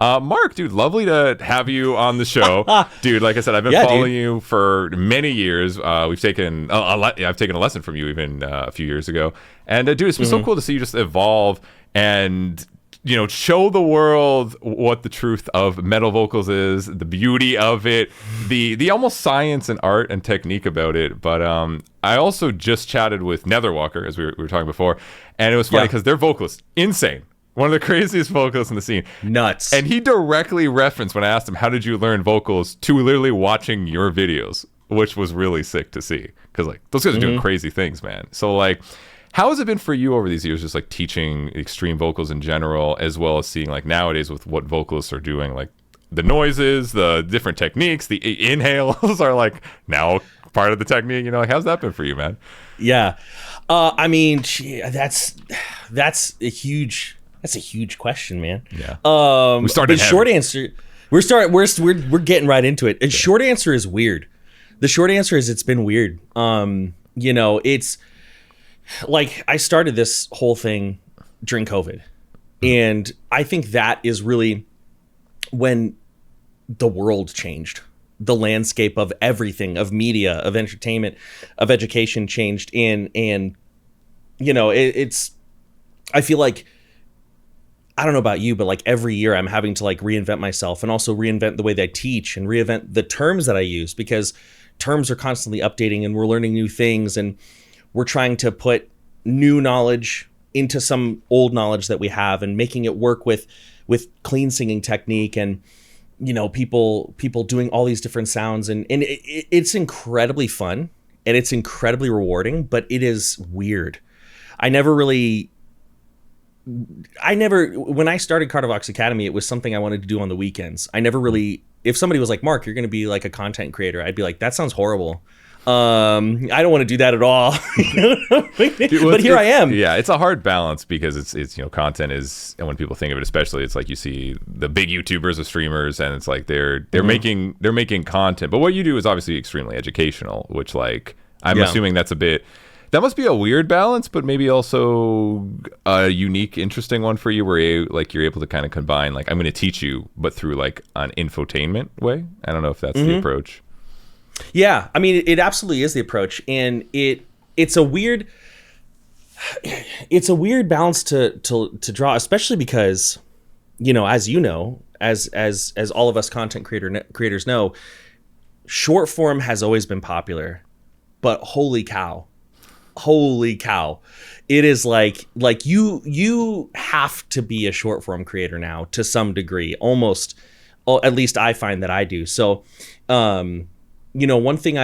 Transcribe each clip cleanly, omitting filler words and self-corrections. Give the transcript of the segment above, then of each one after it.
Mark, dude, lovely to have you on the show. Dude, like I said, I've been following you for many years. I've taken a lesson from you even a few years ago. And dude, it's been so cool to see you just evolve and, you know, show the world what the truth of metal vocals is, the beauty of it, the almost science and art and technique about it. But I also just chatted with Netherwalker, as we were talking before, and it was funny because their vocalist, insane. One of the craziest vocalists in the scene. Nuts. And he directly referenced, when I asked him, how did you learn vocals, to literally watching your videos, which was really sick to see. Because, like, those guys are doing crazy things, man. So, like, how has it been for you over these years, just, like, teaching extreme vocals in general, as well as seeing, like, nowadays with what vocalists are doing, like, the noises, the different techniques, the inhales are, like, now part of the technique, you know? Like, how's that been for you, man? Yeah. I mean, that's a huge... That's a huge question, man. Yeah. We started. The short answer, we're getting right into it. The short answer is weird. The short answer is it's been weird. You know, it's like I started this whole thing during COVID, and I think that is really when the world changed. The landscape of everything, of media, of entertainment, of education changed, and you know, it's. I feel like. I don't know about you, but like every year I'm having to like reinvent myself and also reinvent the way that I teach and reinvent the terms that I use, because terms are constantly updating and we're learning new things and we're trying to put new knowledge into some old knowledge that we have and making it work with clean singing technique and, you know, people doing all these different sounds and it's incredibly fun and it's incredibly rewarding, but it is weird. When I started Kardavox Academy, it was something I wanted to do on the weekends. I never really, if somebody was like, Mark, you're going to be like a content creator, I'd be like, that sounds horrible. I don't want to do that at all. Dude, but here I am. Yeah, it's a hard balance because it's you know, content is, and when people think of it, especially, it's like you see the big YouTubers or streamers, and it's like they're making content. But what you do is obviously extremely educational, which like I'm assuming that's a bit. That must be a weird balance, but maybe also a unique, interesting one for you, where you're able to kind of combine, like, I'm going to teach you, but through like an infotainment way. I don't know if that's the approach. Yeah, I mean, it absolutely is the approach, and it's a weird balance to draw, especially because, you know, as all of us content creators know, short form has always been popular, but holy cow, it is like you have to be a short form creator now to some degree, almost, at least I find that I do. So, you know, one thing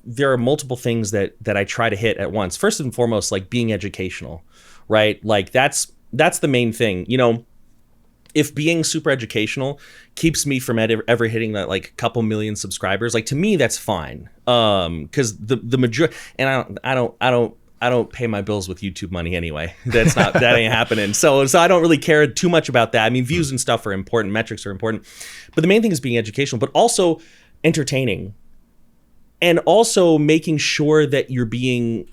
there are multiple things that I try to hit at once. First and foremost, like being educational, right? Like that's the main thing, you know. If being super educational keeps me from ever hitting that like couple million subscribers, like to me that's fine. Because the majority, and I don't pay my bills with YouTube money anyway. That ain't happening. So I don't really care too much about that. I mean, views and stuff are important, metrics are important, but the main thing is being educational, but also entertaining, and also making sure that you're being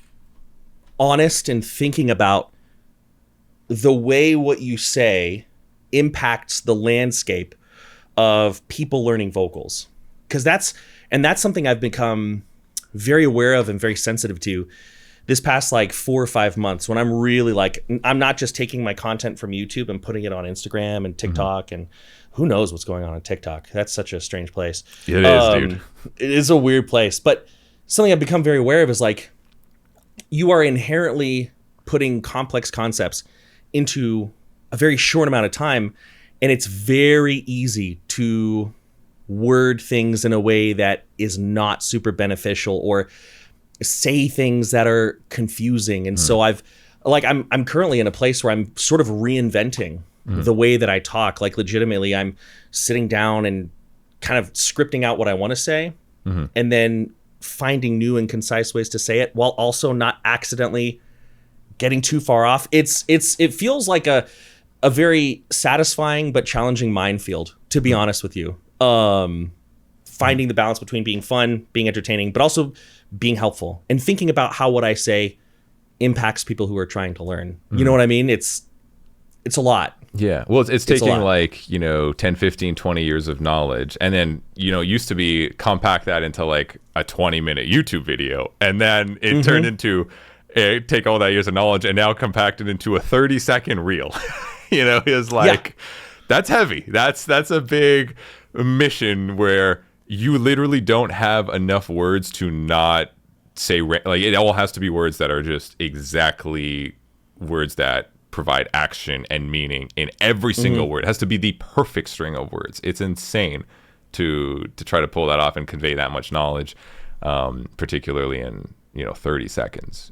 honest and thinking about the way what you say impacts the landscape of people learning vocals, because that's something I've become very aware of and very sensitive to this past like 4 or 5 months, when I'm really like, I'm not just taking my content from YouTube and putting it on Instagram and TikTok, and who knows what's going on TikTok. That's such a strange place. It is, dude. It is a weird place, but something I've become very aware of is like, you are inherently putting complex concepts into a very short amount of time, and it's very easy to word things in a way that is not super beneficial or say things that are confusing. And so I'm currently in a place where I'm sort of reinventing the way that I talk. Like legitimately, I'm sitting down and kind of scripting out what I want to say, and then finding new and concise ways to say it while also not accidentally getting too far off. It feels like a very satisfying but challenging minefield, to be honest with you. Finding the balance between being fun, being entertaining, but also being helpful, and thinking about how what I say impacts people who are trying to learn. You know what I mean? It's a lot. Yeah. Well, it's taking like, 10, 15, 20 years of knowledge. And then, used to be compact that into like a 20-minute YouTube video. And then it turned into take all that years of knowledge and now compact it into a 30-second reel. It's like, that's heavy. That's a big mission where you literally don't have enough words to not say, like, it all has to be words that are just exactly words that provide action and meaning in every single word. It has to be the perfect string of words. It's insane to try to pull that off and convey that much knowledge, particularly in 30 seconds.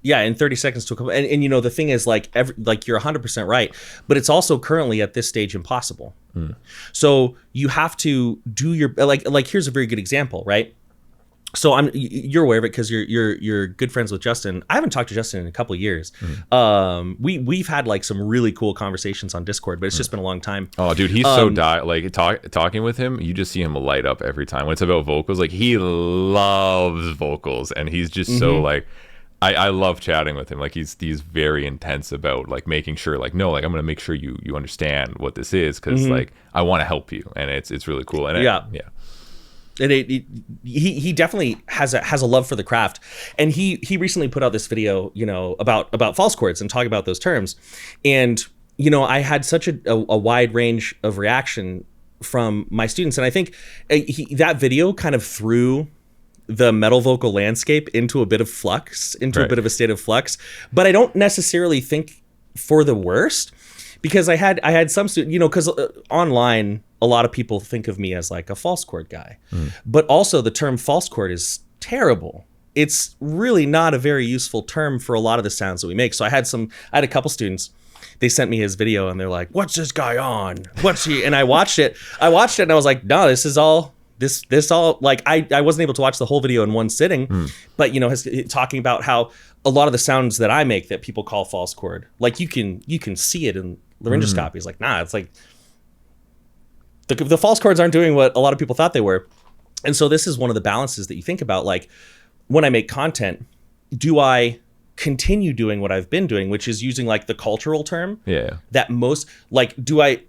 Yeah, in 30 seconds to a couple. And the thing is, like, you're 100% right, but it's also currently at this stage impossible. So you have to do your like. Here's a very good example, right? So you're aware of it because you're good friends with Justin. I haven't talked to Justin in a couple of years. We've had like some really cool conversations on Discord, but it's just been a long time. Oh, dude, he's so talking with him, you just see him light up every time. When it's about vocals, like, he loves vocals, and he's just so like. I love chatting with him. Like, he's very intense about like making sure, like, no, like, I'm gonna make sure you understand what this is, because like, I want to help you, and it's really cool. And and he definitely has a love for the craft, and he recently put out this video about false chords and talking about those terms, and I had such a wide range of reaction from my students, and I think that video kind of threw the metal vocal landscape into a bit of flux, a bit of a state of flux, but I don't necessarily think for the worst, because I had some students, because online a lot of people think of me as like a false chord guy, but also the term false chord is terrible. It's really not a very useful term for a lot of the sounds that we make. So I had a couple students, they sent me his video and they're like, "What's this guy on? What's he?" And I watched it and I was like, "No, this is all this all like I wasn't able to watch the whole video in one sitting, but talking about how a lot of the sounds that I make that people call false chord, like you can see it in laryngoscopy. It's like, nah, it's like the false chords aren't doing what a lot of people thought they were. And so this is one of the balances that you think about, like, when I make content, do I continue doing what I've been doing, which is using like the cultural term? Yeah. That most like,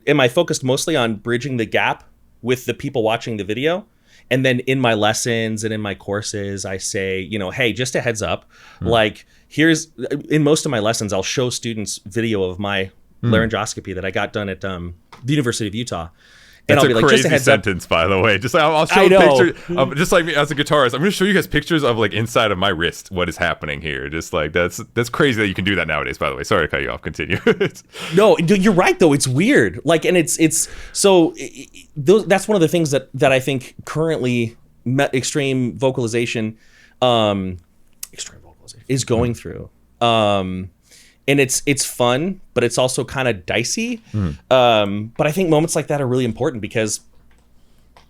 am I focused mostly on bridging the gap with the people watching the video? And then in my lessons and in my courses, I say, hey, just a heads up, like, in most of my lessons, I'll show students video of my laryngoscopy that I got done at the University of Utah. And That's I'll be like, crazy just a heads sentence, by the way. Just like, I'll show pictures of, just like me as a guitarist. I'm going to show you guys pictures of like inside of my wrist, what is happening here. Just like that's crazy that you can do that nowadays. By the way, sorry to cut you off. Continue. No, you're right though. It's weird. Like, and it's so that's one of the things that I think currently extreme vocalization is going through. And it's fun, but it's also kind of dicey. But I think moments like that are really important because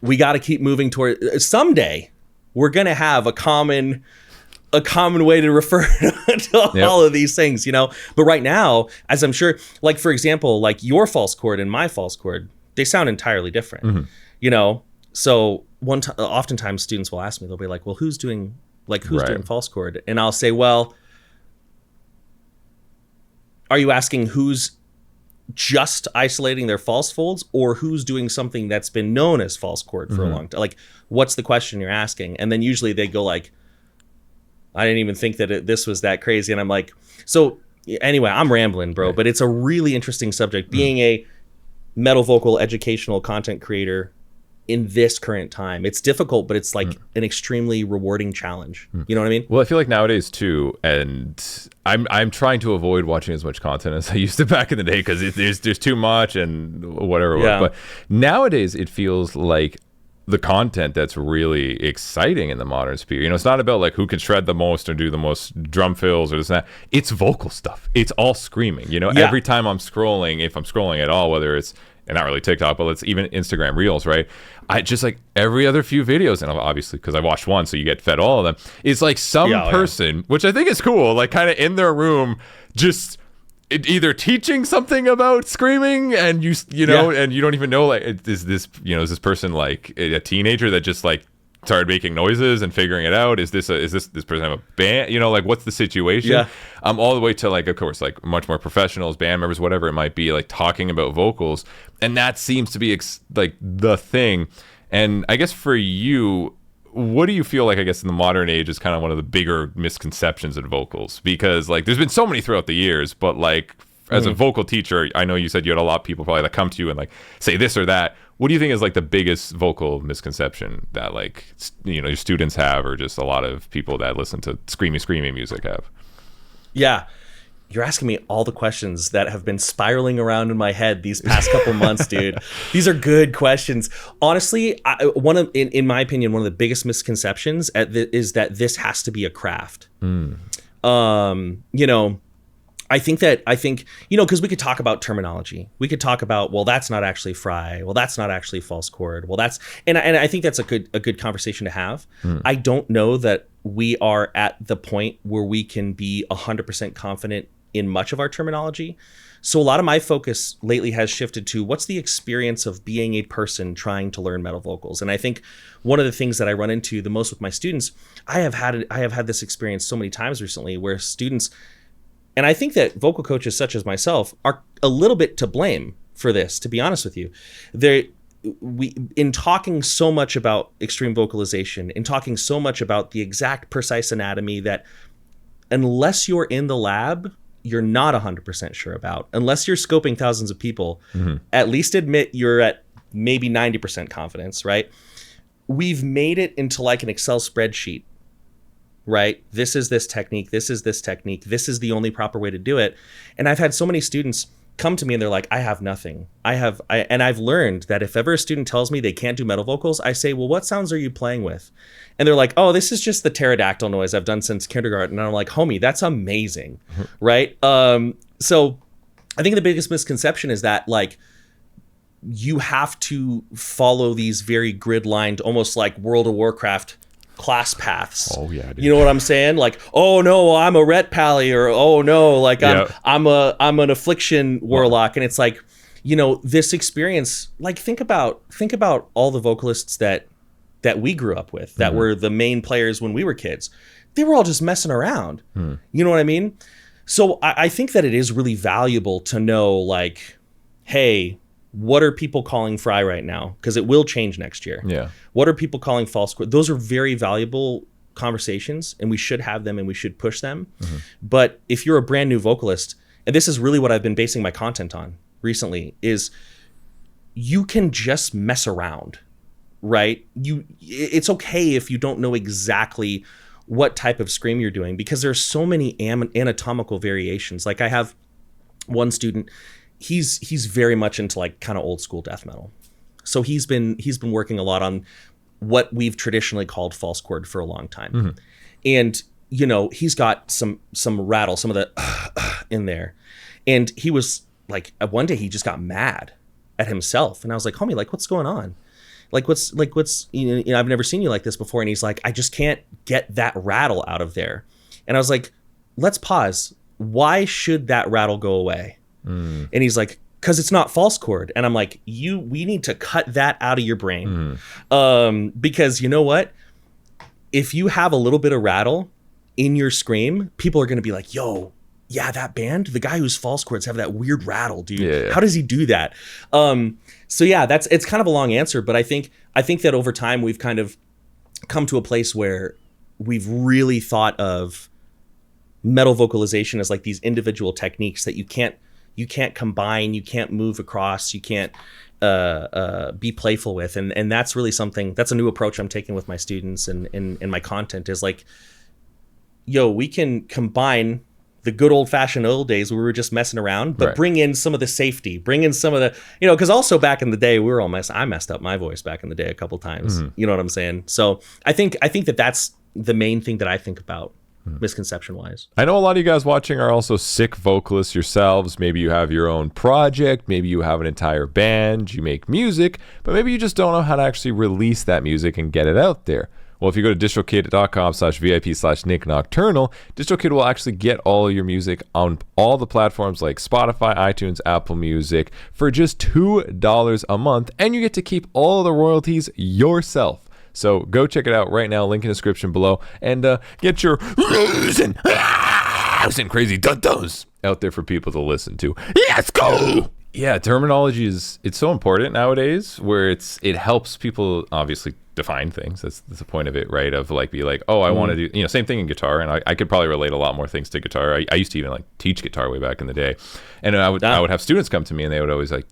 we got to keep moving toward someday we're going to have a common way to refer to all of these things, But right now, as I'm sure, like, for example, like your false chord and my false chord, they sound entirely different, So oftentimes students will ask me, they'll be like, well, who's doing false chord? And I'll say, well, are you asking who's just isolating their false folds or who's doing something that's been known as false chord for a long time? Like, what's the question you're asking? And then usually they go like, I didn't even think that this was that crazy. And I'm like, so anyway, I'm rambling, bro, but it's a really interesting subject. Being a metal vocal educational content creator in this current time, it's difficult, but it's like an extremely rewarding challenge. You know what I mean? Well, I feel like nowadays too, and I'm trying to avoid watching as much content as I used to back in the day because there's too much and whatever. Yeah. But nowadays it feels like the content that's really exciting in the modern sphere. It's not about like who can shred the most or do the most drum fills or this and that. It's vocal stuff. It's all screaming. Every time I'm scrolling, if I'm scrolling at all, whether it's and not really TikTok, but it's even Instagram Reels, right? I just like every other few videos, and obviously because I watched one, so you get fed all of them. It's like some person, which I think is cool, like kind of in their room, just either teaching something about screaming, and and you don't even know, like, is this person like a teenager that just like started making noises and figuring it out? Is this person have a band? You know, like what's the situation? Yeah. All the way to like, of course, like much more professionals, band members, whatever it might be, like talking about vocals, and that seems to be like the thing. And I guess for you, what do you feel like, I guess, in the modern age is kind of one of the bigger misconceptions in vocals? Because like there's been so many throughout the years, but like as a vocal teacher, I know you said you had a lot of people probably that come to you and like say this or that. What do you think is like the biggest vocal misconception that like, you know, your students have, or just a lot of people that listen to screamy music have? Yeah. You're asking me all the questions that have been spiraling around in my head these past couple months, dude. These are good questions. Honestly, in my opinion, one of the biggest misconceptions is that this has to be a craft. You know, I think, you know, because we could talk about terminology. We could talk about, well, that's not actually fry. Well, that's not actually false chord. Well, that's, and I think that's a good conversation to have. I don't know that we are at the point where we can be 100% confident in much of our terminology. So a lot of my focus lately has shifted to what's the experience of being a person trying to learn metal vocals. And I think one of the things that I run into the most with my students, I have had this experience so many times recently where students, and I think that vocal coaches such as myself are a little bit to blame for this, to be honest with you. In talking so much about extreme vocalization, in talking so much about the exact precise anatomy that unless you're in the lab, you're not 100% sure about. Unless you're scoping thousands of people, at least admit you're at maybe 90% confidence, right? We've made it into like an Excel spreadsheet. Right? This is this technique. This is this technique. This is the only proper way to do it. And I've had so many students come to me and they're like, I have nothing. And I've learned that if ever a student tells me they can't do metal vocals, I say, well, what sounds are you playing with? And they're like, oh, this is just the pterodactyl noise I've done since kindergarten. And I'm like, homie, that's amazing. Right? So I think the biggest misconception is that like, you have to follow these very grid-lined, almost like World of Warcraft class paths. Oh yeah, dude. You know what I'm saying? Like, oh no, I'm a Ret Pally, or oh no, like I'm an Affliction Warlock. And it's like, you know, this experience, like think about all the vocalists that we grew up with, that were the main players when we were kids. They were all just messing around. You know what I mean? So I think that it is really valuable to know, like, hey, what are people calling fry right now? Because it will change next year. Yeah. What are people calling false chord? Those are very valuable conversations, and we should have them and we should push them. But if you're a brand new vocalist, and this is really what I've been basing my content on recently, is you can just mess around, right? It's okay if you don't know exactly what type of scream you're doing, because there's so many anatomical variations. Like I have one student, he's very much into like kind of old school death metal. So he's been working a lot on what we've traditionally called false chord for a long time. And you know, he's got some rattle, some of the in there. And he was like, one day he just got mad at himself. And I was like, homie, like what's going on? What's you know, I've never seen you like this before. And he's like, I just can't get that rattle out of there. And I was like, let's pause. Why should that rattle go away? And he's like, because it's not false chord. And I'm like, we need to cut that out of your brain. Because you know what? If you have a little bit of rattle in your scream, people are going to be like, yo, yeah, that band, the guy whose false chords have that weird rattle, dude. Yeah. How does he do that? So yeah, it's kind of a long answer, but I think that over time we've kind of come to a place where we've really thought of metal vocalization as like these individual techniques that you can't combine, you can't move across, you can't be playful with. And that's really something, that's a new approach I'm taking with my students and my content, is like, yo, we can combine the good old fashioned old days where we were just messing around, but bring in some of the safety, bring in some of the, you know, because also back in the day, we were all I messed up my voice back in the day a couple times. You know what I'm saying? So I think that that's the main thing that I think about. Misconception wise. I know a lot of you guys watching are also sick vocalists yourselves. Maybe you have your own project, maybe you have an entire band, you make music, but maybe you just don't know how to actually release that music and get it out there. Well, if you go to distrokid.com/VIP/Nik Nocturnal, DistroKid will actually get all of your music on all the platforms like Spotify, iTunes, Apple Music for just $2 a month, and you get to keep all of the royalties yourself. So go check it out right now. Link in the description below, and get your and crazy dun-duns out there for people to listen to. Let's go. Yeah, terminology it's so important nowadays, where it helps people obviously define things. That's the point of it, right? Of like, be like, oh, I want to do, same thing in guitar, and I could probably relate a lot more things to guitar. I used to even like teach guitar way back in the day, and I would have students come to me, and they would always like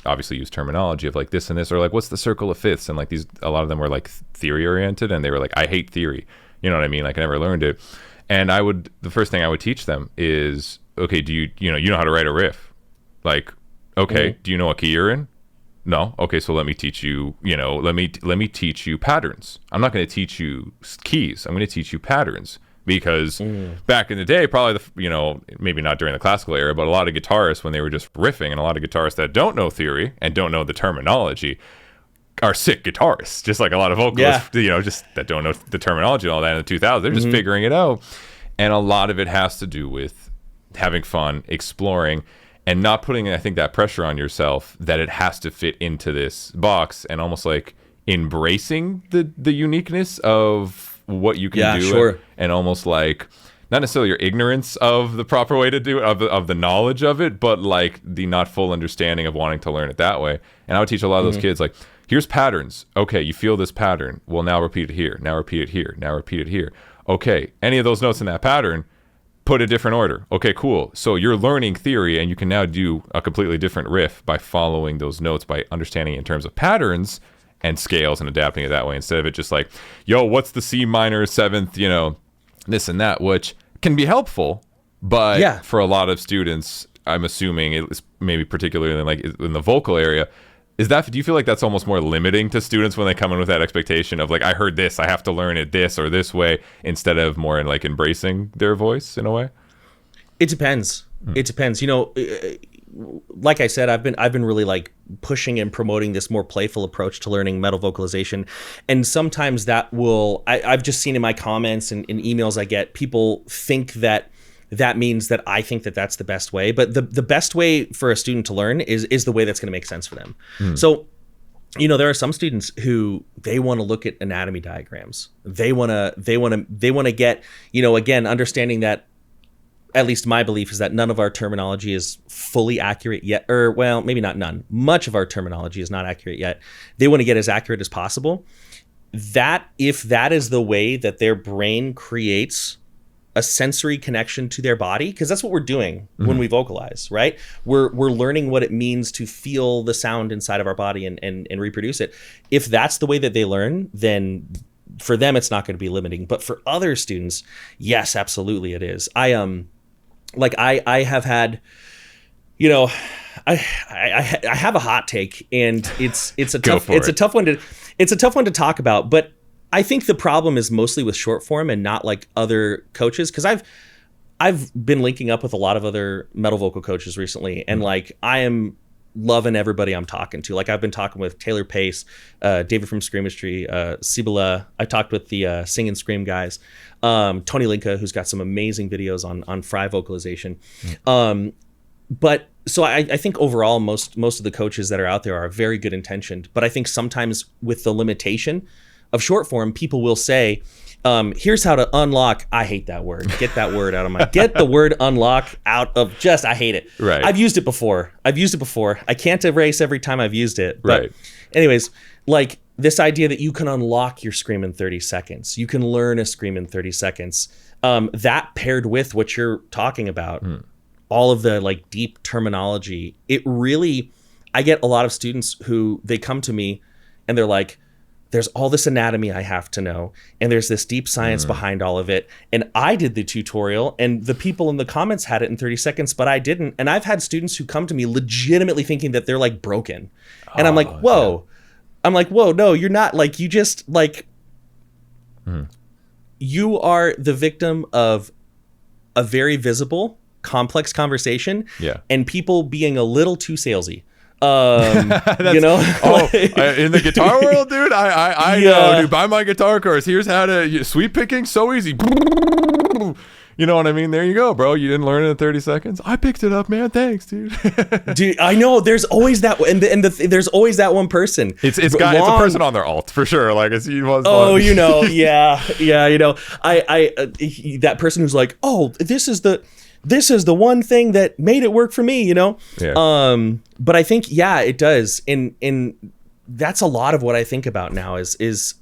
obviously use terminology of like this and this, or like what's the circle of fifths, and like a lot of them were like theory oriented, and they were like, I hate theory, you know what I mean? Like I never learned it, and the first thing I would teach them is, okay, do you know how to write a riff? Like, okay, do you know what key you're in? No. Okay, so let me teach you, let me teach you patterns. I'm not going to teach you keys. I'm going to teach you patterns, because back in the day, probably maybe not during the classical era, but a lot of guitarists, when they were just riffing, and a lot of guitarists that don't know theory and don't know the terminology are sick guitarists, just like a lot of vocalists, just that don't know the terminology and all that in the 2000s. They're just figuring it out. And a lot of it has to do with having fun, exploring, and not putting, I think, that pressure on yourself that it has to fit into this box, and almost like embracing the uniqueness of what you can do. Sure. And almost like, not necessarily your ignorance of the proper way to do it, of the knowledge of it, but like the not full understanding of wanting to learn it that way. And I would teach a lot of those kids, like, here's patterns. Okay, you feel this pattern. Well, now repeat it here. Now repeat it here. Now repeat it here. Okay, any of those notes in that pattern, put a different order. Okay, cool. So you're learning theory, and you can now do a completely different riff by following those notes, by understanding it in terms of patterns and scales and adapting it that way, instead of it just like, yo, what's the C minor 7th, this and that, which can be helpful, but for a lot of students, I'm assuming, it's maybe particularly in like in the vocal area, do you feel like that's almost more limiting to students when they come in with that expectation of like, I heard this, I have to learn it this or this way, instead of more in like embracing their voice in a way? It depends. It depends. Like I said, I've been really like pushing and promoting this more playful approach to learning metal vocalization, and sometimes that I've just seen in my comments and in emails I get, people think that means that I think that that's the best way, but the best way for a student to learn is the way that's going to make sense for them. So, there are some students who they want to look at anatomy diagrams. They want to get, again, understanding that, at least my belief is that none of our terminology is fully accurate yet, or well, maybe not none. Much of our terminology is not accurate yet. They want to get as accurate as possible. That, if that is the way that their brain creates a sensory connection to their body, because that's what we're doing when we vocalize, right? We're learning what it means to feel the sound inside of our body and reproduce it. If that's the way that they learn, then for them it's not going to be limiting. But for other students, yes, absolutely it is. I have had, I have a hot take, and it's a tough one to talk about, but I think the problem is mostly with short form and not like other coaches, because I've been linking up with a lot of other metal vocal coaches recently, and like I am loving everybody I'm talking to. Like I've been talking with Taylor Pace, David from Screamistry, Cibula. I talked with the Sing and Scream guys, Tony Linka, who's got some amazing videos on fry vocalization. But so I think overall most of the coaches that are out there are very good intentioned, but I think sometimes with the limitation of short form, people will say, here's how to unlock. I hate that word. Get that word out of my, get the word unlock out of just, I hate it. Right. I've used it before. I can't erase every time I've used it. But right. Anyways, like this idea that you can unlock your scream in 30 seconds. You can learn a scream in 30 seconds. That paired with what you're talking about, all of the like deep terminology, it really, I get a lot of students who they come to me and they're like, there's all this anatomy I have to know, and there's this deep science behind all of it. And I did the tutorial, and the people in the comments had it in 30 seconds, but I didn't. And I've had students who come to me legitimately thinking that they're like broken. And I'm like, whoa. Yeah. I'm like, whoa, no, you're not. Like, you just like, you are the victim of a very visible, complex conversation, and people being a little too salesy. In the guitar world, dude, I know, dude, buy my guitar course. Here's how to sweep picking, so easy. You know what I mean? There you go, bro. You didn't learn it in 30 seconds. I picked it up, man. Thanks, dude. Dude, I know. There's always that, there's always that one person. It's a person on their alt for sure. Like it's yeah, I that person who's like, oh, this is the one thing that made it work for me, Yeah. But I think it does, and that's a lot of what I think about now. Is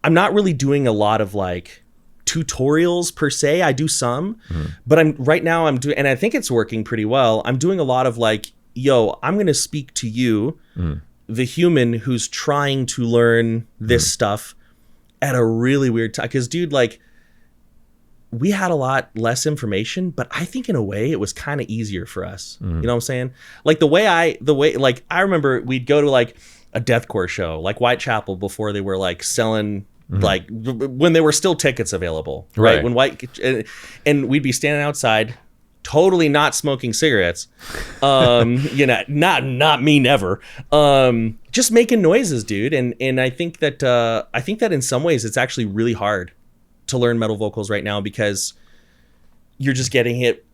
I'm not really doing a lot of like tutorials per se. I do some, but I'm doing, and I think it's working pretty well. I'm doing a lot of like, yo, I'm going to speak to you, the human who's trying to learn this stuff at a really weird time. Cause dude, like we had a lot less information, but I think in a way it was kind of easier for us. You know what I'm saying? Like the way I remember we'd go to like a deathcore show, like Whitechapel, before they were like selling, like when there were still tickets available, right? When and we'd be standing outside, totally not smoking cigarettes, not me, never, just making noises, dude. And I think that in some ways it's actually really hard to learn metal vocals right now because you're just getting hit,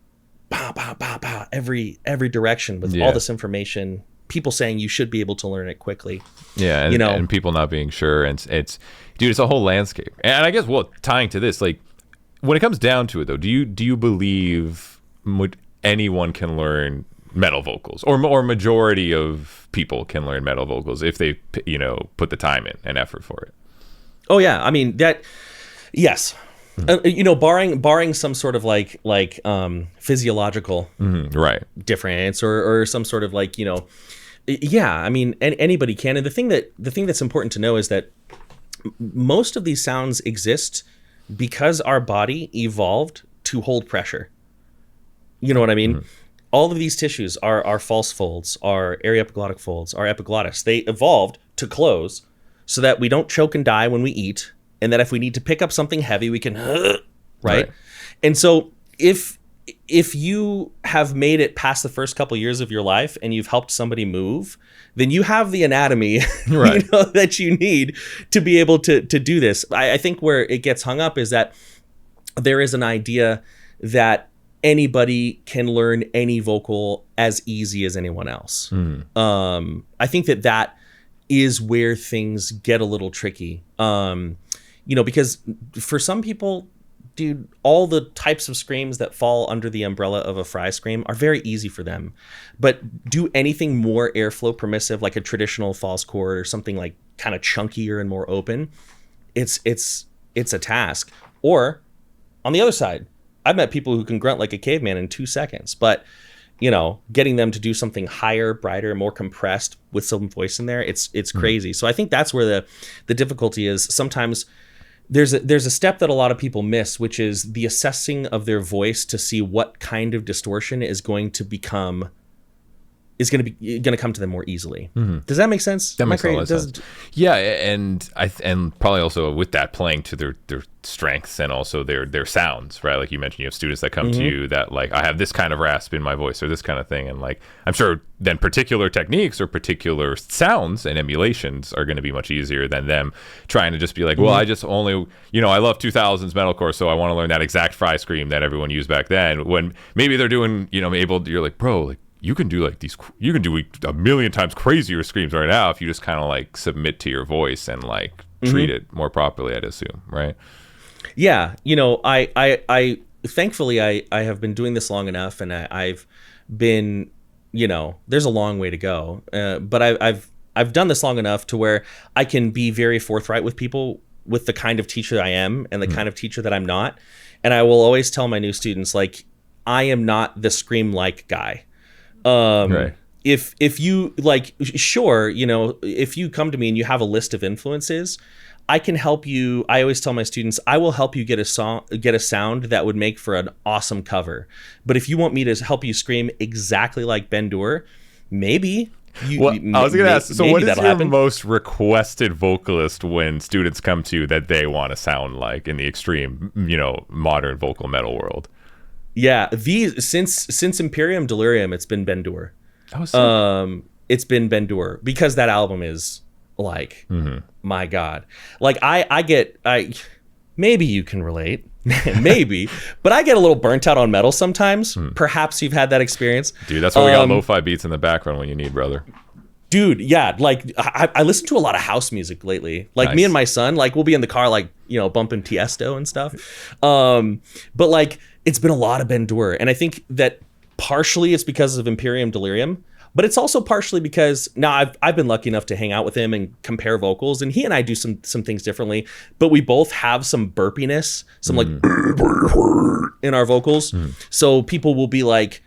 pow, pow, pow, pow, every direction with all this information. People saying you should be able to learn it quickly. Yeah, and people not being sure, and it's a whole landscape. And I guess, well, tying to this, like when it comes down to it, though, do you believe anyone can learn metal vocals, or majority of people can learn metal vocals if they put the time in and effort for it? Oh yeah, I mean that. Yes. Barring some sort of like physiological difference or some sort of like, I mean, anybody can. And the thing that's important to know is that most of these sounds exist because our body evolved to hold pressure. You know what I mean? All of these tissues, our false folds, our aryepiglottic folds, our epiglottis, they evolved to close so that we don't choke and die when we eat. And that if we need to pick up something heavy, we can, right? And so if you have made it past the first couple years of your life and you've helped somebody move, then you have the anatomy that you need to be able to do this. I think where it gets hung up is that there is an idea that anybody can learn any vocal as easy as anyone else. I think that is where things get a little tricky. Because for some people, dude, all the types of screams that fall under the umbrella of a fry scream are very easy for them. But do anything more airflow permissive, like a traditional false chord or something like kind of chunkier and more open, it's a task. Or on the other side, I've met people who can grunt like a caveman in 2 seconds, but getting them to do something higher, brighter, more compressed with some voice in there, it's crazy. So I think that's where the difficulty is. Sometimes there's a step that a lot of people miss, which is the assessing of their voice to see what kind of distortion is going to come to them more easily. Does that make sense? That makes a lot of sense. Yeah, and probably also with that playing to their strengths and also their sounds, right? Like you mentioned, you have students that come to you that like, I have this kind of rasp in my voice or this kind of thing, and like I'm sure then particular techniques or particular sounds and emulations are going to be much easier than them trying to just be like, well, I just only I love 2000s metalcore, so I want to learn that exact fry scream that everyone used back then. When maybe they're doing you're like, bro, like, you can do like you can do a million times crazier screams right now if you just kind of like submit to your voice and like treat it more properly, I'd assume, right? Yeah, I thankfully I have been doing this long enough, and I've been, there's a long way to go, but I've done this long enough to where I can be very forthright with people with the kind of teacher I am and the kind of teacher that I'm not, and I will always tell my new students, like, I am not the scream like guy. Right. If you like, sure, if you come to me and you have a list of influences, I can help you. I always tell my students, I will help you get a sound that would make for an awesome cover. But if you want me to help you scream exactly like Ben Duerr, maybe. I was going to ask, so what is your most requested vocalist when students come to you that they want to sound like in the extreme, modern vocal metal world? Yeah, since Imperium Delirium, it's been Ben Duerr. It's been Ben Duerr because that album is like, my God. Like I maybe you can relate. Maybe, but I get a little burnt out on metal sometimes. Perhaps you've had that experience. Dude, that's why we got lo-fi beats in the background when you need, brother. Dude, yeah, like I listen to a lot of house music lately. Like me and my son, like we'll be in the car, like, you know, bumping Tiesto and stuff. But like it's been a lot of Ben Duerr, and I think that partially it's because of Imperium Delirium, but it's also partially because now I've been lucky enough to hang out with him and compare vocals, and he and I do some things differently, but we both have some burpiness, some like in our vocals. So people will be like,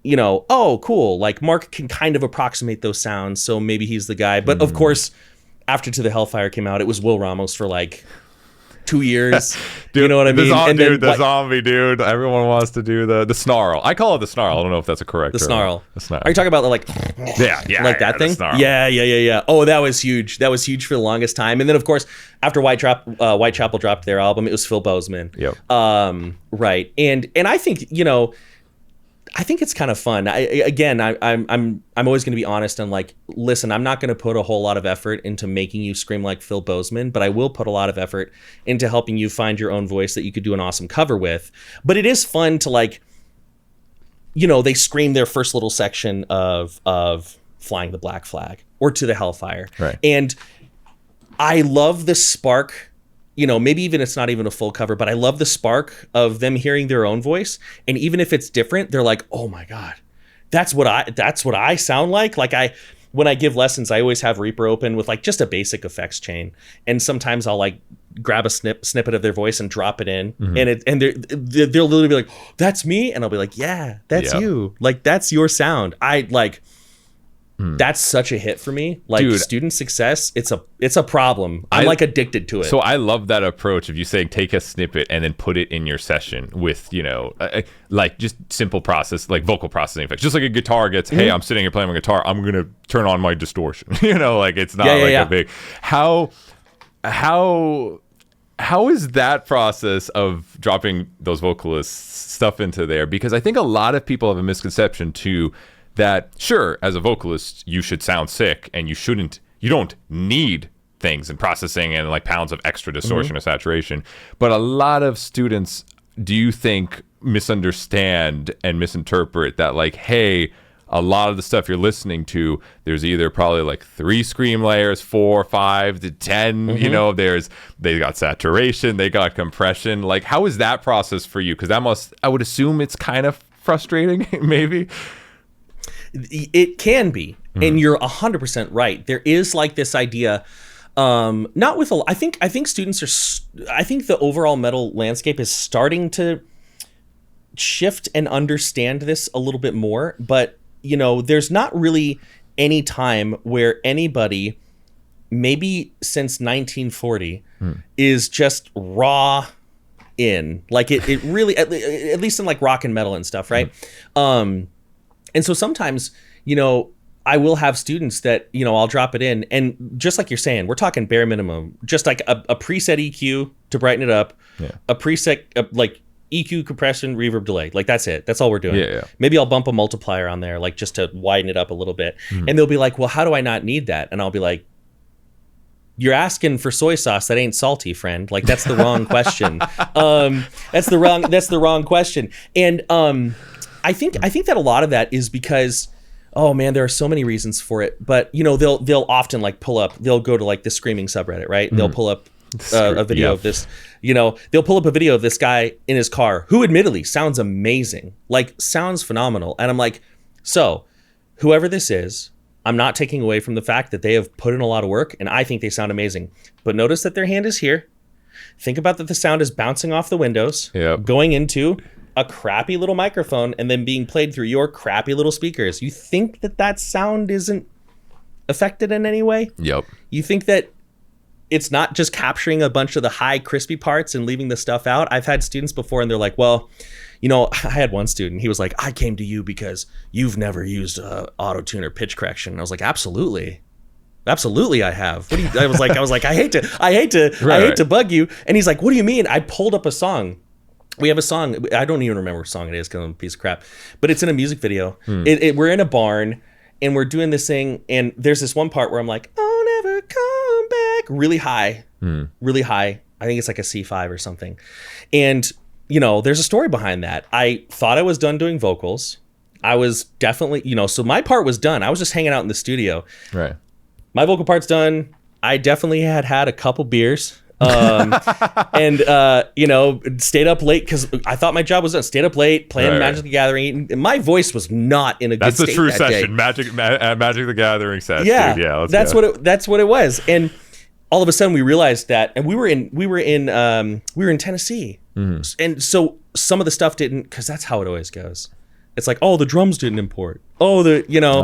you know, oh, cool. Like Mark can kind of approximate those sounds, so maybe he's the guy. But of course, after To the Hellfire came out, it was Will Ramos for like 2 years. Dude, you know what I mean? The zombie dude. Everyone wants to do the snarl. I call it the snarl. I don't know if that's a correct term. Snarl. The snarl. Are you talking about like like that thing? Yeah. Oh, that was huge. That was huge for the longest time. And then of course, after Whitechapel dropped their album, it was Phil Bozeman. Yep. Right. And I think, you know, I think it's kind of fun. I'm always going to be honest and like, listen, I'm not going to put a whole lot of effort into making you scream like Phil Bozeman, but I will put a lot of effort into helping you find your own voice that you could do an awesome cover with. But it is fun to like, you know, they scream their first little section of Flying the Black Flag or To the Hellfire. Right. And I love the spark. You know, maybe even it's not even a full cover, but I love the spark of them hearing their own voice. And even if it's different, they're like, oh my God, that's what I sound like. Like when I give lessons, I always have Reaper open with like just a basic effects chain. And sometimes I'll like grab a snippet of their voice and drop it in. And they'll literally be like, that's me. And I'll be like, yeah, that's you. Like, that's your sound. That's such a hit for me. Like, dude, student success, it's a problem. I'm like addicted to it. So I love that approach of you saying take a snippet and then put it in your session with, you know, like just simple process, like vocal processing effects. Just like a guitar gets, hey, I'm sitting here playing my guitar, I'm going to turn on my distortion. You know, like it's not a big... How is that process of dropping those vocalists stuff into there? Because I think a lot of people have a misconception too, that sure, as a vocalist, you should sound sick and you don't need things and processing and like pounds of extra distortion or saturation. But a lot of students, do you think, misunderstand and misinterpret that like, hey, a lot of the stuff you're listening to, there's either probably like 3 scream layers, 4, 5 to 10, you know, they got saturation, they got compression. Like, how is that process for you? Because I would assume it's kind of frustrating, maybe. It can be, and you're 100% right. There is like this idea, not with I think students I think the overall metal landscape is starting to shift and understand this a little bit more. But you know, there's not really any time where anybody, maybe since 1940, is just raw in like it really at least in like rock and metal and stuff, right? And so sometimes, you know, I will have students that, you know, I'll drop it in, and just like you're saying, we're talking bare minimum, just like a preset EQ to brighten it up, a preset like EQ, compression, reverb, delay. Like that's it. That's all we're doing. Maybe I'll bump a multiplier on there, like just to widen it up a little bit. And they'll be like, well, how do I not need that? And I'll be like, you're asking for soy sauce that ain't salty, friend. Like that's the wrong question. That's the wrong question. And I think that a lot of that is because, oh man, there are so many reasons for it. But you know, they'll often like they'll go to like the screaming subreddit, right? They'll pull up a video of this, you know, they'll pull up a video of this guy in his car who admittedly sounds amazing, like sounds phenomenal. And I'm like, so whoever this is, I'm not taking away from the fact that they have put in a lot of work and I think they sound amazing. But notice that their hand is here. Think about that the sound is bouncing off the windows, going into a crappy little microphone and then being played through your crappy little speakers. You think that sound isn't affected in any way? Yep. You think that it's not just capturing a bunch of the high crispy parts and leaving the stuff out? I've had students before and they're like, well, you know, I had one student, he was like, I came to you because you've never used auto-tune or pitch correction. And I was like, absolutely I have. What do you, I was like, I hate to bug you. And he's like, what do you mean? I pulled up a song. We have a song. I don't even remember what song it is because I'm a piece of crap, but it's in a music video. We're in a barn and we're doing this thing. And there's this one part where I'm like, oh, never come back, really high. I think it's like a C5 or something. And, you know, there's a story behind that. I thought I was done doing vocals. I was definitely, you know, so my part was done. I was just hanging out in the studio. Right. My vocal part's done. I definitely had a couple beers. And, you know, stayed up late because I thought my job was done. Stayed up late, playing Magic the Gathering. And my voice was not in a good state. That's the true that session. Day. Magic the Gathering session. Yeah. Dude. Yeah. That's what it was. And all of a sudden we realized that, and we were in Tennessee. Mm-hmm. And so some of the stuff didn't, because that's how it always goes. It's like, oh, the drums didn't import. Oh, you know,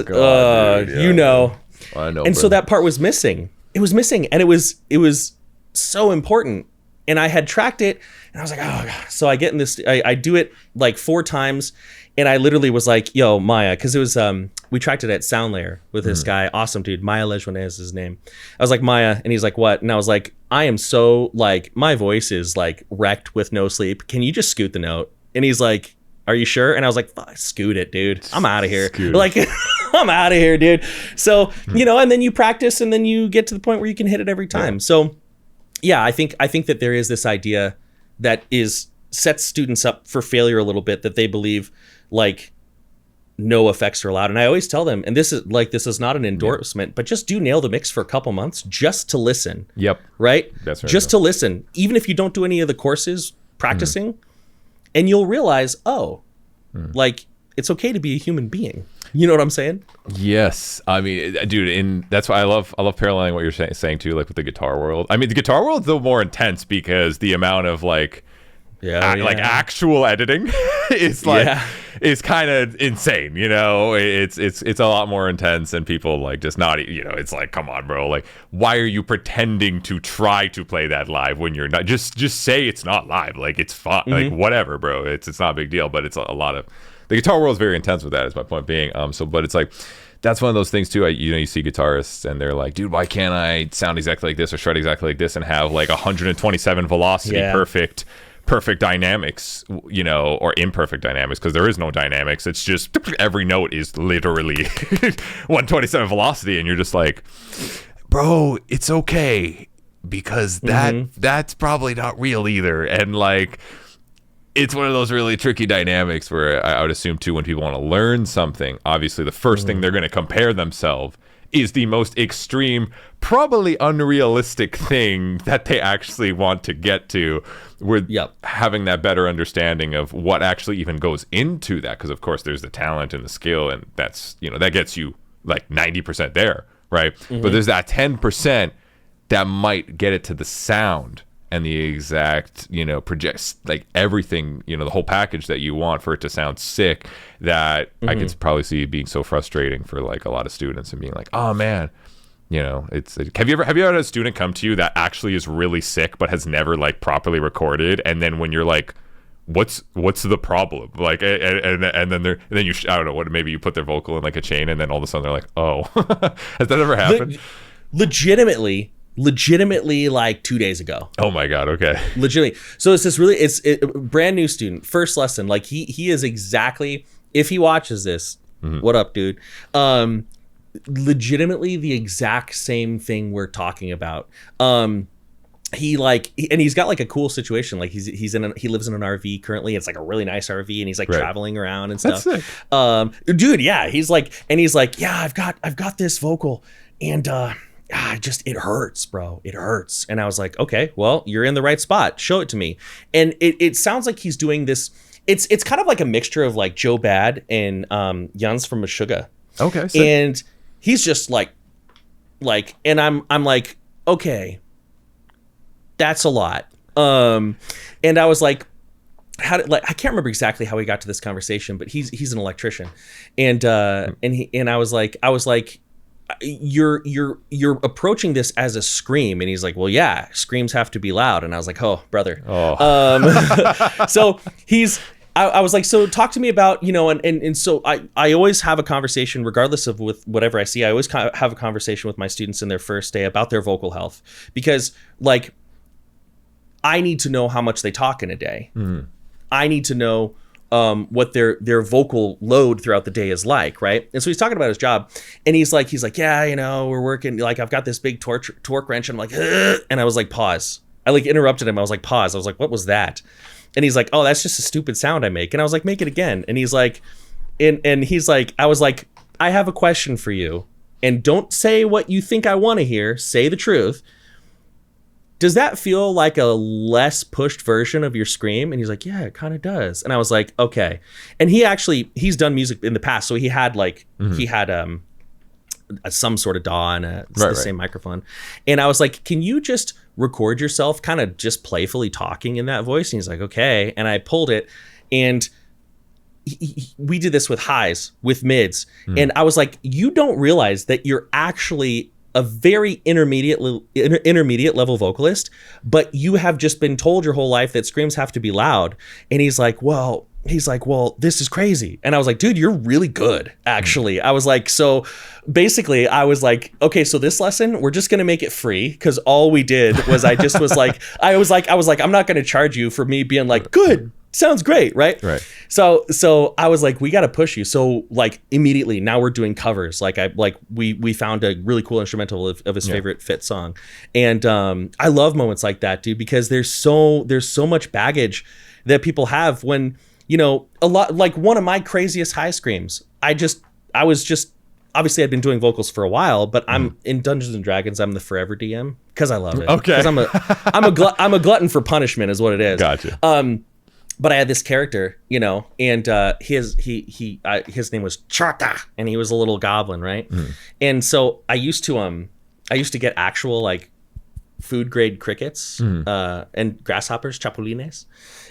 God, dude, yeah. You know. I know. And so that part was missing. It was missing, and it was so important. And I had tracked it, and I was like, oh God. So I get in this, I do it like 4 times, and I literally was like, yo, Maya, because it was we tracked it at SoundLayer with this guy, awesome dude, Maya Lejuane is his name. I was like, Maya, and he's like, what? And I was like, I am so like, my voice is like wrecked with no sleep. Can you just scoot the note? And he's like, are you sure? And I was like, scoot it, dude. I'm out of here. Like, I'm out of here, dude. So, you know, and then you practice, and then you get to the point where you can hit it every time. Yeah. So, yeah, I think that there is this idea that sets students up for failure a little bit, that they believe like no effects are allowed. And I always tell them, and this is not an endorsement, but just do nail the mix for a couple months just to listen. Yep. Right? That's right. Just to listen. Even if you don't do any of the courses practicing, and you'll realize, like, it's okay to be a human being. You know what I'm saying? Yes. I mean, dude, and that's why I love paralleling what you're saying too, like with the guitar world. I mean, the guitar world's a little more intense because the amount of like actual editing is kind of insane, you know. It's a lot more intense, and people like just not, you know, it's like, come on, bro, like, why are you pretending to try to play that live when you're not? Just say it's not live, like, it's fun, like, whatever, bro, it's not a big deal. But it's a lot of, the guitar world is very intense with that, is my point being. But it's like, that's one of those things too. You see guitarists and they're like, dude, why can't I sound exactly like this or shred exactly like this and have like 127 velocity perfect dynamics, you know, or imperfect dynamics, because there is no dynamics. It's just every note is literally 127 velocity, and you're just like, bro, it's okay, because that's probably not real either. And like, it's one of those really tricky dynamics where I would assume too, when people want to learn something, obviously the first thing they're going to compare themselves is the most extreme, probably unrealistic thing that they actually want to get to. We're having that better understanding of what actually even goes into that, because of course there's the talent and the skill, and that's, you know, that gets you like 90% there, right? But there's that 10% that might get it to the sound and the exact, you know, projects like everything, you know, the whole package that you want for it to sound sick, that I can probably see being so frustrating for like a lot of students, and being like, oh man, you know, have you ever had a student come to you that actually is really sick but has never like properly recorded, and then when you're like, what's the problem, like, and then you I don't know what, maybe you put their vocal in like a chain, and then all of a sudden they're like, oh, has that ever happened? Legitimately like 2 days ago. Oh my God. Okay. Legitimately. So it's this really, brand new student, first lesson. Like he is exactly, if he watches this, what up, dude? Legitimately the exact same thing we're talking about. He and he's got like a cool situation. Like he lives in an RV currently. It's like a really nice RV, and he's like traveling around and stuff. That's sick. Dude. Yeah. He's like, yeah, I've got this vocal, and, it hurts, bro. It hurts. And I was like, okay, well, you're in the right spot. Show it to me. And it sounds like he's doing this. It's kind of like a mixture of like Joe Bad and Jans from Meshuggah. Okay. Sick. And he's just like, and I'm like, okay, that's a lot. And I was like, I can't remember exactly how we got to this conversation, but he's an electrician, and I was like, you're approaching this as a scream, and he's like, well, yeah, screams have to be loud. And I was like, oh, brother. So I was like, so talk to me about, you know, and so I always have a conversation, regardless of with whatever I see. I always have a conversation with my students in their first day about their vocal health, because like, I need to know how much they talk in a day. I need to know what their vocal load throughout the day is like, right? And so he's talking about his job, and he's like, yeah, you know, we're working, like, I've got this big torque wrench, and I'm like, ugh. And I was like, pause. I like interrupted him. I was like, pause. I was like, what was that? And he's like, oh, that's just a stupid sound I make. And I was like, make it again. And he's like, and he's like, I was like, I have a question for you. And don't say what you think I want to hear. Say the truth. Does that feel like a less pushed version of your scream? And he's like, yeah, it kind of does. And I was like, okay. And he's done music in the past. So he had like, he had some sort of DAW and the same microphone. And I was like, can you just record yourself kind of just playfully talking in that voice? And he's like, okay. And I pulled it, and we did this with highs, with mids. And I was like, you don't realize that you're actually a very intermediate level vocalist, but you have just been told your whole life that screams have to be loud. And he's like, well, this is crazy. And I was like, dude, you're really good, actually. I was like, so basically I was like, okay, so this lesson, we're just going to make it free. Cause all we did was I just was like, I was like, I'm not going to charge you for me being like, good, sounds great. Right. So I was like, we got to push you. So like immediately now we're doing covers. We found a really cool instrumental of his favorite Fit song. And I love moments like that, dude, because there's so much baggage that people have when, you know, a lot, like one of my craziest high screams. I was just, obviously I'd been doing vocals for a while, but I'm in Dungeons and Dragons. I'm the forever DM because I love it. Okay. Because I'm a glutton for punishment is what it is. Gotcha. But I had this character, you know, and his name was Chata, and he was a little goblin, right? And so I used to get actual like food grade crickets and grasshoppers, chapulines.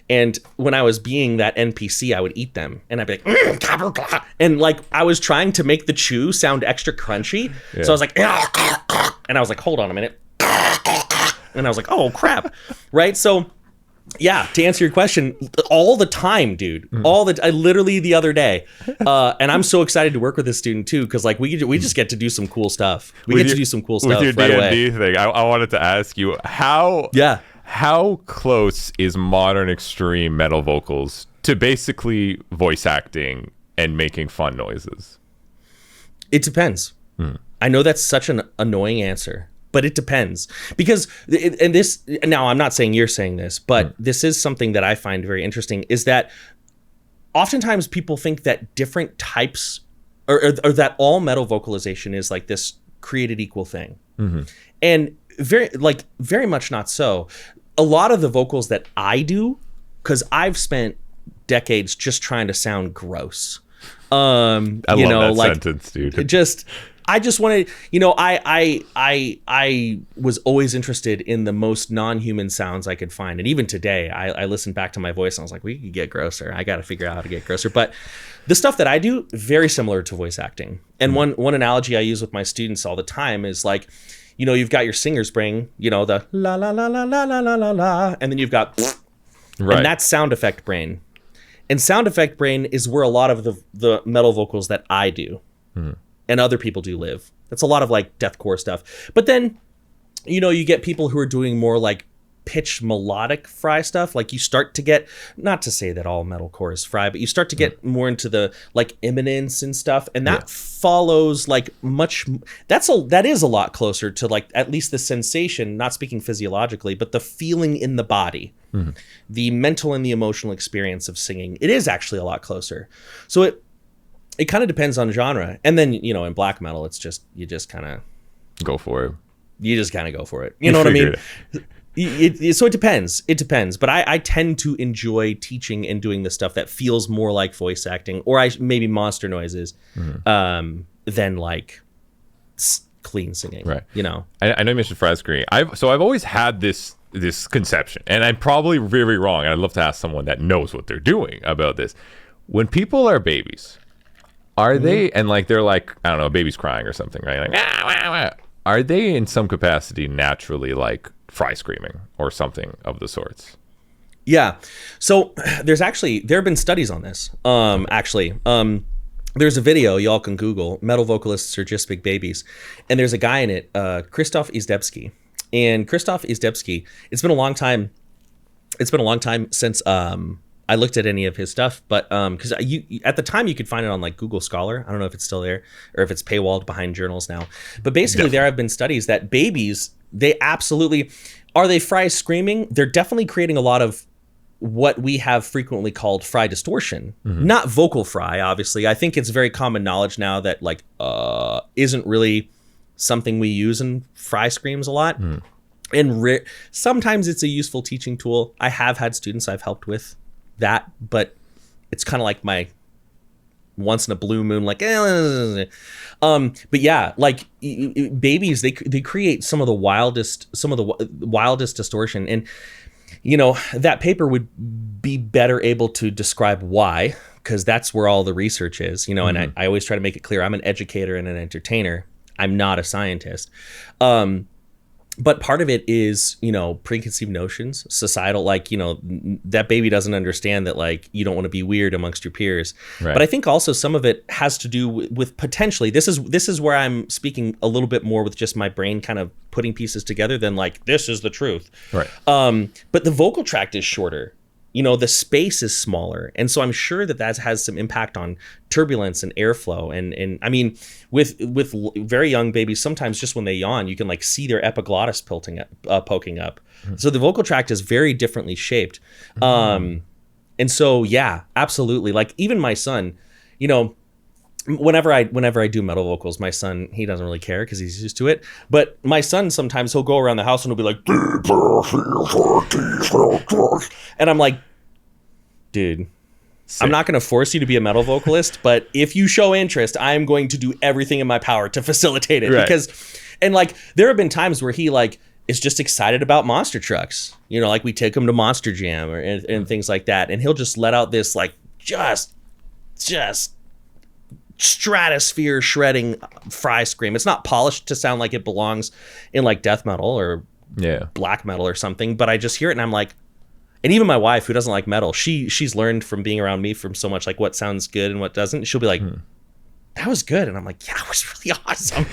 And when I was being that NPC, I would eat them, and I'd be like, and like I was trying to make the chew sound extra crunchy. Yeah. So I was like, and I was like, hold on a minute, and I was like, oh crap, right? So. Yeah, to answer your question, all the time, dude. Literally the other day, and I'm so excited to work with this student too, because like we just get to do some cool stuff. We get to do some cool stuff with your right D&D away. thing. I wanted to ask you how close is modern extreme metal vocals to basically voice acting and making fun noises? It depends. I know that's such an annoying answer. But it depends, because and this, now I'm not saying you're saying this, but this is something that I find very interesting, is that oftentimes people think that different types or that all metal vocalization is like this created equal thing. And very much not so. A lot of the vocals that I do, because I've spent decades just trying to sound gross. I love that sentence, dude. I just wanted, you know, I was always interested in the most non-human sounds I could find. And even today, I listened back to my voice and I was like, we could get grosser. I got to figure out how to get grosser. But the stuff that I do, very similar to voice acting. And one analogy I use with my students all the time is like, you know, you've got your singer's brain, you know, the la la la la la la la la la, and then you've got, and that's sound effect brain. And sound effect brain is where a lot of the metal vocals that I do. And other people do live. That's a lot of like deathcore stuff. But then, you know, you get people who are doing more like pitch melodic fry stuff. Like you start to get, not to say that all metalcore is fry, but you start to get more into the like imminence and stuff. And that follows like that is a lot closer to like at least the sensation, not speaking physiologically, but the feeling in the body, the mental and the emotional experience of singing. It is actually a lot closer. So it kind of depends on genre. And then, you know, in black metal, it's just, you just kind of go for it. You just kind of go for it. You know what I mean? So it depends. It depends. But I tend to enjoy teaching and doing the stuff that feels more like voice acting, or maybe monster noises, than like clean singing. Right. You know? I know you mentioned fry screen. I've always had this conception, and I'm probably very wrong. And I'd love to ask someone that knows what they're doing about this. When people are babies, are they, and like they're like, I don't know, a baby's crying or something, right? Like, are they in some capacity naturally like fry screaming or something of the sorts? Yeah. So there have been studies on this. There's a video y'all can Google, Metal Vocalists Are Just Big Babies. And there's a guy in it, Krzysztof Izdebski. And Krzysztof Izdebski, it's been a long time since I looked at any of his stuff, but because at the time you could find it on like Google Scholar. I don't know if it's still there or if it's paywalled behind journals now. But basically, there have been studies that babies, they absolutely, Are they fry screaming? They're definitely creating a lot of what we have frequently called fry distortion, not vocal fry. Obviously, I think it's very common knowledge now that like isn't really something we use in fry screams a lot. And sometimes it's a useful teaching tool. I have had students I've helped with that, but it's kind of like my once in a blue moon, like, but yeah, like babies, they create some of the wildest distortion. And, you know, that paper would be better able to describe why, because that's where all the research is, you know, and I always try to make it clear. I'm an educator and an entertainer. I'm not a scientist. But part of it is, you know, preconceived notions, societal, like, you know, that baby doesn't understand that, like, you don't want to be weird amongst your peers. Right. But I think also some of it has to do with potentially, this is where I'm speaking a little bit more with just my brain kind of putting pieces together than like, this is the truth. Right. But the vocal tract is shorter. You know, the space is smaller. And so I'm sure that has some impact on turbulence and airflow. And I mean, with very young babies, sometimes just when they yawn, you can like see their epiglottis poking up. So the vocal tract is very differently shaped. And so, yeah, absolutely. Like even my son, you know, whenever I do metal vocals, my son, he doesn't really care because he's used to it. But my son, sometimes he'll go around the house and he'll be like, and I'm like, dude, sick. I'm not going to force you to be a metal vocalist, but if you show interest, I'm going to do everything in my power to facilitate it. Right. Because, and like, there have been times where he like is just excited about monster trucks. You know, like we take him to Monster Jam and things like that. And he'll just let out this like, just stratosphere shredding fry scream. It's not polished to sound like it belongs in like death metal or black metal or something, but I just hear it and I'm like, and even my wife who doesn't like metal, she's learned from being around me from so much like what sounds good and what doesn't. She'll be like, that was good. And I'm like, yeah, it was really awesome.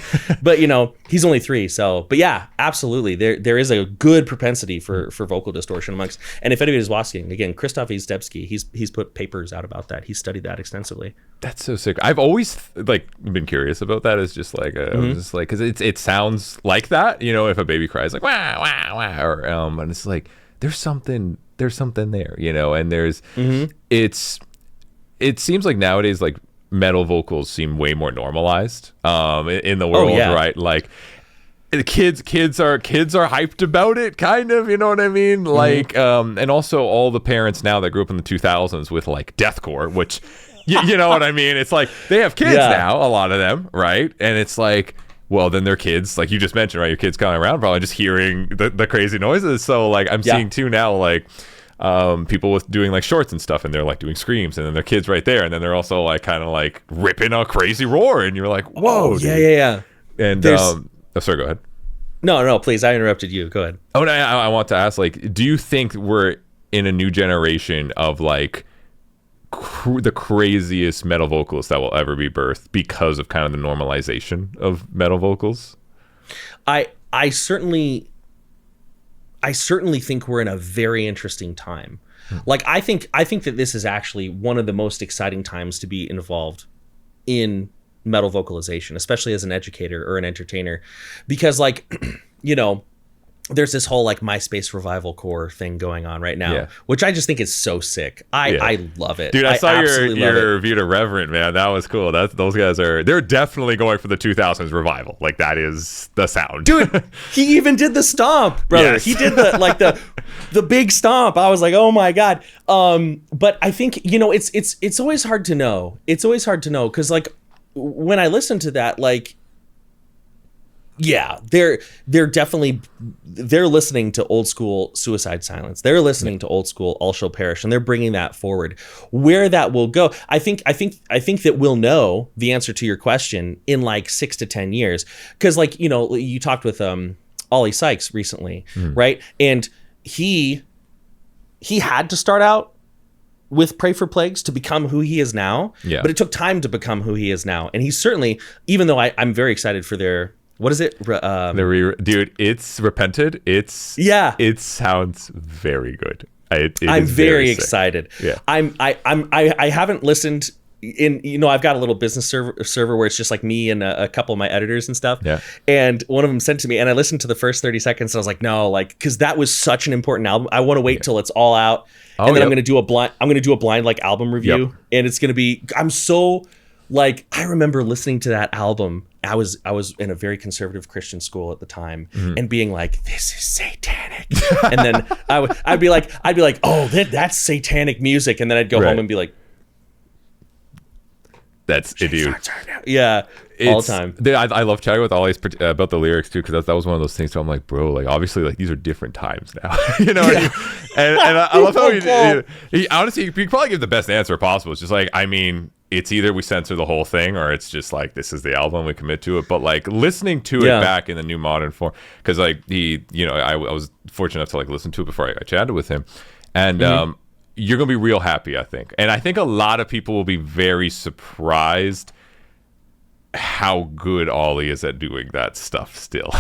But you know, he's only 3. So, but yeah, absolutely. There is a good propensity for vocal distortion amongst, and if anybody's watching, again, Krzysztof Izdebski, he's put papers out about that. He's studied that extensively. That's so sick. I've always like been curious about that. It's just like, just like, cause it sounds like that, you know, if a baby cries like, wah, wah, wah, or, and it's like, there's something there, you know, and there's, it seems like nowadays, like, metal vocals seem way more normalized in the world, right? Like the kids are hyped about it, kind of, you know what I mean? Like and also all the parents now that grew up in the 2000s with like deathcore, which you know what I mean? It's like they have kids now, a lot of them, right? And it's like, well, then their kids, like you just mentioned, right? Your kids coming around probably just hearing the crazy noises. So like I'm seeing too now, like people with doing like shorts and stuff, and they're like doing screams, and then their kids right there, and then they're also like kind of like ripping a crazy roar, and you're like, whoa, yeah. And sorry, go ahead. No, please, I interrupted you. Go ahead. Oh, no, I want to ask, like, do you think we're in a new generation of like the craziest metal vocalists that will ever be birthed because of kind of the normalization of metal vocals? I certainly think we're in a very interesting time. Like I think that this is actually one of the most exciting times to be involved in metal vocalization, especially as an educator or an entertainer, because like, you know, there's this whole like MySpace revival core thing going on right now, which I just think is so sick. I love it. Dude, I saw your review to Reverend, man. That was cool. Those guys they're definitely going for the 2000s revival. Like that is the sound. Dude, he even did the stomp, brother. Yes. He did the big stomp. I was like, oh my God. But I think, you know, it's always hard to know. It's always hard to know. 'Cause like when I listen to that, like, yeah, they're listening to old school Suicide Silence. They're listening to old school All Shall Perish, and they're bringing that forward. Where that will go, I think that we'll know the answer to your question in like 6 to 10 years. Because like, you know, you talked with Ollie Sykes recently, right? And he had to start out with Pray for Plagues to become who he is now. Yeah. But it took time to become who he is now. And he's certainly, even though I'm very excited for their, what is it? Dude, it's Repented. It sounds very good. I'm very excited. Yeah. I haven't listened I've got a little business server where it's just like me and a couple of my editors and stuff. Yeah. And one of them sent to me, and I listened to the first 30 seconds. And I was like, no, like, because that was such an important album. I want to wait till it's all out, and then I'm gonna do a blind like album review, and it's gonna be. I'm so like, I remember listening to that album. I was in a very conservative Christian school at the time, and being like, this is satanic. And then I'd be like, oh, that's satanic music, and then I'd go home and be like, that's it, dude. Yeah, all the time. I love chatting with Ollie about the lyrics too, because that was one of those things where I'm like, bro, like obviously, like these are different times now, you know. Yeah. And I love how he honestly, you could probably give the best answer possible. It's just like, I mean, it's either we censor the whole thing, or it's just like, this is the album, we commit to it. But like listening to it back in the new modern form, because like I was fortunate enough to like listen to it before I chatted with him, and you're gonna be real happy, I think. And I think a lot of people will be very surprised how good Ollie is at doing that stuff still.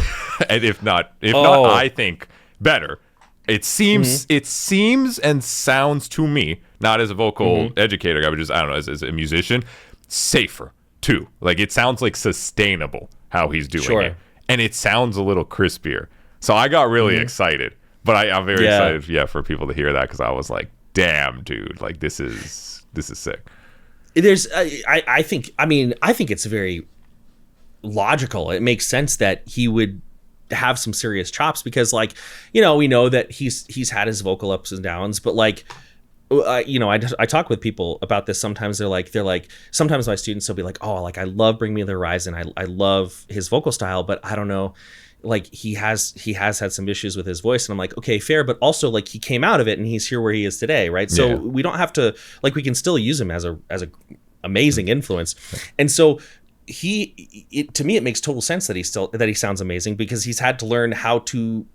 And if not, I think better. It seems and sounds to me, not as a vocal educator guy, but just, I don't know, as a musician, safer too. Like it sounds like sustainable how he's doing it. And it sounds a little crispier. So I got really excited. But I'm very excited, for people to hear that, because I was like, damn, dude, like this is sick. There's I think it's very logical. It makes sense that he would have some serious chops, because like, we know that he's had his vocal ups and downs, but like, I talk with people about this sometimes. They're like sometimes my students will be like, oh, like I love Bring Me the Horizon, I love his vocal style, but I don't know, like he has had some issues with his voice. And I'm like, okay, fair, but also like he came out of it and he's here where he is today, right? So we don't have to, like, we can still use him as a amazing influence. And so to me it makes total sense that he sounds amazing, because he's had to learn how to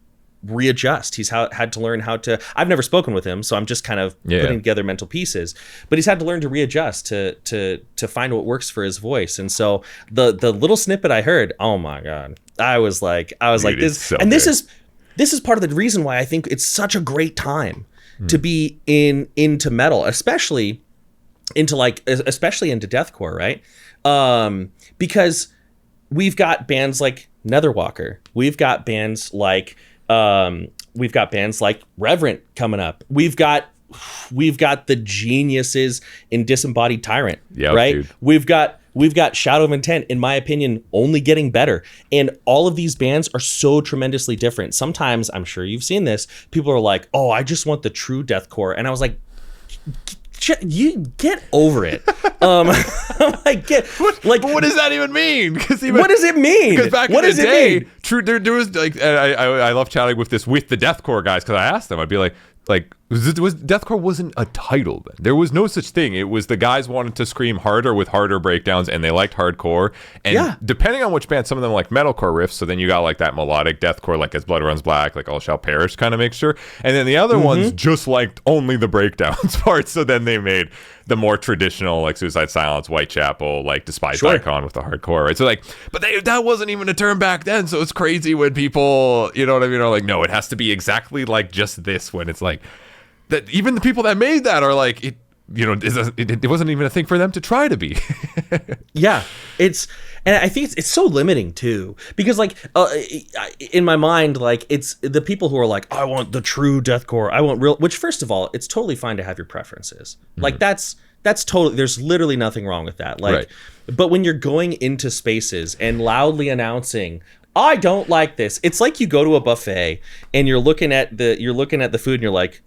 readjust. He's had to learn how to, I've never spoken with him, so I'm just kind of putting together mental pieces, but he's had to learn to readjust to find what works for his voice. And so the little snippet I heard, oh my God, I was like this, so and this is part of the reason why I think it's such a great time to be into metal, especially into deathcore, right? Because we've got bands like Netherwalker, we've got bands like Reverent coming up. We've got the geniuses in Disembodied Tyrant, right? Dude. We've got Shadow of Intent, in my opinion, only getting better. And all of these bands are so tremendously different. Sometimes, I'm sure you've seen this, people are like, oh, I just want the true deathcore. And I was like, you get over it. But what does that even mean? What does it mean? Because back in the day, there was like, I love chatting with the deathcore guys, because I asked them, I'd be like deathcore wasn't a title then. There was no such thing. It was the guys wanted to scream harder with harder breakdowns, and they liked hardcore. And depending on which band, some of them like metalcore riffs. So then you got like that melodic deathcore, like As Blood Runs Black, like All Shall Perish kind of mixture. And then the other ones just liked only the breakdowns part. So then they made the more traditional, like Suicide Silence, Whitechapel, like Despised Icon with the hardcore, right? So like, but that wasn't even a term back then. So it's crazy when people, you know what I mean, are like, no, it has to be exactly like just this, when it's like that. Even the people that made that are like, it wasn't even a thing for them to try to be. And I think it's so limiting too, because like in my mind, like it's the people who are like, I want the true deathcore, I want real, which first of all, it's totally fine to have your preferences. Like that's totally, there's literally nothing wrong with that. Like, but when you're going into spaces and loudly announcing, I don't like this, it's like you go to a buffet and you're looking at the food and you're like,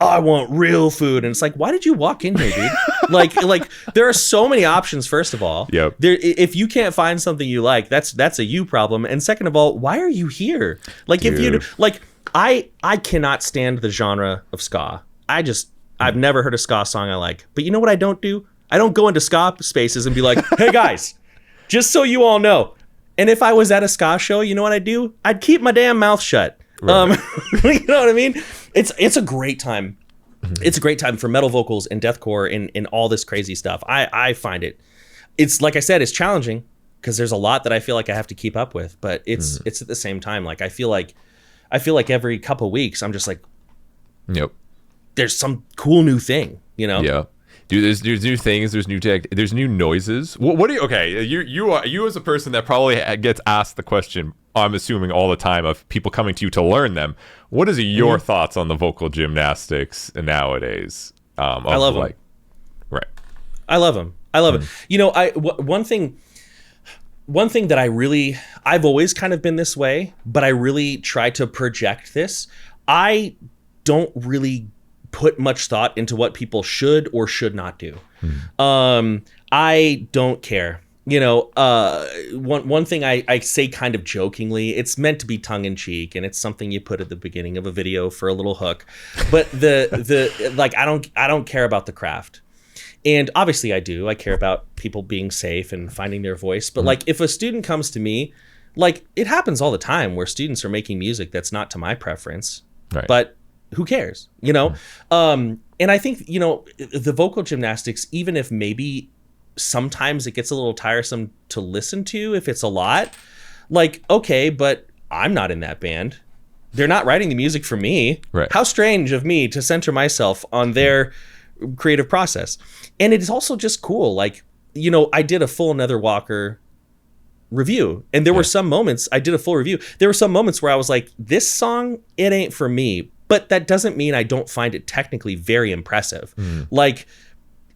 I want real food. And it's like, why did you walk in here, dude? like there are so many options, first of all. If you can't find something you like, that's a you problem. And second of all, why are you here? Like, dude. If you like, I cannot stand the genre of ska. I've never heard a ska song I like. But you know what I don't do? I don't go into ska spaces and be like, hey guys, just so you all know. And if I was at a ska show, you know what I'd do? I'd keep my damn mouth shut. Right. You know what I mean? It's a great time. It's a great time for metal vocals and deathcore and all this crazy stuff. I find it's like I said, it's challenging because there's a lot that I feel like I have to keep up with, but it's at the same time, like I feel like every couple weeks I'm just like, there's some cool new thing, you know? Yeah. Dude, there's new things, there's new tech, there's new noises. What do you? Okay, you as a person that probably gets asked the question, I'm assuming all the time, of people coming to you to learn them. What is your thoughts on the vocal gymnastics nowadays? I love them. Right. I love them. You know, one thing that I've always kind of been this way, but I really try to project this. I don't really put much thought into what people should or should not do. I don't care. You know, one thing I say kind of jokingly, it's meant to be tongue in cheek, and it's something you put at the beginning of a video for a little hook. But the like, I don't care about the craft. And obviously I do. I care about people being safe and finding their voice. But like, if a student comes to me, like, it happens all the time where students are making music that's not to my preference. Right. But who cares, you know? And I think, you know, the vocal gymnastics, even if maybe sometimes it gets a little tiresome to listen to if it's a lot, like, okay, but I'm not in that band. They're not writing the music for me. Right. How strange of me to center myself on their creative process. And it is also just cool. Like, you know, I did a full Nether Walker review, and there were some moments, I did a full review. There were some moments where I was like, this song, it ain't for me. But that doesn't mean I don't find it technically very impressive. Like,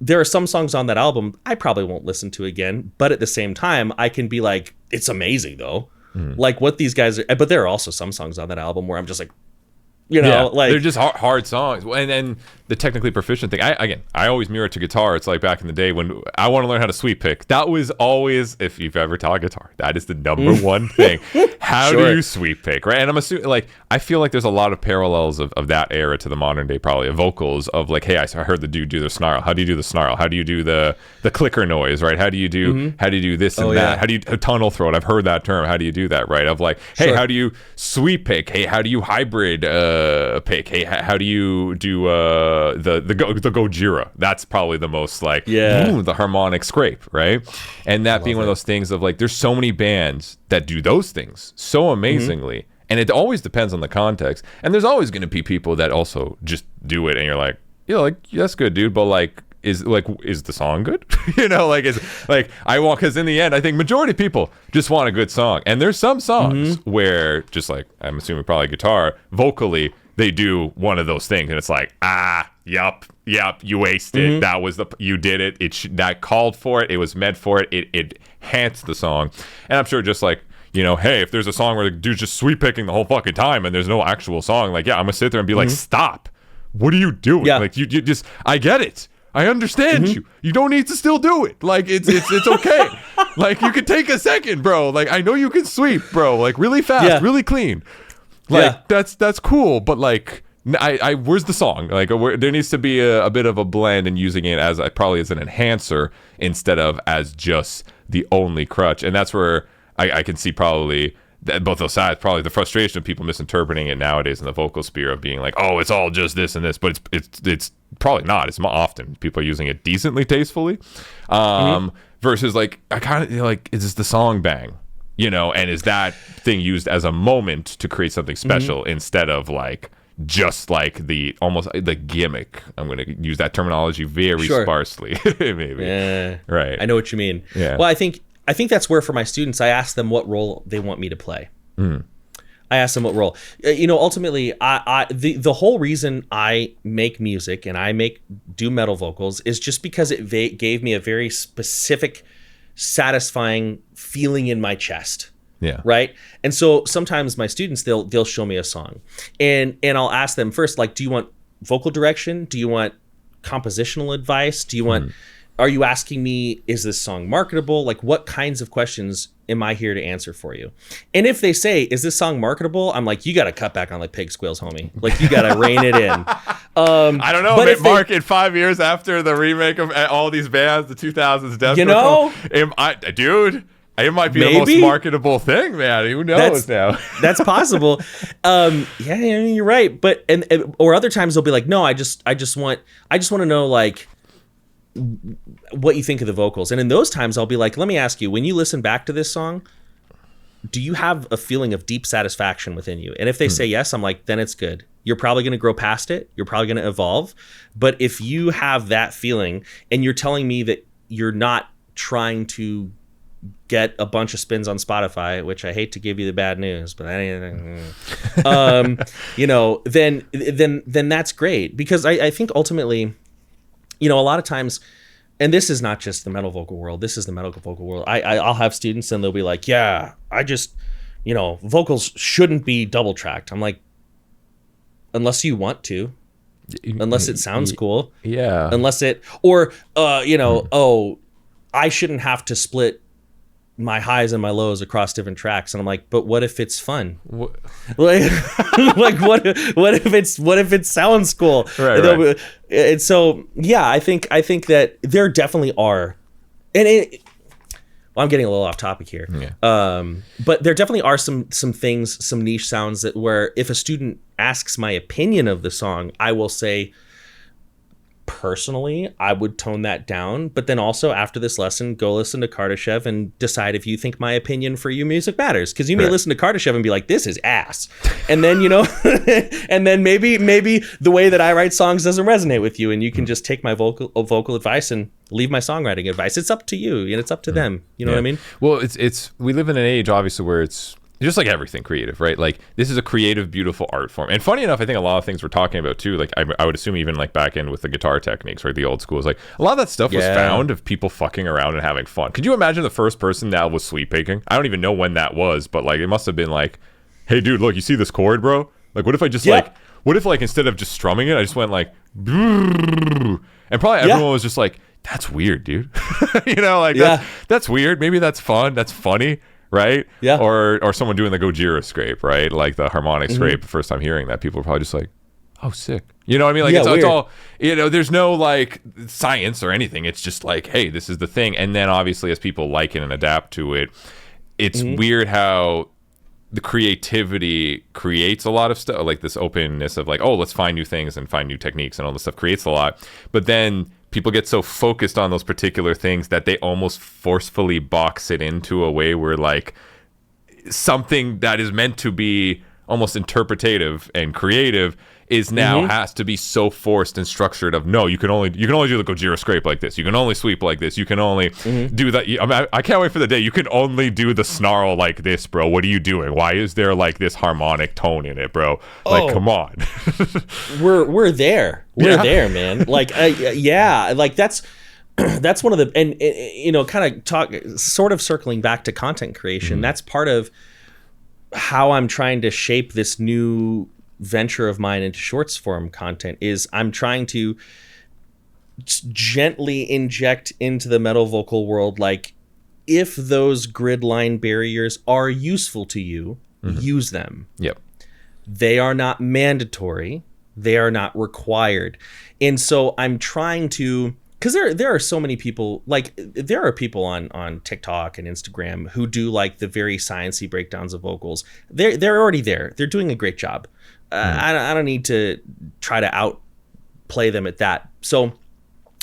there are some songs on that album I probably won't listen to again, but at the same time, I can be like, it's amazing though. Like what these guys are, but there are also some songs on that album where I'm just like, you know, like, they're just hard songs. And then the technically proficient thing, I always mirror it to guitar. It's like back in the day when I want to learn how to sweep pick. That was always, if you've ever taught guitar, that is the number one thing. How do you sweep pick, right? And I'm assuming, like, I feel like there's a lot of parallels of that era to the modern day, probably, of vocals, of like, hey, I heard the dude do the snarl. How do you do the snarl? How do you do the clicker noise, right? How do you do this and that? How do you tunnel throat? I've heard that term. How do you do that, right? Of like, hey, how do you sweep pick? Hey, how do you hybrid pick? Hey, how do you do the Gojira? That's probably the most like the harmonic scrape, right? And that being one of those things of like, there's so many bands that do those things so amazingly, and it always depends on the context. And there's always going to be people that also just do it, and you're like, that's good, dude, but like, is the song good? You know, like, is like, because in the end, I think majority of people just want a good song. And there's some songs where, just like, I'm assuming probably guitar, vocally, they do one of those things, and it's like, yep, you aced it. That was you did it. That called for it. It was meant for it. It enhanced the song. And I'm sure, just like, you know, hey, if there's a song where the dude's just sweep picking the whole fucking time and there's no actual song, like, I'm gonna sit there and be like, stop. What are you doing? Like, you just, I get it. I understand you. You don't need to still do it. Like, it's okay. Like, you can take a second, bro. Like, I know you can sweep, bro. Like, really fast, really clean. Like, that's cool, but like, I where's the song? Like, there needs to be a bit of a blend, and using it as probably as an enhancer instead of as just the only crutch. And that's where I can see probably both those sides, probably the frustration of people misinterpreting it nowadays in the vocal sphere of being like, oh, it's all just this and this, but it's probably not. It's often people are using it decently, tastefully, versus like, I kind of like, is this the song bang? You know, and is that thing used as a moment to create something special instead of like just like the almost the gimmick? I'm going to use that terminology very sparsely, maybe. Yeah, right. I know what you mean. Yeah. Well, I think that's where, for my students, I ask them what role they want me to play. I ask them what role. You know, ultimately, the whole reason I make music and do metal vocals is just because it gave me a very specific, satisfying feeling in my chest. Yeah. Right. And so sometimes my students, they'll show me a song, and I'll ask them first, like, do you want vocal direction? Do you want compositional advice? Do you want, are you asking me, is this song marketable? Like, what kinds of questions am I here to answer for you? And if they say, is this song marketable? I'm like, you got to cut back on like pig squeals, homie. Like, you got to rein it in. I don't know, Mark, in 5 years after the remake of all these bands, the 2000s Deathcore, you know, dude, it might be the most marketable thing, man. Who knows now? That's possible. Yeah, I mean, you're right. But or other times they'll be like, no, I just want to know, like, what you think of the vocals. And in those times I'll be like, let me ask you, when you listen back to this song, do you have a feeling of deep satisfaction within you? And if they say yes, I'm like, then it's good. You're probably going to grow past it. You're probably going to evolve. But if you have that feeling and you're telling me that you're not trying to get a bunch of spins on Spotify, which I hate to give you the bad news, but you know, then that's great. Because I think ultimately, you know, a lot of times, and this is not just the metal vocal world, this is the medical vocal world. I'll have students and they'll be like, yeah, I just, you know, vocals shouldn't be double tracked. I'm like, unless you want to, unless it sounds cool. Yeah. Unless it, or, you know, oh, I shouldn't have to split my highs and my lows across different tracks. And I'm like, but what if it's fun? Like, like what if it sounds cool? Right. And so, yeah, I think that there definitely are, and well, I'm getting a little off topic here. Yeah. But there definitely are some things, some niche sounds that where if a student asks my opinion of the song, I will say, personally, I would tone that down. But then also after this lesson, go listen to Kardashev and decide if you think my opinion for you music matters. Because you may listen to Kardashev and be like, this is ass. And then, you know, and then maybe the way that I write songs doesn't resonate with you. And you can just take my vocal advice and leave my songwriting advice. It's up to you and it's up to them. You know what I mean? Well, it's we live in an age, obviously, where it's just like everything creative, right? Like this is a creative, beautiful art form. And funny enough, I think a lot of things we're talking about too, like I would assume even like back in with the guitar techniques, right? The old school is like a lot of that stuff was found of people fucking around and having fun. Could you imagine the first person that was sweep picking? I don't even know when that was, but like it must have been like, hey dude, look, you see this chord, bro? Like what if I just what if like instead of just strumming it, I just went like, and probably everyone was just like, that's weird, dude. You know, like that's weird. Maybe that's fun. That's funny. Right? Yeah. Or someone doing the Gojira scrape, right? Like the harmonic scrape. The first time hearing that, people are probably just like, "Oh, sick." You know what I mean? Like it's all, you know. There's no like science or anything. It's just like, hey, this is the thing. And then obviously, as people like it and adapt to it, it's weird how the creativity creates a lot of stuff. Like this openness of like, oh, let's find new things and find new techniques and all this stuff creates a lot. But then people get so focused on those particular things that they almost forcefully box it into a way where like something that is meant to be almost interpretative and creative is now has to be so forced and structured of no, you can only do the Gojira scrape like this, you can only sweep like this, you can only do that. I mean, I can't wait for the day you can only do the snarl like this, bro. What are you doing? Why is there like this harmonic tone in it, bro? Like come on. we're there there, man. Like like that's one of the, and you know, kind of sort of circling back to content creation. That's part of how I'm trying to shape this new venture of mine into shorts form content. Is I'm trying to gently inject into the metal vocal world, like if those grid line barriers are useful to you, use them. Yep. They are not mandatory. They are not required. And so I'm trying to, because there are so many people, like there are people on TikTok and Instagram who do like the very sciencey breakdowns of vocals. They're already there. They're doing a great job. I don't need to try to outplay them at that. So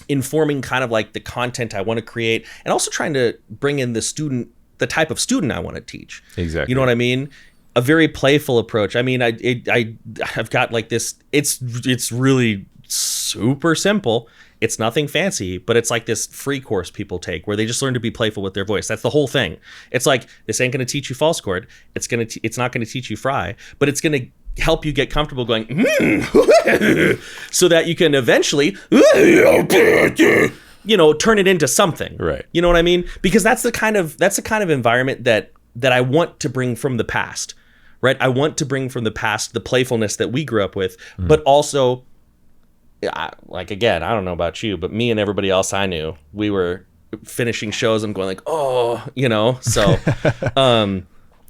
informing kind of like the content I want to create, and also trying to bring in the type of student I want to teach. Exactly. You know what I mean? A very playful approach. I mean, I've got like this. It's really super simple. It's nothing fancy, but it's like this free course people take where they just learn to be playful with their voice. That's the whole thing. It's like, this ain't going to teach you false chord. It's not going to teach you fry, but it's going to help you get comfortable going so that you can eventually turn it into something. Right. You know what I mean? Because that's the kind of environment that I want to bring from the past. Right? I want to bring from the past the playfulness that we grew up with, but also, like, again, I don't know about you, but me and everybody else I knew, we were finishing shows and going like, oh, so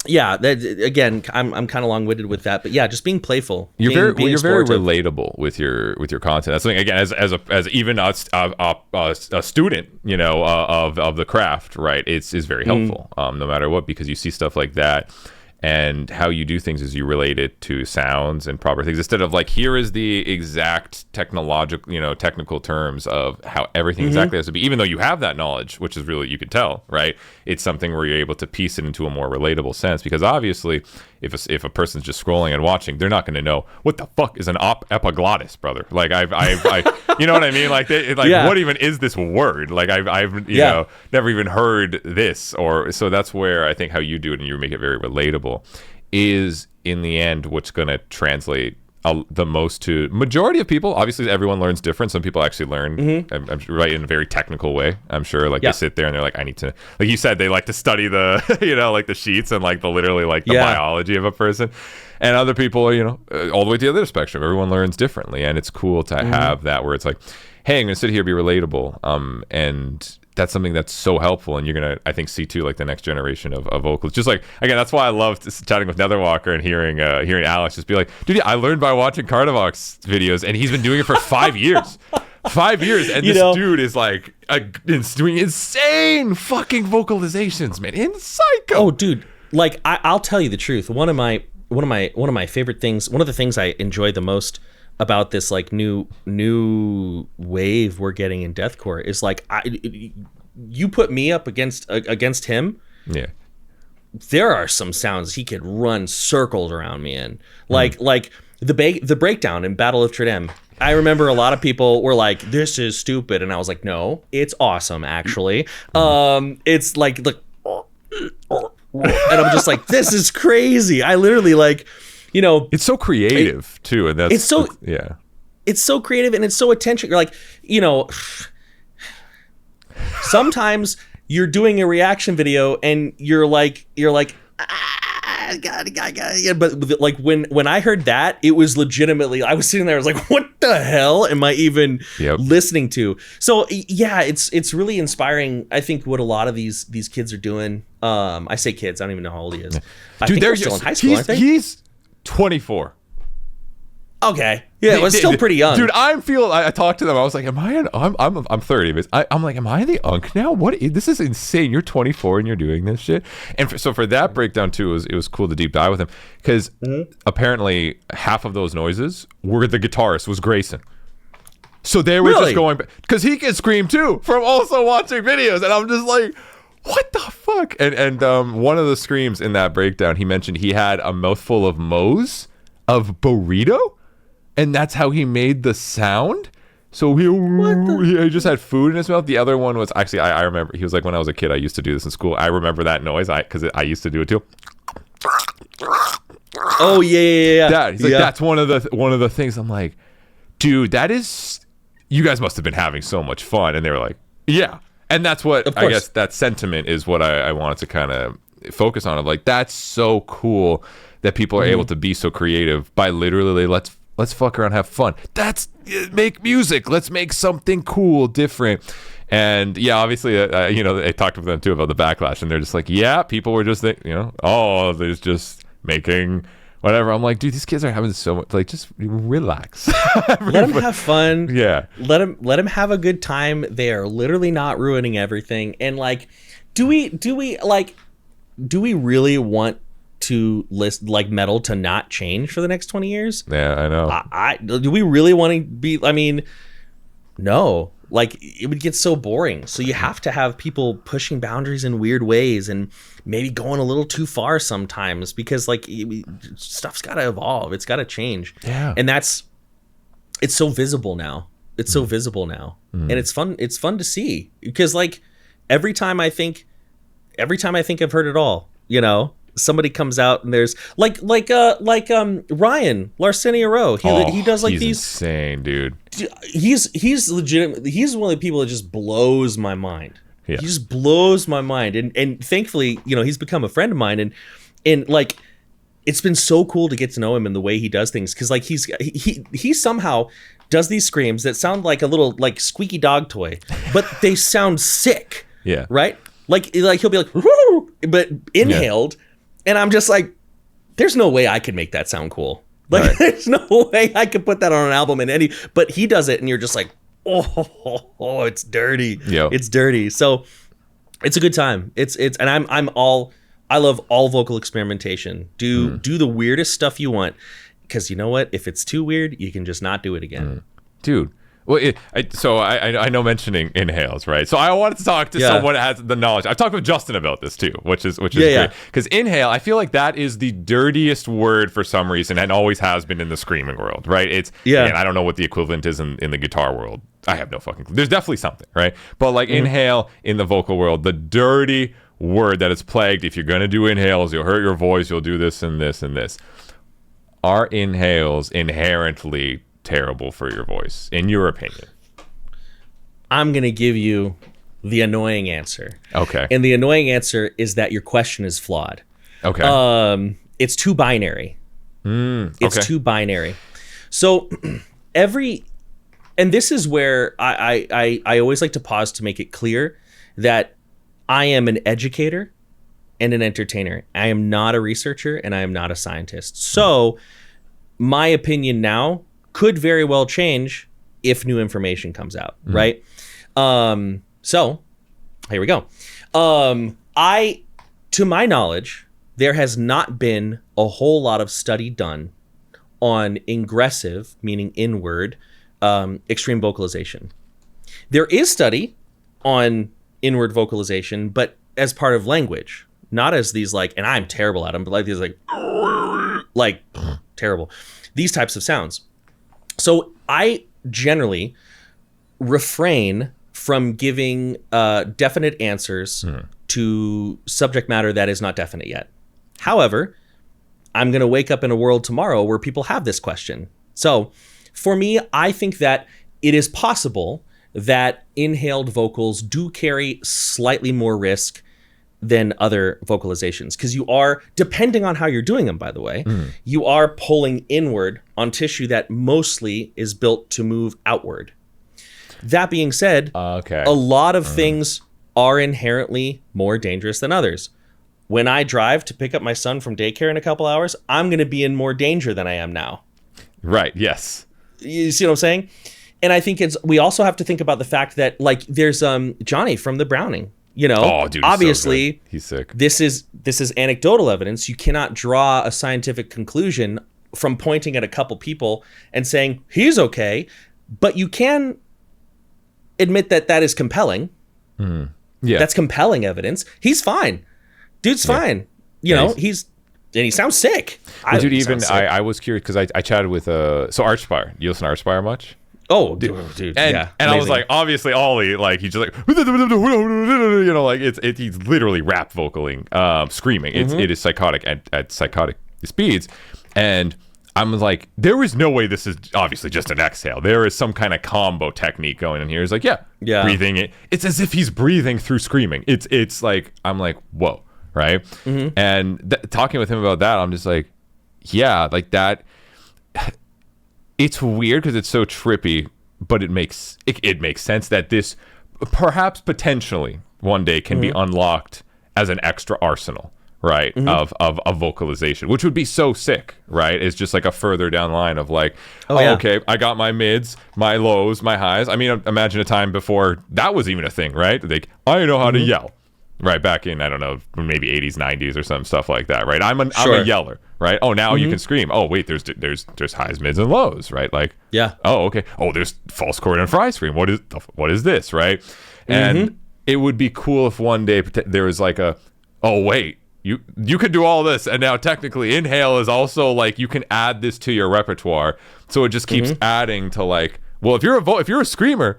yeah, that, again, I'm kind of long-winded with that, but yeah, just being playful. You're very relatable with your content. That's something, again, as even a student, of the craft, right? It's very helpful, no matter what, because you see stuff like that. And how you do things is you relate it to sounds and proper things instead of like, here is the exact technical terms of how everything exactly has to be, even though you have that knowledge, which is really, you can tell, right? It's something where you're able to piece it into a more relatable sense, because obviously if a person's just scrolling and watching, they're not going to know what the fuck is an epiglottis, brother. Like I you know what I mean? Like what even is this word? Like I've you know never even heard this, or so that's where I think how you do it and you make it very relatable is in the end what's going to translate the most to majority of people. Obviously everyone learns different. Some people actually learn I'm right in a very technical way, I'm sure. Like they sit there and they're like, I need to, like you said, they like to study the you know, like the sheets and like the literally like the biology of a person. And other people, you know, all the way to the other spectrum. Everyone learns differently, and it's cool to have that where it's like, hey, I'm gonna sit here, be relatable, and that's something that's so helpful. And you're gonna, I think, see too, like the next generation of vocalists. Just like, again, that's why I loved chatting with Netherwalker and hearing Alex just be like, dude, I learned by watching Kardavox videos, and he's been doing it for 5 years. 5 years, and this dude is like doing insane fucking vocalizations, man, in psycho. Oh, dude, like I'll tell you the truth. One of my favorite things, one of the things I enjoy the most about this like new wave we're getting in deathcore is like you put me up against him. Yeah, there are some sounds he could run circles around me in, like the breakdown in Battle of Tridem. I remember a lot of people were like, "This is stupid," and I was like, "No, it's awesome, actually." It's like the. And I'm just like, this is crazy. I literally like, you know, it's so creative too, and it's so creative and it's so attention. You're like, you know, sometimes you're doing a reaction video and you're like, God, yeah. But like when I heard that, it was legitimately, I was sitting there, I was like, what the hell am I even listening to? So yeah, it's really inspiring. I think what a lot of these kids are doing. I say kids, I don't even know how old he is. I think they're still in high school, aren't they? He's 24. Okay. Yeah, it was still pretty young. Dude, I talked to them. I was like, I'm 30. But I'm like, am I the unk now? This is insane. You're 24 and you're doing this shit. And so for that breakdown too, it was cool to deep dive with him because apparently half of those noises were the guitarist was Grayson. So they were just going, because he can scream too from also watching videos. And I'm just like, what the fuck? And one of the screams in that breakdown, he mentioned he had a mouthful of Moe's of burrito. And that's how he made the sound. So he just had food in his mouth. The other one was actually, I remember, he was like, when I was a kid, I used to do this in school. I remember that noise because I used to do it too. Oh yeah. He's like, that's one of the things. I'm like, dude, that is, you guys must have been having so much fun. And they were like, yeah. And that's what, I guess that sentiment is what I wanted to kind of focus on. Of like, that's so cool that people are able to be so creative by literally, let's fuck around, have fun. That's make music. Let's make something cool, different. And yeah, obviously, you know, I talked with them too about the backlash, and they're just like, yeah, people were just, you know, oh, there's just making whatever. I'm like, dude, these kids are having so much. Like, just relax. Let them have fun. Yeah. Let them have a good time. They are literally not ruining everything. And like, do we really want to list like metal to not change for the next 20 years? Yeah, I know. Do we really want to be, I mean, no, like it would get so boring. So you have to have people pushing boundaries in weird ways and maybe going a little too far sometimes, because like stuff's got to evolve. It's got to change. Yeah. And it's so visible now. It's so visible now. And it's fun to see, because like every time I think I've heard it all, you know, somebody comes out and there's like Ryan Larcinia Rowe. He does like he's these insane, dude. He's legitimate. He's one of the people that just blows my mind. Yeah. He just blows my mind. And thankfully, you know, he's become a friend of mine, and like it's been so cool to get to know him and the way he does things, because like he somehow does these screams that sound like a little like squeaky dog toy, but they sound sick. Yeah. Right? Like he'll be like, woo, but inhaled. Yeah. And I'm just like, there's no way I could make that sound cool. Like, there's no way I could put that on an album but he does it, and you're just like, oh, it's dirty. Yeah. It's dirty. So it's a good time. And I love all vocal experimentation. Do the weirdest stuff you want, because you know what? If it's too weird, you can just not do it again. Dude, Well, I know mentioning inhales, right? So I wanted to talk to someone that has the knowledge. I've talked with Justin about this too, which is great. Because inhale, I feel like that is the dirtiest word for some reason, and always has been in the screaming world, right? Again, I don't know what the equivalent is in the guitar world. I have no fucking clue. There's definitely something, right? But like inhale in the vocal world, the dirty word that is plagued. If you're gonna do inhales, you'll hurt your voice. You'll do this and this and this. Are inhales inherently terrible for your voice, in your opinion? I'm going to give you the annoying answer. Okay. And the annoying answer is that your question is flawed. Okay. It's too binary. It's too binary. So and this is where I always like to pause to make it clear that I am an educator and an entertainer. I am not a researcher and I am not a scientist. So my opinion now could very well change if new information comes out, right? So here we go. To my knowledge, there has not been a whole lot of study done on ingressive, meaning inward, extreme vocalization. There is study on inward vocalization, but as part of language, not as these like, and I'm terrible at them, but like these like terrible, these types of sounds. So I generally refrain from giving definite answers to subject matter that is not definite yet. However, I'm going to wake up in a world tomorrow where people have this question. So for me, I think that it is possible that inhaled vocals do carry slightly more risk than other vocalizations, because you are, depending on how you're doing them, by the way, you are pulling inward on tissue that mostly is built to move outward. That being said, a lot of things are inherently more dangerous than others. When I drive to pick up my son from daycare in a couple hours, I'm going to be in more danger than I am now. Right. Yes. You see what I'm saying? And I think we also have to think about the fact that, like, there's Johnny from the Browning. You know, dude, obviously, so he's sick. This is anecdotal evidence. You cannot draw a scientific conclusion from pointing at a couple people and saying he's okay, but you can admit that is compelling. Yeah, that's compelling evidence. He's fine. Dude's fine. You know, he sounds sick. I was curious because I chatted with so Archspire. You listen to Archspire much? Oh, dude, and I was like, obviously, Ollie, like he's just like, you know, like he's literally rap vocaling, screaming. It is psychotic at psychotic speeds, and I'm like, there is no way this is obviously just an exhale. There is some kind of combo technique going in here. It's like, breathing it. It's as if he's breathing through screaming. It's like, I'm like, whoa, right? And talking with him about that, I'm just like, yeah, like that. It's weird because it's so trippy, but it makes sense that this perhaps potentially one day can be unlocked as an extra arsenal, right? Of vocalization, which would be so sick, right? It's just like a further down line of like, okay, I got my mids, my lows, my highs. I mean, imagine a time before that was even a thing, right? Like, I know how to yell. Right, back in, I don't know, maybe 80s, 90s or some stuff like that, right? I'm a yeller, right? Oh, now you can scream. Oh, wait, there's highs, mids, and lows, right? Like, oh, okay. Oh, there's false chord and fry scream. What is this, right? And it would be cool if one day there was like oh, wait, you could do all this, and now technically inhale is also like, you can add this to your repertoire, so it just keeps adding to like, well, if you're a screamer,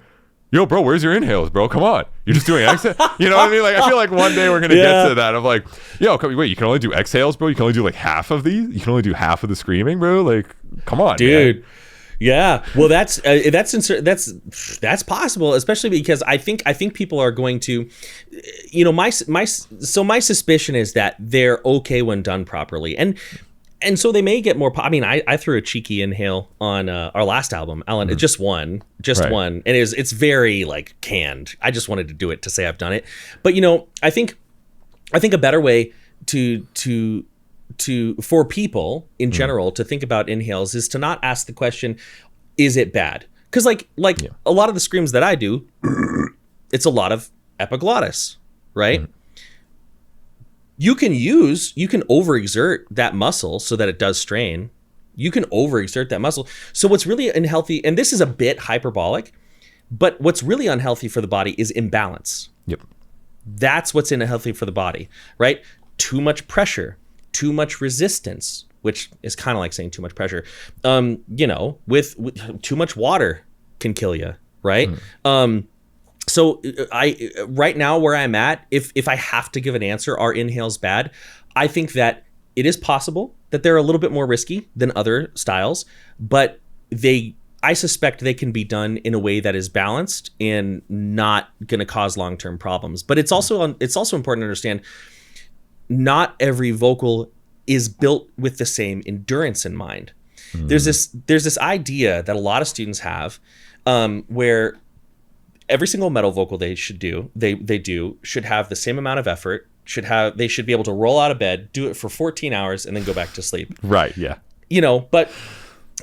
yo, bro, where's your inhales, bro? Come on. You're just doing exhale. You know what I mean? Like, I feel like one day we're going to get to that of like, yo, wait, you can only do exhales, bro? You can only do like half of these? You can only do half of the screaming, bro? Like, come on, dude. Man. Yeah. Well, that's possible, especially because I think people are going to, you know, my suspicion is that they're okay when done properly. And so they may get more. I mean, I threw a cheeky inhale on our last album, Alan. Just one, and it's very like canned. I just wanted to do it to say I've done it. But you know, I think a better way to for people in general to think about inhales is to not ask the question, is it bad? Because like a lot of the screams that I do, it's a lot of epiglottis, right? You can overexert that muscle so that it does strain. You can overexert that muscle. So what's really unhealthy, and this is a bit hyperbolic, but what's really unhealthy for the body is imbalance. Yep. That's what's unhealthy for the body, right? Too much pressure, too much resistance, which is kind of like saying too much pressure. With too much water can kill you, right? So I right now where I'm at, if I have to give an answer, are inhales bad? I think that it is possible that they're a little bit more risky than other styles, but I suspect they can be done in a way that is balanced and not going to cause long-term problems. But it's also important to understand not every vocal is built with the same endurance in mind. There's this idea that a lot of students have where every single metal vocal they should do should have the same amount of effort, they should be able to roll out of bed, do it for 14 hours and then go back to sleep. Right, yeah. But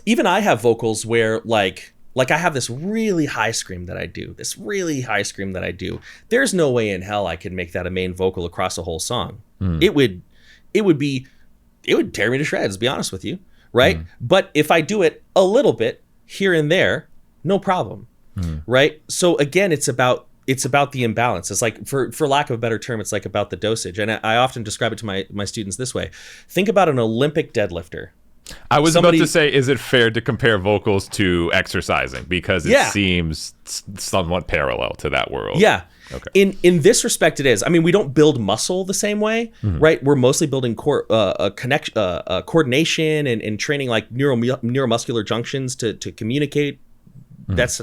even I have vocals where like I have this really high scream that I do. There's no way in hell I could make that a main vocal across a whole song. It would tear me to shreds, to be honest with you, right? But if I do it a little bit here and there, no problem, right? So again, it's about the imbalance. It's like, for lack of a better term, it's like about the dosage. And I often describe it to my students this way. Think about an Olympic deadlifter. I was about to say, is it fair to compare vocals to exercising? Because it seems somewhat parallel to that world. Yeah. Okay. In this respect, it is. I mean, we don't build muscle the same way, right? We're mostly building coordination and training like neuromuscular junctions to communicate. That's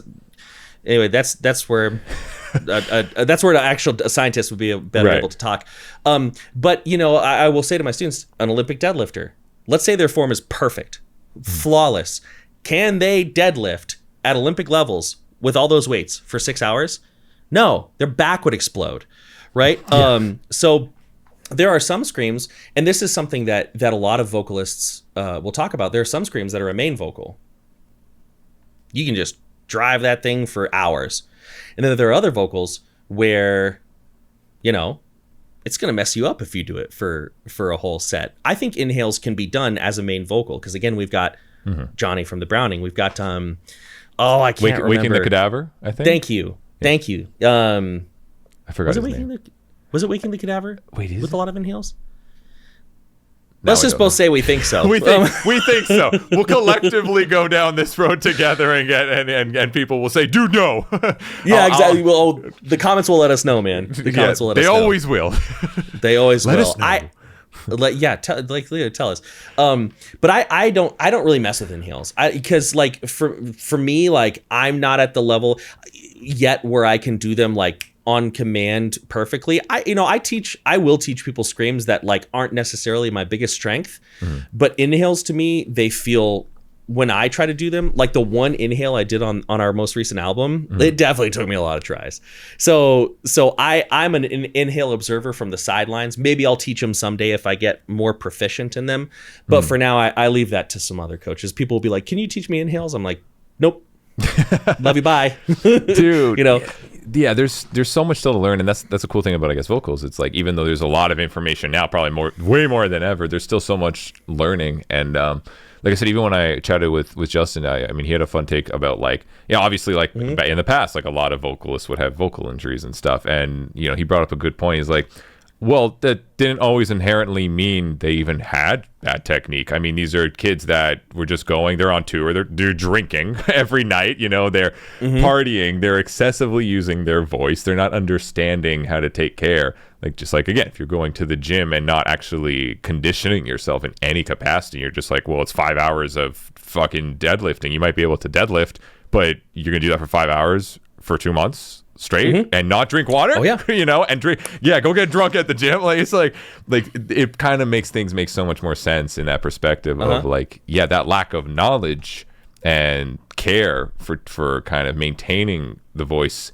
where the actual scientist would be better able to talk. But I will say to my students, an Olympic deadlifter, let's say their form is perfect, flawless. Can they deadlift at Olympic levels with all those weights for 6 hours? No, their back would explode, right? Yeah. So there are some screams, and this is something that a lot of vocalists will talk about. There are some screams that are a main vocal. You can just drive that thing for hours. And then there are other vocals where, it's going to mess you up if you do it for a whole set. I think inhales can be done as a main vocal because, again, we've got Johnny from the Browning. We've got, I can't remember. Waking the Cadaver, I think. Thank you. I forgot his name. Was it Waking the Cadaver? Wait, with a lot of inhales? Let's just both say we think so. we think so. We'll collectively go down this road together and people will say, dude, no. Yeah, exactly. Well, the comments will let us know, man. The comments will let us know. They always will. They always will. Let us know. Leo, tell us. But I don't really mess with inhales because like for me, like I'm not at the level yet where I can do them like on command perfectly. I will teach people screams that like aren't necessarily my biggest strength, but inhales to me, they feel, when I try to do them, like the one inhale I did on our most recent album, it definitely took me a lot of tries. So I'm an inhale observer from the sidelines. Maybe I'll teach them someday if I get more proficient in them. But for now, I leave that to some other coaches. People will be like, can you teach me inhales? I'm like, nope. Love you, bye. Dude, yeah, there's so much still to learn, and that's a cool thing about, I guess, vocals. It's like, even though there's a lot of information now, probably way more than ever, there's still so much learning. And like I said, even when I chatted with Justin, I mean, he had a fun take about like, obviously like in the past, like a lot of vocalists would have vocal injuries and stuff, and he brought up a good point. He's like, well, that didn't always inherently mean they even had that technique. I mean, these are kids that were just going, they're on tour, they're drinking every night, they're partying, they're excessively using their voice, they're not understanding how to take care. Like, just like, again, if you're going to the gym and not actually conditioning yourself in any capacity, you're just like, well, it's 5 hours of fucking deadlifting. You might be able to deadlift, but you're going to do that for 5 hours for 2 months straight and not drink water. Oh yeah. And drink, go get drunk at the gym. Like, it's like it kind of makes things make so much more sense in that perspective of like, that lack of knowledge and care for kind of maintaining the voice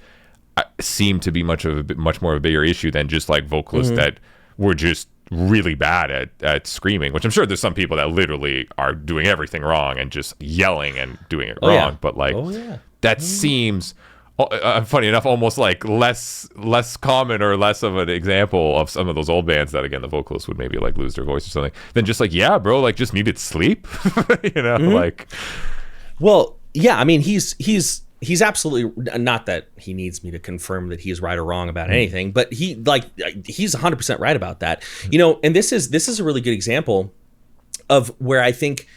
seemed to be much more of a bigger issue than just like vocalists that were just really bad at screaming, which I'm sure there's some people that literally are doing everything wrong and just yelling and doing it wrong. But like that seems funny enough, almost like less common or less of an example of some of those old bands that, again, the vocalists would maybe like lose their voice or something, than just like, yeah, bro, like just needed sleep, like. Well, yeah, I mean, he's absolutely, not that he needs me to confirm that he's right or wrong about anything, but he's 100% right about that. And this is a really good example of where I think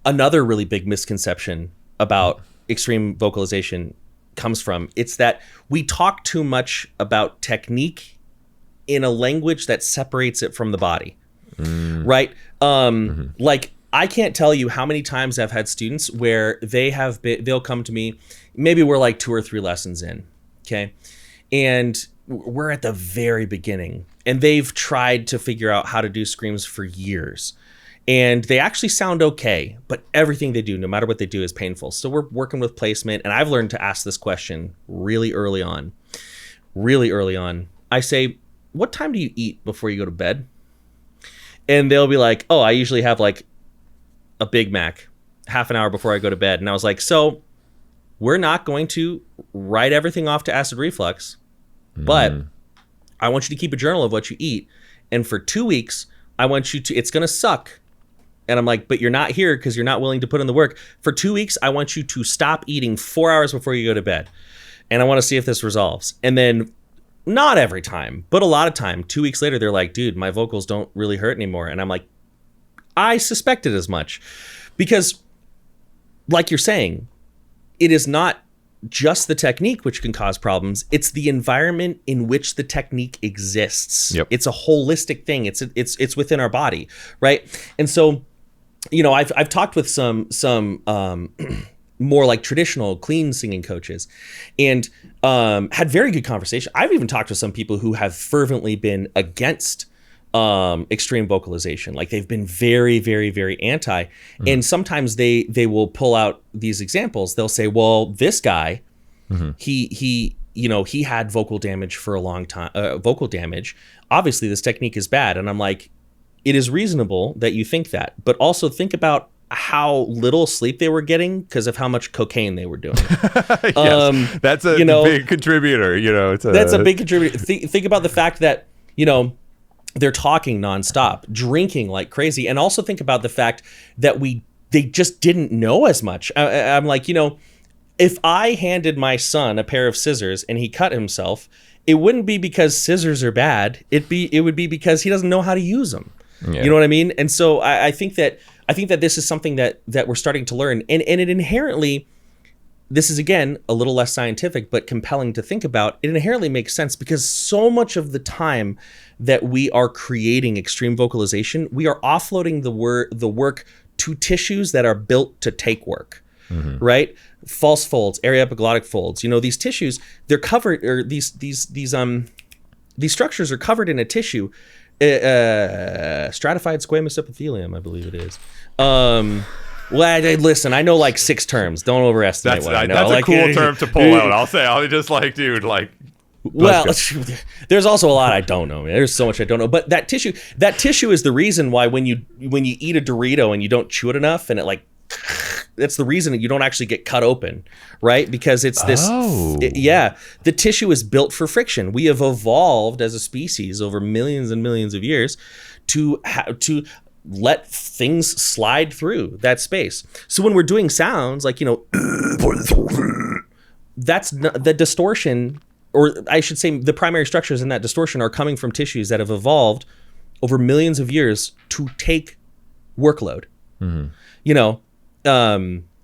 another really big misconception about extreme vocalization comes from. It's that we talk too much about technique in a language that separates it from the body, right? Like, I can't tell you how many times I've had students where they'll come to me, maybe we're like 2 or 3 lessons in, okay? And we're at the very beginning, and they've tried to figure out how to do screams for years. And they actually sound okay, but everything they do, no matter what they do, is painful. So we're working with placement, and I've learned to ask this question really early on. I say, what time do you eat before you go to bed? And they'll be like, oh, I usually have like a Big Mac half an hour before I go to bed. And I was like, so we're not going to write everything off to acid reflux, but I want you to keep a journal of what you eat. And for 2 weeks, I want you to, it's going to suck. And I'm like, but you're not here because you're not willing to put in the work. For 2 weeks, I want you to stop eating 4 hours before you go to bed. And I want to see if this resolves. And then, not every time, but a lot of time, 2 weeks later, they're like, dude, my vocals don't really hurt anymore. And I'm like, I suspected as much. Because, like you're saying, it is not just the technique which can cause problems. It's the environment in which the technique exists. Yep. It's a holistic thing. It's within our body, right? And so, I've talked with some more like traditional clean singing coaches, and had very good conversation. I've even talked to some people who have fervently been against extreme vocalization. Like, they've been very, very, very anti. And sometimes they will pull out these examples. They'll say, well, this guy, he had vocal damage for a long time, vocal damage. Obviously this technique is bad. And I'm like, it is reasonable that you think that, but also think about how little sleep they were getting because of how much cocaine they were doing. Yes, that's a big contributor. That's a big contributor. Think about the fact that, they're talking nonstop, drinking like crazy. And also think about the fact that they just didn't know as much. I'm like, if I handed my son a pair of scissors and he cut himself, it wouldn't be because scissors are bad. It would be because he doesn't know how to use them. Yeah. You know what I mean? And so I think that this is something that we're starting to learn, and it inherently, this is again a little less scientific but compelling to think about. It inherently makes sense because so much of the time that we are creating extreme vocalization, we are offloading the work to tissues that are built to take work. Right? False folds, aryepiglottic folds. These tissues, they're covered, or these structures are covered in a tissue. Stratified squamous epithelium, I believe it is. Well, listen, I know like 6 terms. Don't overestimate what I know. That's a cool term to pull out. I'll just like, dude, like. Well, there's also a lot I don't know. Man. There's so much I don't know. But that tissue is the reason why when you eat a Dorito and you don't chew it enough, and it that's the reason that you don't actually get cut open, right? Because it's this, the tissue is built for friction. We have evolved as a species over millions and millions of years to let things slide through that space. So when we're doing sounds like, that's the distortion, or I should say the primary structures in that distortion are coming from tissues that have evolved over millions of years to take workload.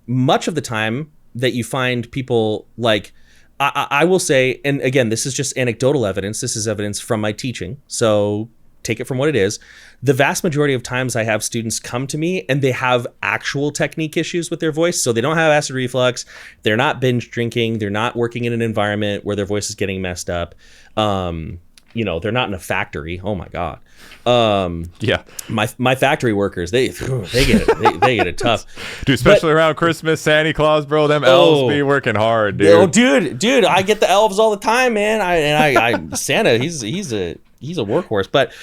Much of the time that you find people like, I will say, and again, this is just anecdotal evidence. This is evidence from my teaching. So take it from what it is. The vast majority of times I have students come to me and they have actual technique issues with their voice. So they don't have acid reflux. They're not binge drinking. They're not working in an environment where their voice is getting messed up. They're not in a factory. Oh my God. My factory workers, they get it tough. Dude, especially around Christmas, Santa Claus, bro, them elves be working hard, dude. Oh, dude, I get the elves all the time, man. I Santa, he's a workhorse. But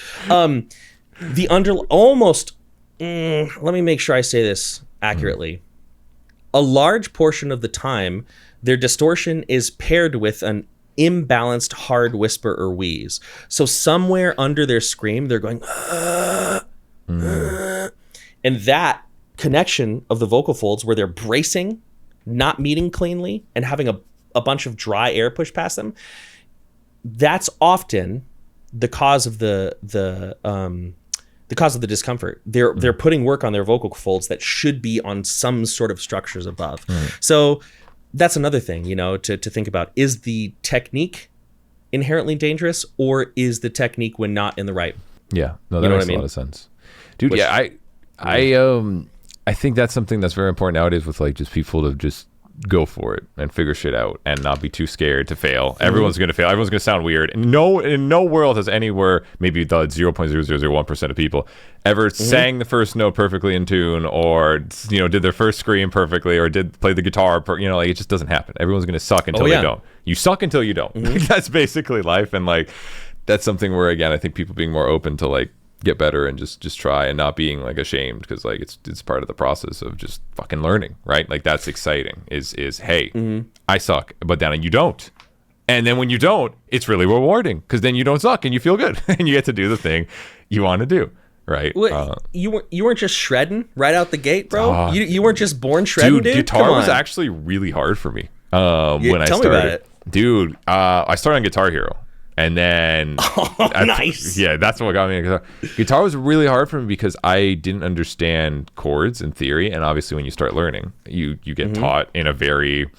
let me make sure I say this accurately. a large portion of the time, their distortion is paired with an imbalanced hard whisper or wheeze. So somewhere under their scream, they're going, and that connection of the vocal folds where they're bracing, not meeting cleanly, and having a bunch of dry air push past them, that's often the cause of the cause of the discomfort. They're putting work on their vocal folds that should be on some sort of structures above. So that's another thing, to think about. Is the technique inherently dangerous, or is the technique when not in the right? Yeah, no, that makes a lot of sense, dude. I think that's something that's very important nowadays with like just people to just go for it and figure shit out and not be too scared to fail. Everyone's going to fail. Everyone's going to sound weird. And in no world has anywhere, maybe the 0.0001% of people ever sang the first note perfectly in tune, or did their first scream perfectly, or did play the guitar like it just doesn't happen. Everyone's going to suck until they don't. You suck until you don't. That's basically life. And like that's something where, again, I think people being more open to like get better and just try and not being like ashamed, because like it's part of the process of just fucking learning, right? Like that's exciting is hey, I suck, but then you don't, and then when you don't, it's really rewarding, because then you don't suck and you feel good and you get to do the thing you want to do, right? You weren't just shredding right out the gate, bro. You weren't just born shredding, dude. Guitar was actually really hard for me when I started. Tell me about it, dude. I started on Guitar Hero. And then, nice. Yeah, that's what got me into guitar. Guitar was really hard for me because I didn't understand chords in theory, and obviously, when you start learning, you get taught in a very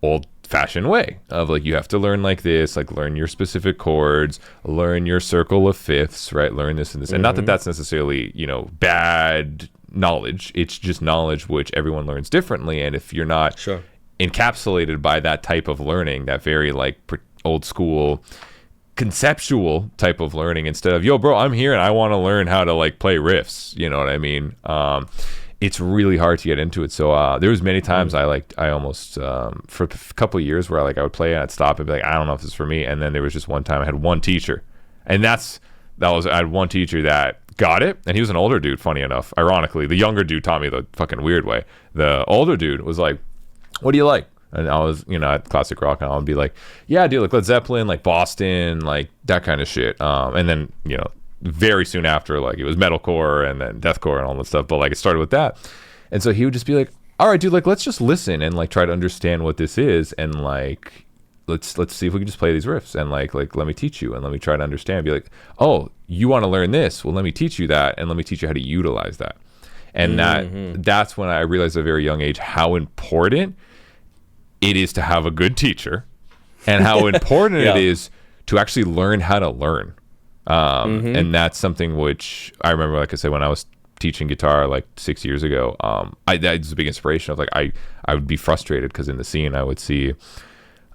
old-fashioned way of like you have to learn like this, like learn your specific chords, learn your circle of fifths, right? Learn this and this, and not that that's necessarily bad knowledge. It's just knowledge which everyone learns differently, and if you're not encapsulated by that type of learning, that very like old school conceptual type of learning, instead of yo bro, I'm here and I want to learn how to like play riffs, you know what I mean? It's really hard to get into it. So there was many times I almost for a couple of years where I would play and I'd stop and be like, I don't know if this is for me. And then there was just one time I had one teacher, and I had one teacher that got it, and he was an older dude, funny enough. Ironically, the younger dude taught me the fucking weird way. The older dude was like, what do you like? And I was, at classic rock, and I would be like, yeah, dude, like Led Zeppelin, like Boston, like that kind of shit. And then, very soon after, like it was metalcore and then deathcore and all that stuff. But like it started with that. And so he would just be like, all right, dude, like let's just listen and like try to understand what this is, and like let's see if we can just play these riffs, and like let me teach you and let me try to understand. Be like, oh, you want to learn this? Well, let me teach you that, and let me teach you how to utilize that. And that's when I realized at a very young age how important it is to have a good teacher, and how important it is to actually learn how to learn. And that's something which I remember, like I said, when I was teaching guitar like 6 years ago, that was a big inspiration of like, I would be frustrated because in the scene I would see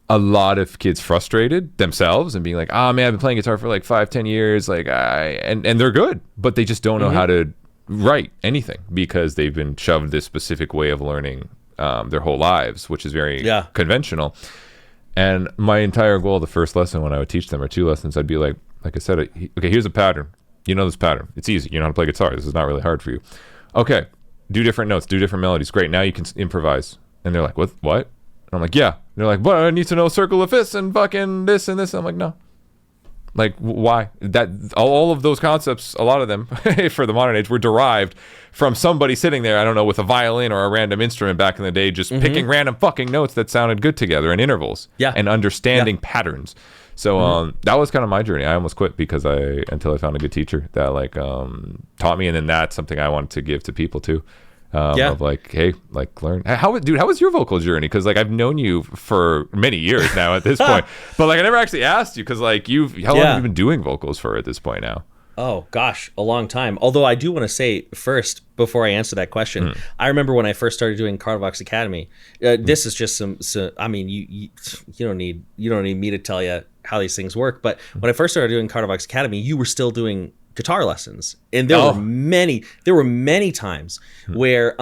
a lot of kids frustrated themselves and being like, oh man, I've been playing guitar for like 5-10 years. Like and they're good, but they just don't know how to write anything because they've been shoved this specific way of learning their whole lives, which is very conventional. And my entire goal, the first lesson when I would teach them, or two lessons, I'd be like I said, okay, here's a pattern. You know this pattern. It's easy. You know how to play guitar. This is not really hard for you. Okay, do different notes, do different melodies. Great. Now you can improvise. And they're like, what? And I'm like, yeah. And they're like, but I need to know circle of fifths and fucking this and this. And I'm like, no. Like, why? That all of those concepts, a lot of them for the modern age, were derived from somebody sitting there, I don't know, with a violin or a random instrument back in the day, just picking random fucking notes that sounded good together in intervals, and understanding patterns. So that was kind of my journey. I almost quit because until I found a good teacher that like taught me, and then that's something I wanted to give to people too. Of like, hey, like learn. How was your vocal journey? Because like I've known you for many years now at this point, but like I never actually asked you because like how long have you been doing vocals for at this point now? Oh gosh, a long time. Although I do want to say first, before I answer that question, I remember when I first started doing Kardavox Academy. This is just some. I mean, you don't need me to tell you how these things work. But when I first started doing Kardavox Academy, you were still doing guitar lessons, and there were many times where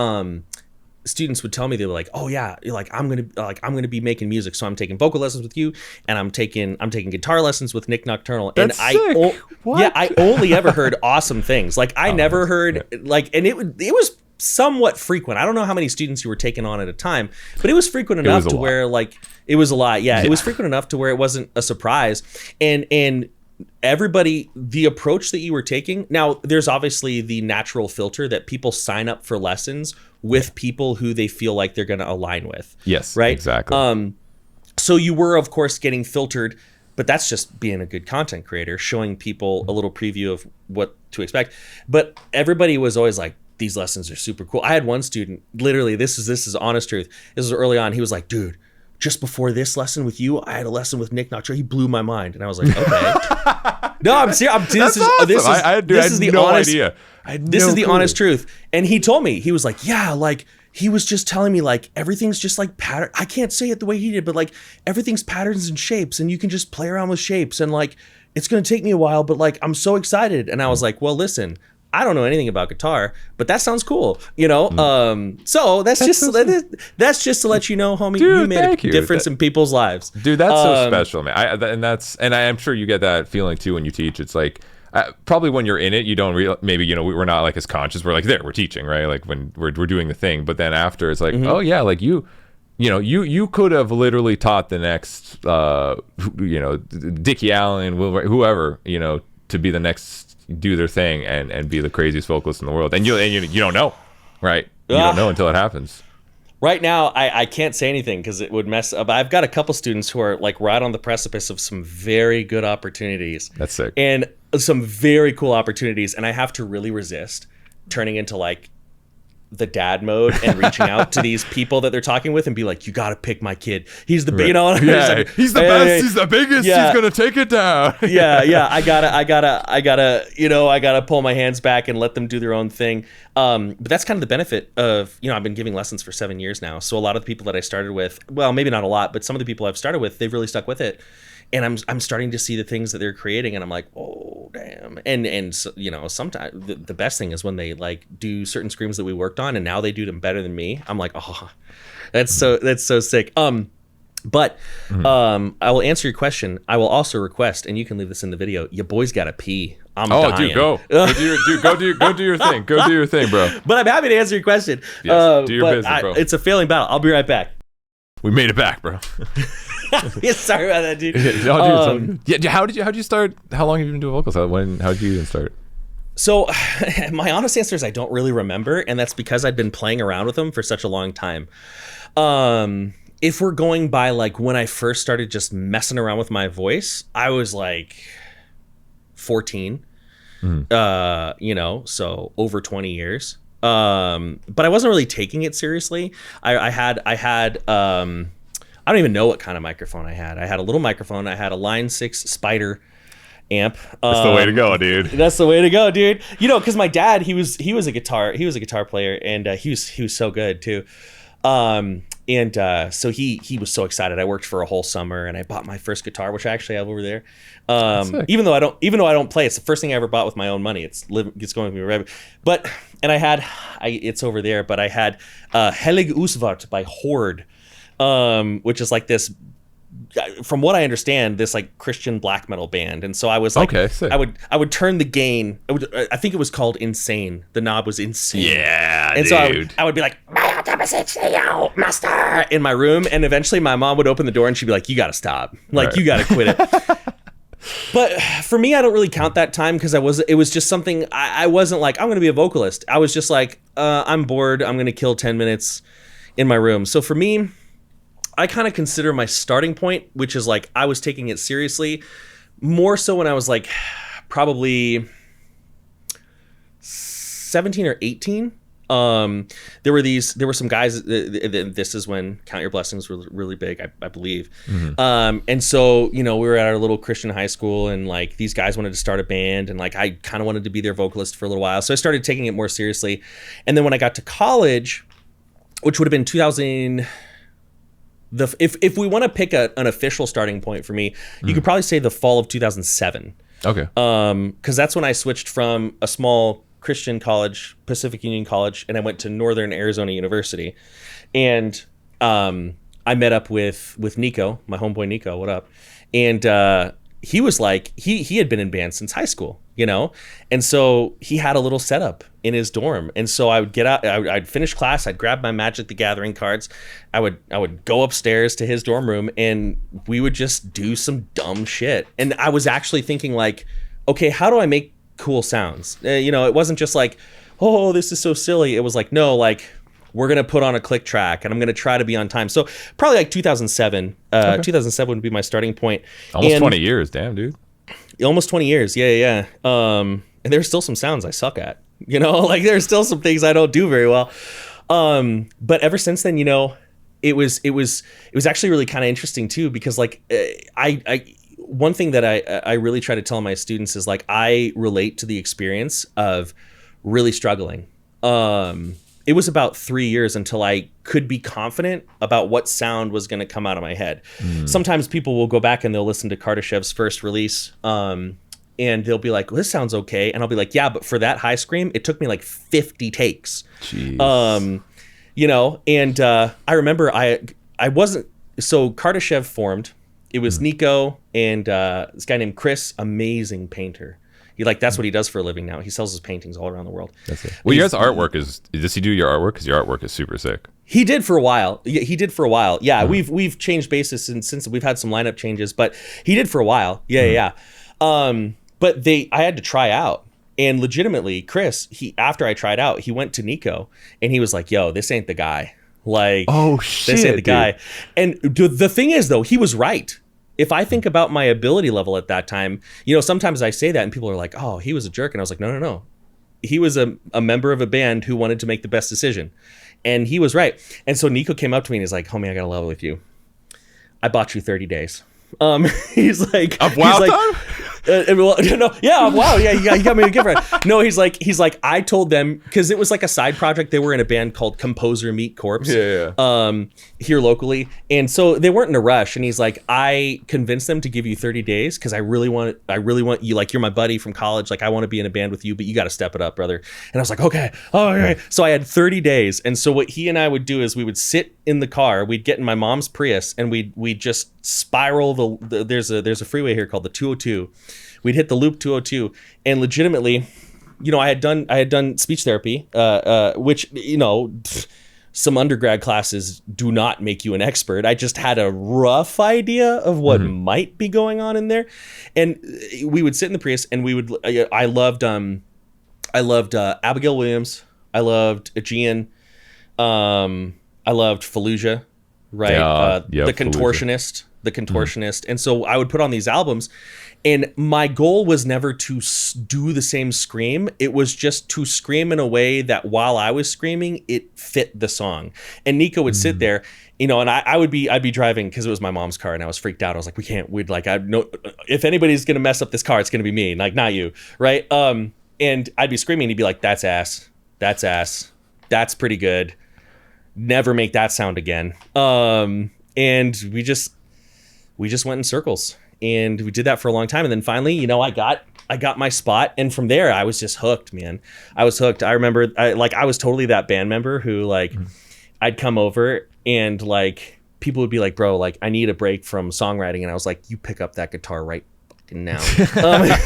students would tell me, they were like, oh yeah, like I'm gonna be making music, so I'm taking vocal lessons with you, and I'm taking guitar lessons with Nik Nocturnal. That's and sick. I only ever heard awesome things. Like I never heard like, and it was somewhat frequent. I don't know how many students you were taking on at a time, but it was frequent enough to where like it was a lot. Yeah, it was frequent enough to where it wasn't a surprise. And everybody, the approach that you were taking, now there's obviously the natural filter that people sign up for lessons with people who they feel like they're going to align with. Yes, right? Exactly. So you were, of course, getting filtered, but that's just being a good content creator, showing people a little preview of what to expect. But everybody was always like, these lessons are super cool. I had one student, literally, this is honest truth. This was early on. He was like, dude, just before this lesson with you, I had a lesson with Nik Nocturnal. He blew my mind. And I was like, okay. No, I'm serious. This is the honest truth. And he told me, he was like, yeah, like, he was just telling me like everything's just like pattern. I can't say it the way he did, but like everything's patterns and shapes, and you can just play around with shapes, and like it's gonna take me a while, but like I'm so excited. And I was like, well, listen, I don't know anything about guitar, but that sounds cool, you know. So that's just to let you know, homie, dude, you made a difference in people's lives, dude. That's so special, man. I'm sure you get that feeling too when you teach. It's like. Probably when you're in it, you don't maybe, you know, we're not like as conscious. We're like, we're teaching, right? Like when we're doing the thing. But then after, it's like, oh yeah, like you could have literally taught the next, Dickie Allen, whoever, you know, to be the next, do their thing and be the craziest vocalist in the world. And you don't know, right? You don't know until it happens. Right now, I can't say anything because it would mess up. I've got a couple students who are like right on the precipice of some very good opportunities. That's sick. And some very cool opportunities. And I have to really resist turning into like the dad mode and reaching out to these people that they're talking with and be like, you got to pick my kid. He's the, you know, like, he's the best. He's the biggest. Yeah. He's going to take it down. yeah. I gotta pull my hands back and let them do their own thing. But that's kind of the benefit of, you know, I've been giving lessons for 7 years now. So a lot of the people that I started with, well, maybe not a lot, but some of the people I've started with, they've really stuck with it. And I'm starting to see the things that they're creating, and I'm like, oh damn. And so, you know, sometimes the best thing is when they like do certain screams that we worked on, and now they do them better than me. I'm like, oh, that's so sick. But I will answer your question. I will also request, and you can leave this in the video, your boys gotta pee. I'm dying. Dude, go do your thing. Go do your thing, bro. But I'm happy to answer your question. Yes, do your business, bro. It's a failing battle. I'll be right back. We made it back, bro. Yeah, sorry about that, dude. How did you start? How long have you been doing vocals? How did you even start? So my honest answer is I don't really remember, and that's because I'd been playing around with them for such a long time. If we're going by like when I first started just messing around with my voice, I was like 14. You know, so over 20 years. But I wasn't really taking it seriously. I had I don't even know what kind of microphone I had. I had a little microphone. I had a Line 6 Spider amp. That's the way to go, dude. That's the way to go, dude. You know, because my dad, he was a guitar player, and he was so good too. So he was so excited. I worked for a whole summer, and I bought my first guitar, which I actually have over there. Even though I don't play, it's the first thing I ever bought with my own money. It's going with me forever. But it's over there. But I had Helig Usvart by Horde, which is like this, from what I understand, this like Christian black metal band. And so I was like, I would turn the gain. I think it was called Insane. The knob was insane. Yeah, and dude. So I would be like, master, in my room, and eventually my mom would open the door and she'd be like, you gotta stop, like, you gotta quit it. But for me, I don't really count that time because it was just something. I wasn't like, I'm gonna be a vocalist. I was just like, I'm bored, I'm gonna kill 10 minutes in my room. So for me, I kind of consider my starting point, which is like I was taking it seriously more so when I was like probably 17 or 18. There were some guys, this is when Count Your Blessings were really big, I believe. And so, you know, we were at our little Christian high school, and like these guys wanted to start a band, and like I kind of wanted to be their vocalist for a little while. So I started taking it more seriously. And then when I got to college, which would have been 2000, if we want to pick an official starting point for me, you could probably say the fall of 2007. Okay. Because that's when I switched from a small Christian college, Pacific Union College, and I went to Northern Arizona University. And I met up with Nico, my homeboy Nico, what up? And he was like, he had been in band since high school, you know? And so he had a little setup in his dorm. And so I would get out, I'd finish class, I'd grab my Magic the Gathering cards. I would go upstairs to his dorm room and we would just do some dumb shit. And I was actually thinking like, okay, how do I make cool sounds? You know, it wasn't just like, oh, this is so silly. It was like, no, like, we're going to put on a click track and I'm going to try to be on time. So probably like 2007. Okay. 2007 would be my starting point. Almost 20 years. Damn, dude. Almost 20 years. Yeah. And there's still some sounds I suck at. You know, like there's still some things I don't do very well. But ever since then, you know, it was actually really kind of interesting too, because like one thing that I really try to tell my students is like, I relate to the experience of really struggling. It was about 3 years until I could be confident about what sound was going to come out of my head. Sometimes people will go back and they'll listen to Kardashev's first release, and they'll be like, well, this sounds okay. And I'll be like, yeah, but for that high scream, it took me like 50 takes. Jeez. You know, and I remember I wasn't, so Kardashev formed. It was Nico and this guy named Chris, amazing painter. That's what he does for a living now. He sells his paintings all around the world. That's it. Well, your artwork does he do your artwork? Because your artwork is super sick. He did for a while. Yeah, we've changed bases since we've had some lineup changes, but he did for a while. Yeah. But I had to try out. And legitimately, Chris, after I tried out, he went to Nico and he was like, yo, this ain't the guy. Like, oh shit, this ain't the dude. guy. And the thing is though, he was right. If I think about my ability level at that time, you know, sometimes I say that and people are like, oh, he was a jerk. And I was like, no. He was a member of a band who wanted to make the best decision. And he was right. And so Nico came up to me and he's like, homie, I got to level with you. I bought you 30 days. He's like, of Wild Time? Wow, yeah, you got me a gift right. No, he's like, I told them, because it was like a side project. They were in a band called Composer Meet Corpse, here locally, and so they weren't in a rush. And he's like, I convinced them to give you 30 days because I really want you, like, you're my buddy from college, like I want to be in a band with you, but you got to step it up, brother. And I was like, okay, all right. So I had 30 days, and so what he and I would do is we would sit in the car, we'd get in my mom's Prius, and we'd just spiral there's a freeway here called the 202. We'd hit the loop 202, and legitimately, you know, I had done speech therapy, which, you know, some undergrad classes do not make you an expert. I just had a rough idea of what might be going on in there, and we would sit in the Prius, and I loved Abigail Williams, I loved Aegean, I loved Fallujah, right? The Contortionist. The Contortionist. And so I would put on these albums, and my goal was never to do the same scream. It was just to scream in a way that while I was screaming, it fit the song. And Nico would sit there, you know, and I'd be driving, because it was my mom's car, and I was freaked out. I was like, if anybody's going to mess up this car, it's going to be me, like, not you. Right. And I'd be screaming, and he'd be like, that's ass. That's pretty good. Never make that sound again. And we just went in circles, and we did that for a long time. And then finally, you know, I got my spot. And from there, I was just hooked, man. I was hooked. I remember I was totally that band member who, like, I'd come over and, like, people would be like, bro, like, I need a break from songwriting. And I was like, you pick up that guitar right fucking now.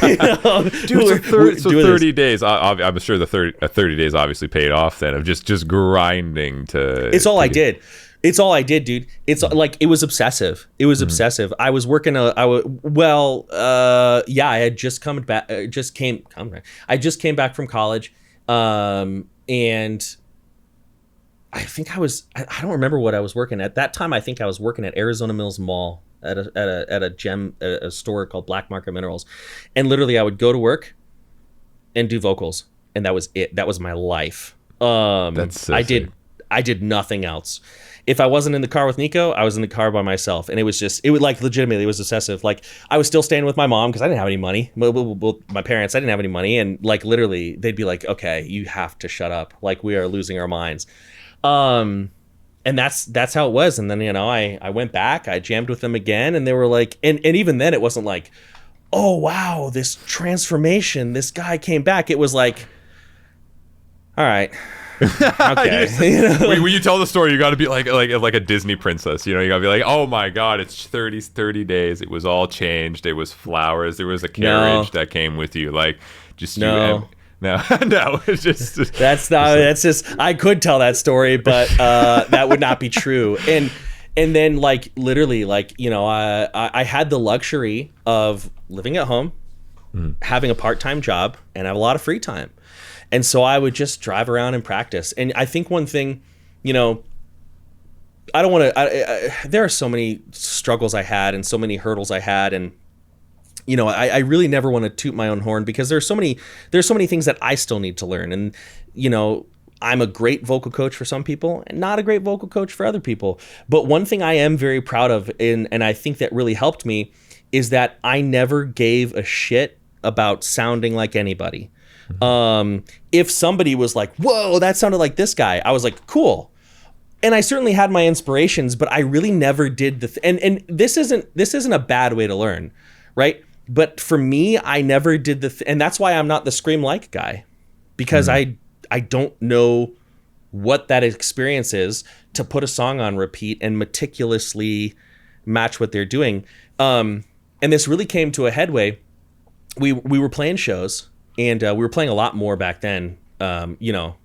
You know, dude, so 30 days. I'm sure the 30 days obviously paid off then, of just grinding to. It's all I did. It's all I did, dude. It's like, it was obsessive. Obsessive. I was working I had just come back. I just came back from college, and I think I don't remember what I was working at that time. I think I was working at Arizona Mills Mall at a store called Black Market Minerals, and literally I would go to work and do vocals, and that was it. That was my life. That's so sick. I did nothing else. If I wasn't in the car with Nico, I was in the car by myself. And it would like, legitimately, it was obsessive. Like, I was still staying with my mom because I didn't have any money. My parents, I didn't have any money. And, like, literally, they'd be like, okay, you have to shut up. Like, we are losing our minds. And that's how it was. And then, you know, I went back, I jammed with them again, and they were like, and even then it wasn't like, oh, wow, this transformation, this guy came back. It was like, all right, Okay. When you tell the story, you got to be like a Disney princess. You know, you got to be like, oh my God, it's 30 days. It was all changed. It was flowers. There was a carriage that came with you. Like, just no. No, it's just that's not. That's just. I could tell that story, but that would not be true. And then like literally like I had the luxury of living at home, having a part-time job, and have a lot of free time, and so I would just drive around and practice. And I think one thing, I don't want to. There are so many struggles I had and so many hurdles I had, and I really never want to toot my own horn because there's so many things that I still need to learn. And, I'm a great vocal coach for some people and not a great vocal coach for other people. But one thing I am very proud of, and I think that really helped me, is that I never gave a shit about sounding like anybody. If somebody was like, whoa, that sounded like this guy, I was like, cool. And I certainly had my inspirations, but I really never did and this isn't a bad way to learn, right? But for me, I never did and that's why I'm not the scream like guy, because I don't know what that experience is to put a song on repeat and meticulously match what they're doing. And this really came to a headway. We were playing shows, and we were playing a lot more back then. You know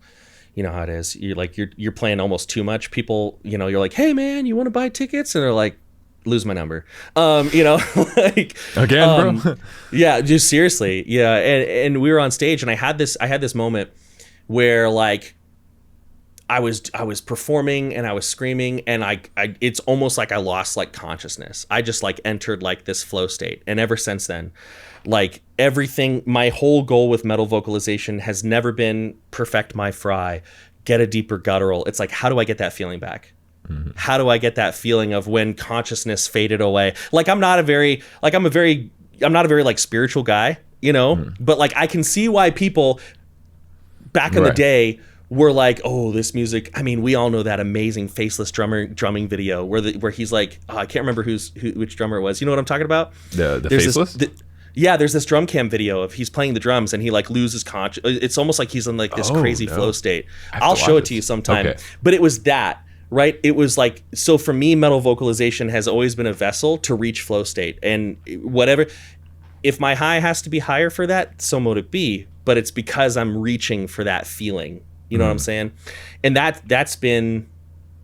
how it is. You're playing almost too much. People, you're like, hey man, you want to buy tickets? And they're like, lose my number. Like again, bro. Yeah, just seriously. Yeah. And we were on stage, and I had this moment where like I was performing and I was screaming, and I it's almost like I lost like consciousness. I just like entered like this flow state. And ever since then, like everything, my whole goal with metal vocalization has never been perfect my fry, get a deeper guttural. It's like, how do I get that feeling back? How do I get that feeling of when consciousness faded away? Like I'm not a very like spiritual guy, but like I can see why people back in the day were like, oh, this music. I mean, we all know that amazing faceless drumming video where he's like, I can't remember which drummer it was. You know what I'm talking about? The faceless? There's this drum cam video of he's playing the drums and he like loses conscious. It's almost like he's in like this crazy flow state. I'll show it to you sometime. Okay. But it was that. Right? It was like, so for me, metal vocalization has always been a vessel to reach flow state. And whatever, if my high has to be higher for that, so mote it be. But it's because I'm reaching for that feeling. You know what I'm saying? And that's been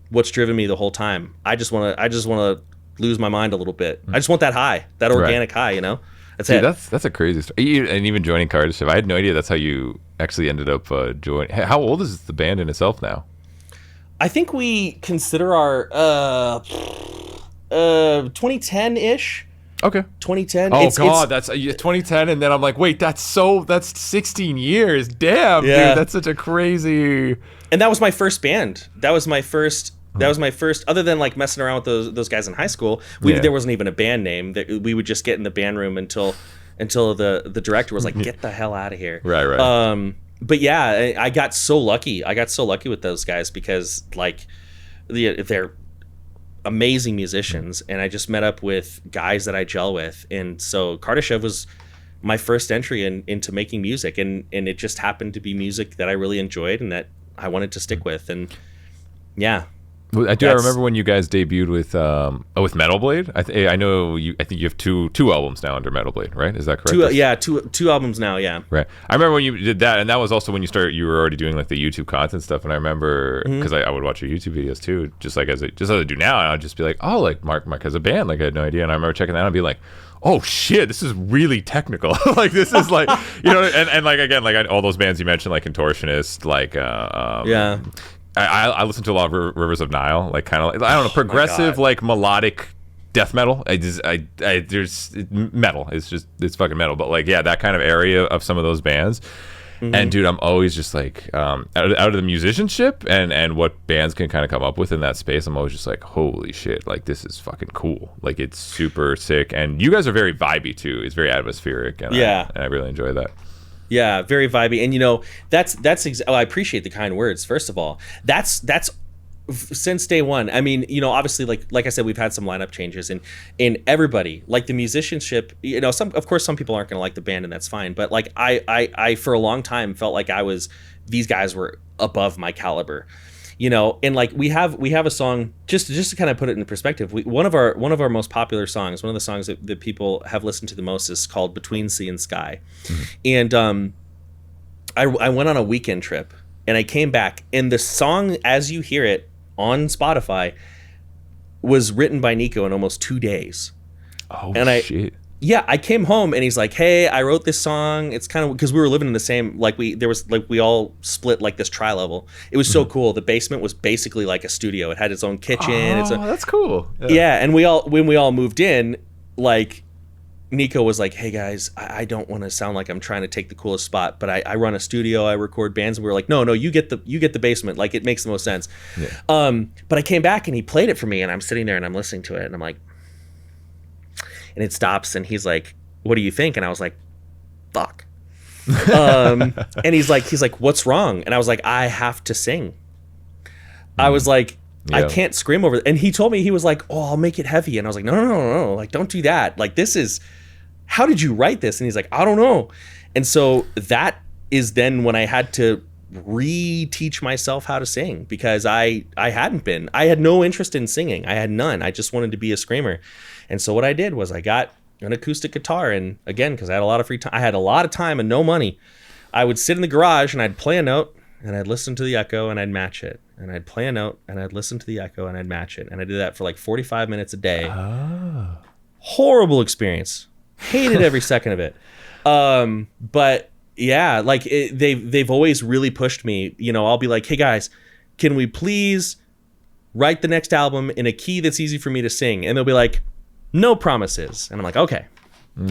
what's driven me the whole time. I just want to lose my mind a little bit. I just want that high, that organic high, That's it. That's a crazy story. And even joining Kardashev, I had no idea that's how you actually ended up joining. How old is the band in itself now? I think we consider our 2010-ish. Okay. 2010. Oh God, that's 2010, and then I'm like, wait, that's 16 years. Damn, dude, that's such a crazy. And that was my first band. That was my first. Other than like messing around with those guys in high school. There wasn't even a band name. That we would just get in the band room until the director was like, get the hell out of here. Right. But yeah, I got so lucky. With those guys because like they're amazing musicians, and I just met up with guys that I gel with. And so Kardashev was my first entry into making music, and it just happened to be music that I really enjoyed and that I wanted to stick with. And yeah. I remember when you guys debuted with Metal Blade. I think you have two albums now under Metal Blade, right? Is that correct? Two albums now. Yeah. Right. I remember when you did that, and that was also when you were already doing like the YouTube content stuff. And I remember because I would watch your YouTube videos too, just as I do now, and I'd just be like, oh, like Mark has a band. Like I had no idea, and I remember checking that out and be like, oh shit, this is really technical. Like this is like and like again like all those bands you mentioned, like Contortionist, like I listen to a lot of Rivers of Nile, like kind of like, I don't know, progressive like melodic death metal. There's metal. It's fucking metal. But like that kind of area of some of those bands. And dude, I'm always just like out of the musicianship and what bands can kind of come up with in that space. I'm always just like, holy shit, like this is fucking cool. Like it's super sick. And you guys are very vibey too. It's very atmospheric. And I really enjoy that. Yeah, very vibey. And that's I appreciate the kind words. First of all, that's since day one. I mean, obviously, like I said, we've had some lineup changes, and everybody, like the musicianship, of course some people aren't going to like the band, and that's fine. But like I for a long time felt like these guys were above my caliber, and like we have a song, just to kind of put it in perspective. One of our most popular songs, one of the songs that people have listened to the most, is called Between Sea and Sky. And I went on a weekend trip, and I came back, and the song, as you hear it on Spotify, was written by Nico in almost 2 days. Oh, shit. Yeah, I came home, and he's like, "Hey, I wrote this song." It's kind of because we were living in the same, we all split like this tri-level. It was so cool. The basement was basically like a studio. It had its own kitchen. That's cool. Yeah, and when we all moved in, like, Nico was like, "Hey guys, I don't want to sound like I'm trying to take the coolest spot, but I run a studio, I record bands." And we were like, no, you get the basement. Like, it makes the most sense. Yeah. But I came back, and he played it for me, and I'm sitting there and I'm listening to it, and I'm like, and it stops, and he's like, "What do you think?" And I was like, "Fuck." And he's like, "What's wrong?" And I was like, "I have to sing." I was like, I can't scream over it. And he told me, he was like, "Oh, I'll make it heavy." And I was like, no, like, don't do that. Like, this is, how did you write this? And he's like, "I don't know." And so that is then when I had to reteach myself how to sing, because I had no interest in singing. I had none. I just wanted to be a screamer. And so what I did was I got an acoustic guitar, and again, because I had a lot of free time, I had a lot of time and no money, I would sit in the garage and I'd play a note, and I'd listen to the echo, and I'd match it. And I'd play a note, and I'd listen to the echo, and I'd match it. And I did that for like 45 minutes a day. Oh. Horrible experience. Hated every second of it. But yeah, like they've always really pushed me. I'll be like, "Hey guys, can we please write the next album in a key that's easy for me to sing?" And they'll be like, "No promises." And I'm like, "Okay.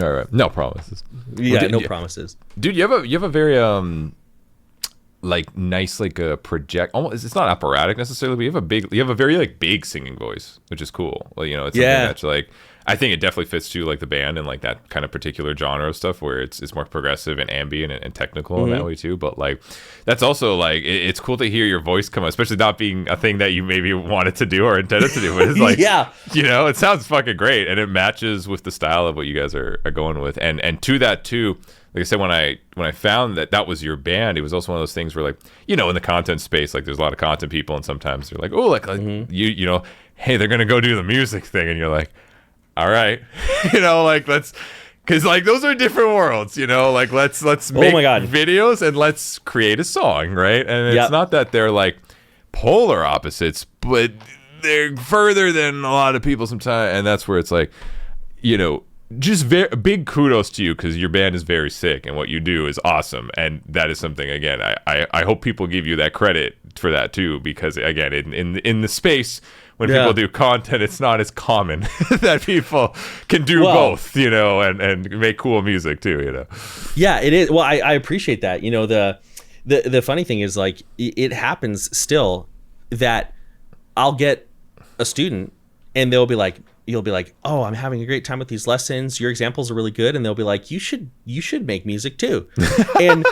All right. No promises." Yeah, no promises. Dude, you have a very like nice, like a project, almost, it's not operatic necessarily, but you have a very like big singing voice, which is cool. Like, it's something that's like, I think it definitely fits to like the band and like that kind of particular genre of stuff where it's more progressive and ambient and technical in that way too. But like, that's also like, it's cool to hear your voice come out, especially not being a thing that you maybe wanted to do or intended to do. But it's like, it sounds fucking great, and it matches with the style of what you guys are going with. And to that too, like I said, when I found that was your band, it was also one of those things where, like, in the content space, like, there's a lot of content people, and sometimes they're like, "Oh, like hey, they're gonna go do the music thing," and you're like, "All right," like, let's, because like those are different worlds, like, let's make videos and let's create a song, right? And it's not that they're like polar opposites, but they're further than a lot of people sometimes, and that's where it's like, just big kudos to you, because your band is very sick and what you do is awesome, and that is something, again, I hope people give you that credit for that too, because again, in the space when people do content, it's not as common that people can do both, and make cool music too, Yeah, it is. Well, I appreciate that. The funny thing is, like, it happens still that I'll get a student and you'll be like, "Oh, I'm having a great time with these lessons. Your examples are really good." And they'll be like, you should make music too." And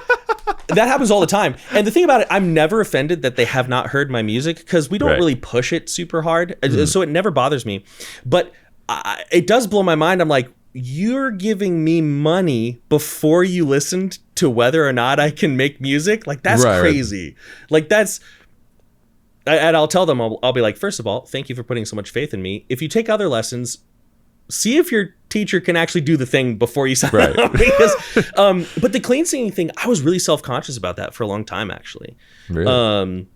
that happens all the time. And the thing about it, I'm never offended that they have not heard my music, because we don't really push it super hard. So it never bothers me. But it does blow my mind. I'm like, you're giving me money before you listened to whether or not I can make music? Like, that's crazy. Like, that's... And I'll tell them, I'll be like, "First of all, thank you for putting so much faith in me. If you take other lessons, see if your teacher can actually do the thing before you sign up." Because, but the clean singing thing, I was really self-conscious about that for a long time, actually. Really?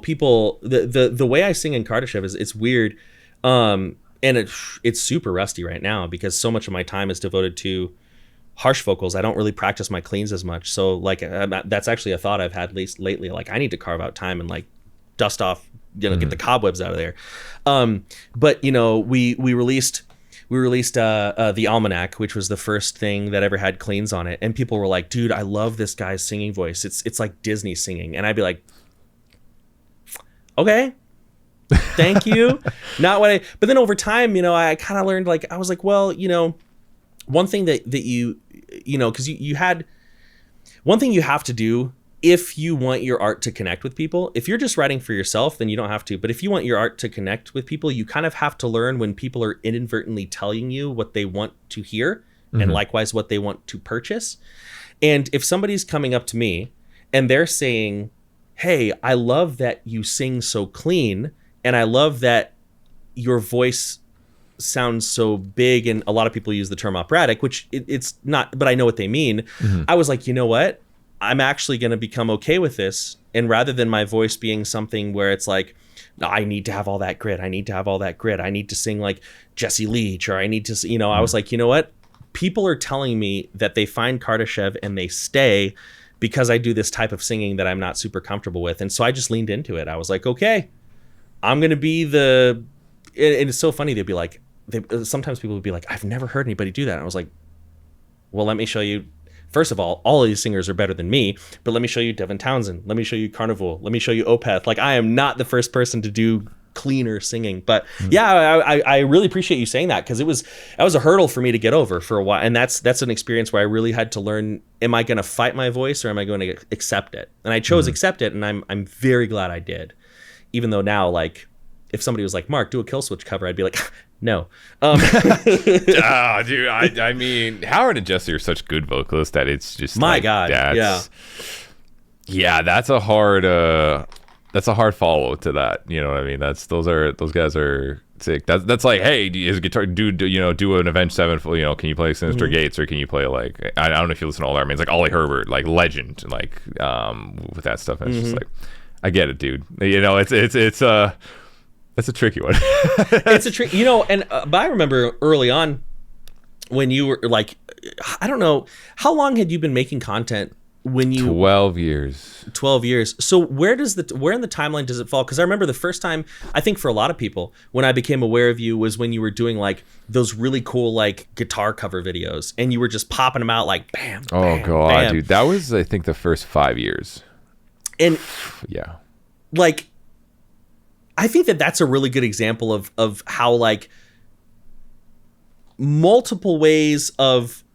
People, the way I sing in Kardashev it's weird. And it's super rusty right now, because so much of my time is devoted to harsh vocals. I don't really practice my cleans as much. So like, that's actually a thought I've had lately. Like, I need to carve out time and like dust off, get the cobwebs out of there. But we released the Almanac, which was the first thing that ever had cleans on it, and people were like, "Dude, I love this guy's singing voice. It's like Disney singing." And I'd be like, "Okay, thank you." Not what but then over time, I kind of learned, like, I was like, well, one thing that you because you had one thing you have to do if you want your art to connect with people, if you're just writing for yourself, then you don't have to. But if you want your art to connect with people, you kind of have to learn when people are inadvertently telling you what they want to hear, and likewise what they want to purchase. And if somebody's coming up to me and they're saying, hey, I love that you sing so clean, and I love that your voice sounds so big, and a lot of people use the term operatic, which it's not, but I know what they mean. I was like, you know what? I'm actually going to become okay with this. And rather than my voice being something where it's like, I need to have all that grit. I need to have all that grit. I need to sing like Jesse Leach, or I need to, I was like, you know what? People are telling me that they find Kardashev and they stay because I do this type of singing that I'm not super comfortable with. And so I just leaned into it. I was like, okay, I'm going to be and it's so funny. They'd be like, sometimes people would be like, I've never heard anybody do that. And I was like, well, let me show you. First of all of these singers are better than me, but let me show you Devin Townsend. Let me show you Carnival. Let me show you Opeth. Like, I am not the first person to do cleaner singing. But I really appreciate you saying that, because that was a hurdle for me to get over for a while. And that's an experience where I really had to learn, am I going to fight my voice, or am I going to accept it? And I chose accept it, and I'm very glad I did. Even though now, like, if somebody was like, Mark, do a Kill Switch cover, I'd be like, no. Dude, I mean, Howard and Jesse are such good vocalists that it's just God, yeah, that's a hard follow to that. You know what I mean? Those guys are sick. That's like, hey, is a guitar do an Avenged Sevenfold? Can you play Sinister Gates, or can you play like, I don't know if you listen to all their names, like Ollie Herbert, like legend, like with that stuff. And it's just like, I get it, dude. It's a tricky one. It's a trick, but I remember early on when you were like, I don't know, how long had you been making content when you 12 years. So where in the timeline does it fall? Because I remember the first time, I think for a lot of people, when I became aware of you was when you were doing like those really cool like guitar cover videos, and you were just popping them out like bam, oh god, bam. Dude, that was, I think, the first 5 years. And yeah, like, I think that's a really good example of how like multiple ways of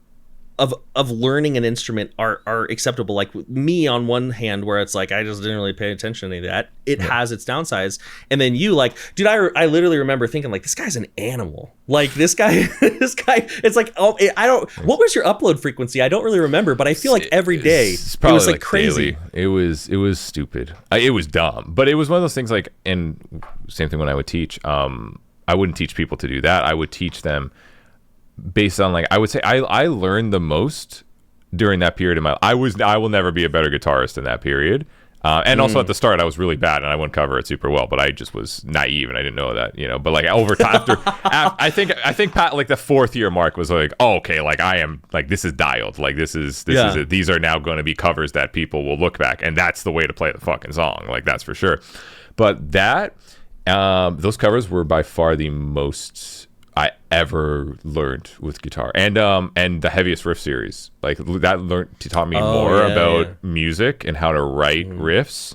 learning an instrument are acceptable. Like me on one hand, where it's like I just didn't really pay attention to any of that. It has its downsides. And then you like, dude, I literally remember thinking like, this guy's an animal. Like this guy, it's like, I don't, what was your upload frequency? I don't really remember, but I feel like every day it was like crazy. Daily. It was stupid. It was dumb, but it was one of those things like, and same thing when I would teach, I wouldn't teach people to do that. I would teach them based on like, I would say I learned the most during that period of my life. I will never be a better guitarist in that period. And also at the start I was really bad and I wouldn't cover it super well, but I just was naive and I didn't know that, but like over time I think Pat, like the 4th year mark was like, oh, okay, like I am like, this is dialed, like this is it. These are now going to be covers that people will look back, and that's the way to play the fucking song, like that's for sure. But that those covers were by far the most I ever learned with guitar, and the Heaviest Riff series, like that taught me more about music and how to write riffs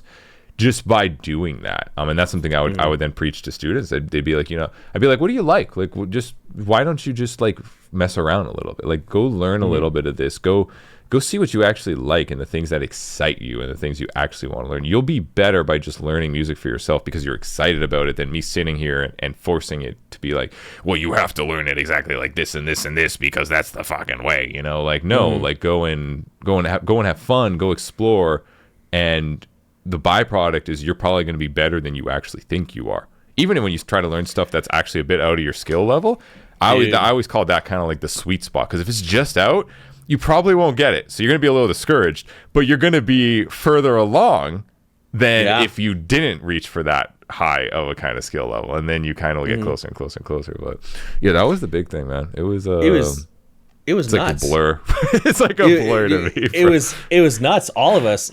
just by doing that. And that's something I would then preach to students. They'd be like, I'd be like, what do you like? Like, just why don't you just like mess around a little bit? Like, go learn a little bit of this. Go see what you actually like and the things that excite you and the things you actually want to learn. You'll be better by just learning music for yourself because you're excited about it than me sitting here and forcing it to be like, well, you have to learn it exactly like this and this and this because that's the fucking way, like, no, like go and have fun, go explore. And the byproduct is you're probably going to be better than you actually think you are. Even when you try to learn stuff that's actually a bit out of your skill level, I always call that kind of like the sweet spot. Because if it's just out, you probably won't get it. So you're going to be a little discouraged, but you're going to be further along than if you didn't reach for that high of a kind of skill level. And then you kind of get closer and closer and closer. But yeah, that was the big thing, man. It was nuts. It's like a blur. It's like a blur to me. It was nuts. All of us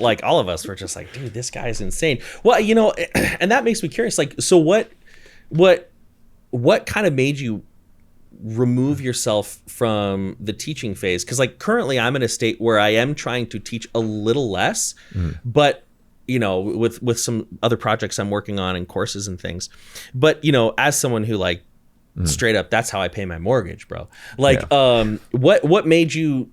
were just like, dude, this guy's insane. Well, and that makes me curious. Like, so what kind of made you remove yourself from the teaching phase? Because like currently I'm in a state where I am trying to teach a little less, but with some other projects I'm working on and courses and things. But as someone who like straight up, that's how I pay my mortgage, bro. Like, what made you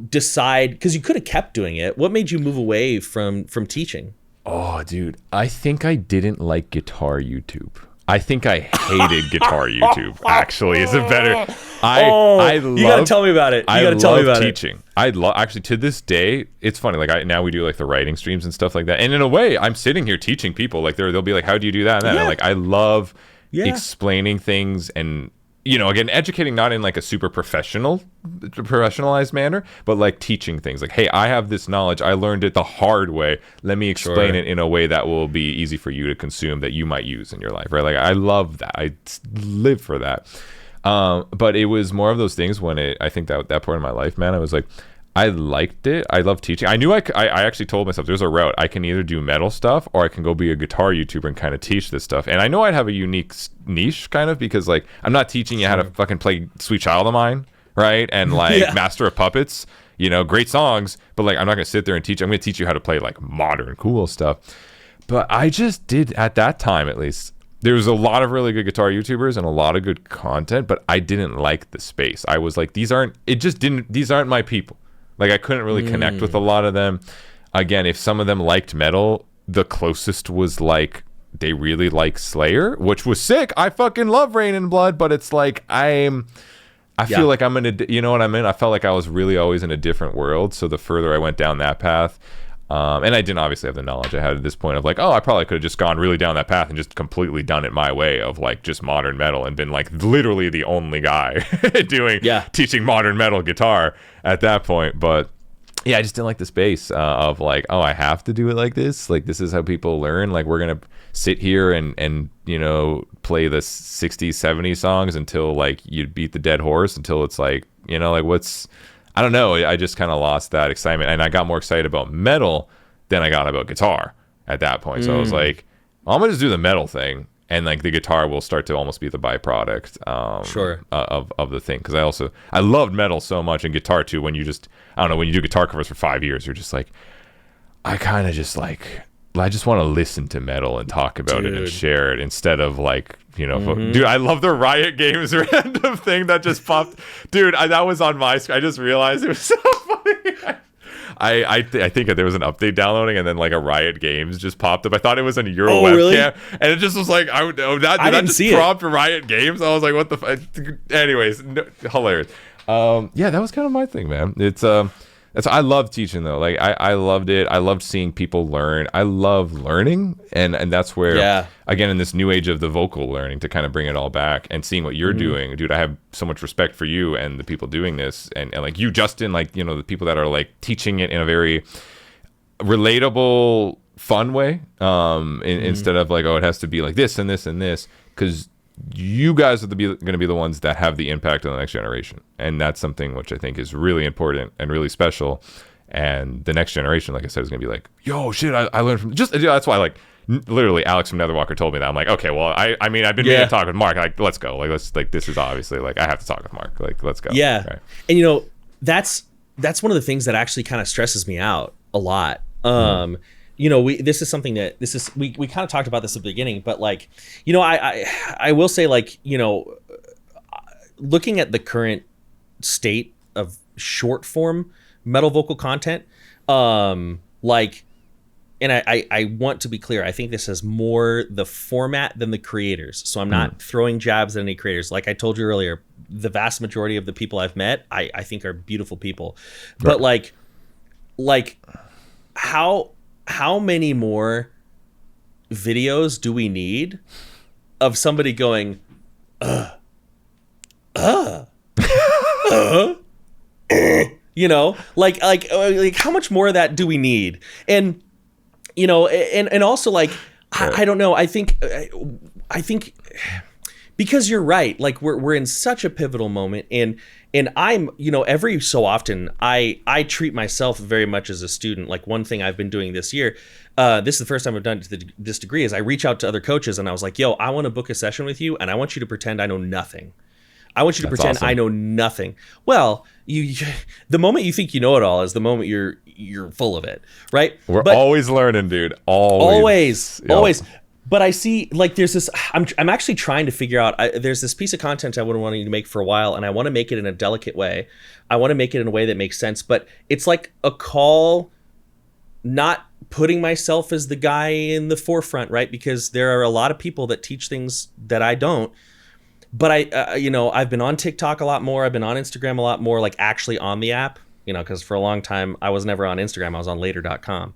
decide, because you could have kept doing it, what made you move away from teaching? Oh, dude, I think I didn't like guitar YouTube. I think I hated guitar YouTube. Actually, is it better? You gotta tell me about it. You gotta tell me about teaching. I love actually to this day. It's funny. Like now we do like the writing streams and stuff like that. And in a way, I'm sitting here teaching people. Like they'll be like, "How do you do that?" And that. Yeah. And like I love explaining things and again, educating not in like a super professionalized manner, but like teaching things like, hey, I have this knowledge. I learned it the hard way. Let me explain it in a way that will be easy for you to consume that you might use in your life, right? Like I love that. I live for that. But it was more of those things when I think that point in my life, man, I was like, I liked it. I love teaching. I knew I actually told myself there's a route. I can either do metal stuff or I can go be a guitar YouTuber and kind of teach this stuff. And I know I'd have a unique niche kind of because like I'm not teaching you how to fucking play Sweet Child of Mine, right? And like Master of Puppets, great songs, but like I'm not going to sit there and teach. I'm going to teach you how to play like modern cool stuff. But I just did at that time, at least. There was a lot of really good guitar YouTubers and a lot of good content, but I didn't like the space. I was like, these aren't my people. Like I couldn't really connect with a lot of them. Again, if some of them liked metal, the closest was like they really like Slayer, which was sick. I fucking love Rain and Blood, but it's like I feel like I'm in a, you know what I mean? I felt like I was really always in a different world. So the further I went down that path, and I didn't obviously have the knowledge I had at this point of like, oh, I probably could have just gone really down that path and just completely done it my way of like just modern metal and been like literally the only guy teaching modern metal guitar at that point. But yeah, I just didn't like the space of like, oh, I have to do it like this. Like this is how people learn. Like we're going to sit here and play the 60s, 70s songs until like you beat the dead horse until it's like, like what's, I don't know. I just kind of lost that excitement, and I got more excited about metal than I got about guitar at that point. So I was like, well, I'm gonna just do the metal thing, and like the guitar will start to almost be the byproduct of the thing. Because I loved metal so much, and guitar too. When you just when you do guitar covers for 5 years, you're just like, I kind of just like. I just want to listen to metal and talk about it and share it instead of like, dude, I love the Riot Games random thing that just popped. Dude, that was on my screen. I just realized it was so funny. I think there was an update downloading and then like a Riot Games just popped up. I thought it was on your webcam. Really? And it just was like, I didn't just see prompt Riot Games. I was like, what the fuck? Anyways, hilarious. That was kind of my thing, man. I love teaching though. Like I loved it. I loved seeing people learn. I love learning, and that's where again in this new age of the vocal learning to kind of bring it all back and seeing what you're doing, dude. I have so much respect for you and the people doing this, and like you, Justin, like the people that are like teaching it in a very relatable, fun way, instead of like, oh, it has to be like this and this and this, because you guys are going to be the ones that have the impact on the next generation, and that's something which I think is really important and really special. And the next generation, like I said, is going to be like, yo, shit, I learned from just that's why like literally Alex from Netherwalker told me that. I'm like, okay, well, I mean I've been meaning to talk with Mark, like let's go, like let's like this is obviously like I have to talk with Mark, like let's go. Right. And that's one of the things that actually kind of stresses me out a lot. This is something that we kind of talked about this at the beginning, but like, I will say like, looking at the current state of short form metal vocal content, like, and I want to be clear, I think this is more the format than the creators. So I'm not throwing jabs at any creators. Like I told you earlier, the vast majority of the people I've met, I think are beautiful people, but like how many more videos do we need of somebody going, like how much more of that do we need? And, and also like, I don't know. I think because you're right. Like we're in such a pivotal moment, and I'm, every so often I treat myself very much as a student. Like one thing I've been doing this year, this is the first time I've done this degree, is I reach out to other coaches and I was like, yo, I want to book a session with you, and I want you to pretend I know nothing. I want you to pretend awesome. I know nothing. Well, the moment you think you know it all is the moment you're full of it, right? We're always learning, dude. Always. Always. But I see, like, there's this, I'm actually trying to figure out, there's this piece of content I would want to make for a while, and I want to make it in a delicate way. I want to make it in a way that makes sense, but it's like a call, not putting myself as the guy in the forefront, right? Because there are a lot of people that teach things that I don't. But I've been on TikTok a lot more. I've been on Instagram a lot more, like actually on the app. Because for a long time I was never on Instagram. I was on later.com,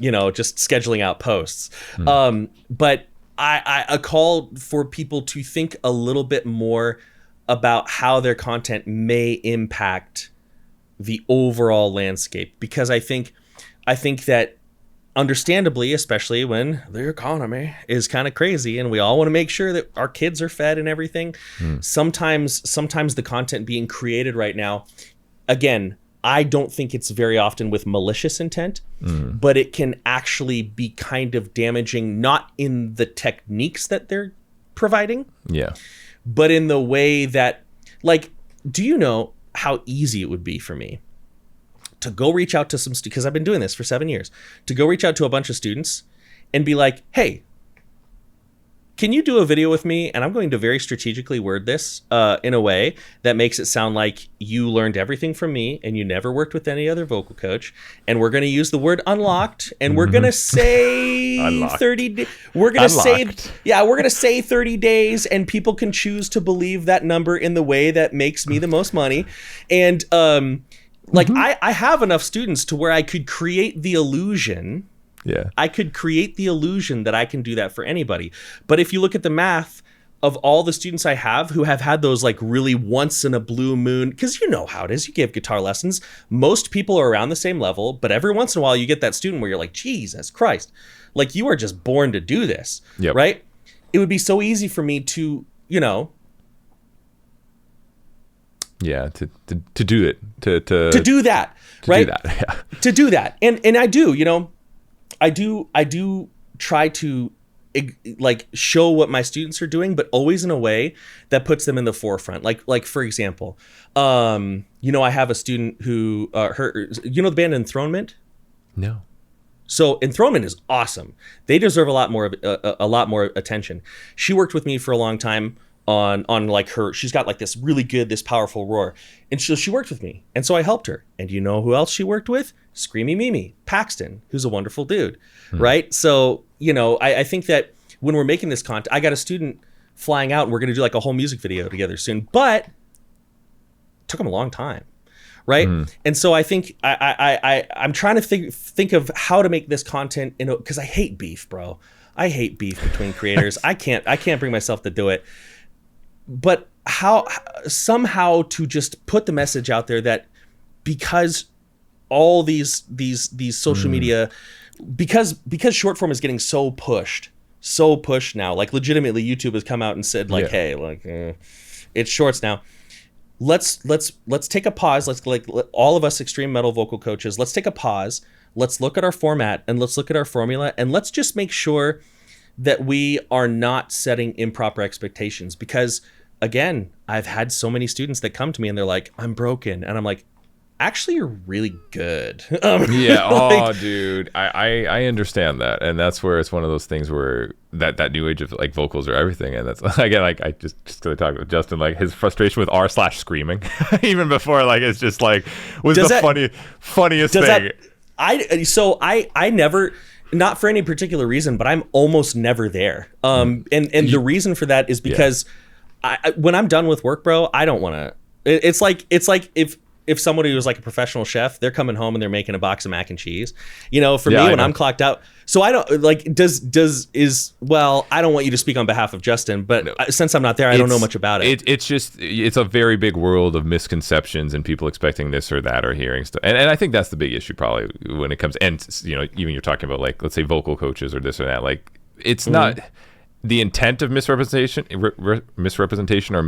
just scheduling out posts. But I call for people to think a little bit more about how their content may impact the overall landscape, because I think that, understandably, especially when the economy is kind of crazy and we all want to make sure that our kids are fed and everything, sometimes the content being created right now, again, I don't think it's very often with malicious intent, but it can actually be kind of damaging, not in the techniques that they're providing, but in the way that, like, do you know how easy it would be for me to go reach out to some, because I've been doing this for 7 years, to go reach out to a bunch of students and be like, hey, can you do a video with me? And I'm going to very strategically word this in a way that makes it sound like you learned everything from me and you never worked with any other vocal coach. And we're going to use the word unlocked, and we're going to say 30. We're going to say 30 days, and people can choose to believe that number in the way that makes me the most money. And I have enough students to where I could create the illusion. I could create the illusion that I can do that for anybody. But if you look at the math of all the students I have who have had those like really once in a blue moon, because you know how it is, you give guitar lessons, most people are around the same level, but every once in a while you get that student where you're like, Jesus Christ, like you are just born to do this, right? It would be so easy for me to, to do it, to do that, right? To do that. And I do, I do try to like show what my students are doing, but always in a way that puts them in the forefront. Like for example, I have a student who the band Enthronement? No. So Enthronement is awesome. They deserve a lot more attention. She worked with me for a long time on like she's got like this really good, this powerful roar. And so she worked with me. And so I helped her. And you know who else she worked with? Screamy Mimi Paxton, who's a wonderful dude, right? So, I think that when we're making this content, I got a student flying out and we're going to do like a whole music video together soon, but it took him a long time, right? And so I think I'm trying to think of how to make this content, because I hate beef, bro. I hate beef between creators. I can't bring myself to do it. But how somehow to just put the message out there that because all these social media, because short form is getting so pushed now, like legitimately YouTube has come out and said like, hey, like it's shorts now. Let's take a pause. Let's all of us extreme metal vocal coaches, let's take a pause. Let's look at our format and let's look at our formula, and let's just make sure that we are not setting improper expectations, because again, I've had so many students that come to me and they're like, I'm broken. And I'm like, actually, you're really good. Dude, I understand that. And that's where it's one of those things where that new age of like vocals are everything. And that's again, like I just gonna talk with Justin, like his frustration with r/screaming even before, like it's just like was funniest thing. I never, not for any particular reason, but I'm almost never there. And the reason for that is because when I'm done with work, bro, I don't want to. It's like if somebody was like a professional chef, they're coming home and they're making a box of mac and cheese. For me, when I'm clocked out, so I don't like I don't want you to speak on behalf of Justin, but since I'm not there, I don't know much about it. It's a very big world of misconceptions and people expecting this or that or hearing stuff. And I think that's the big issue probably when it comes, and even you're talking about like, let's say vocal coaches or this or that, like it's not the intent of misrepresentation or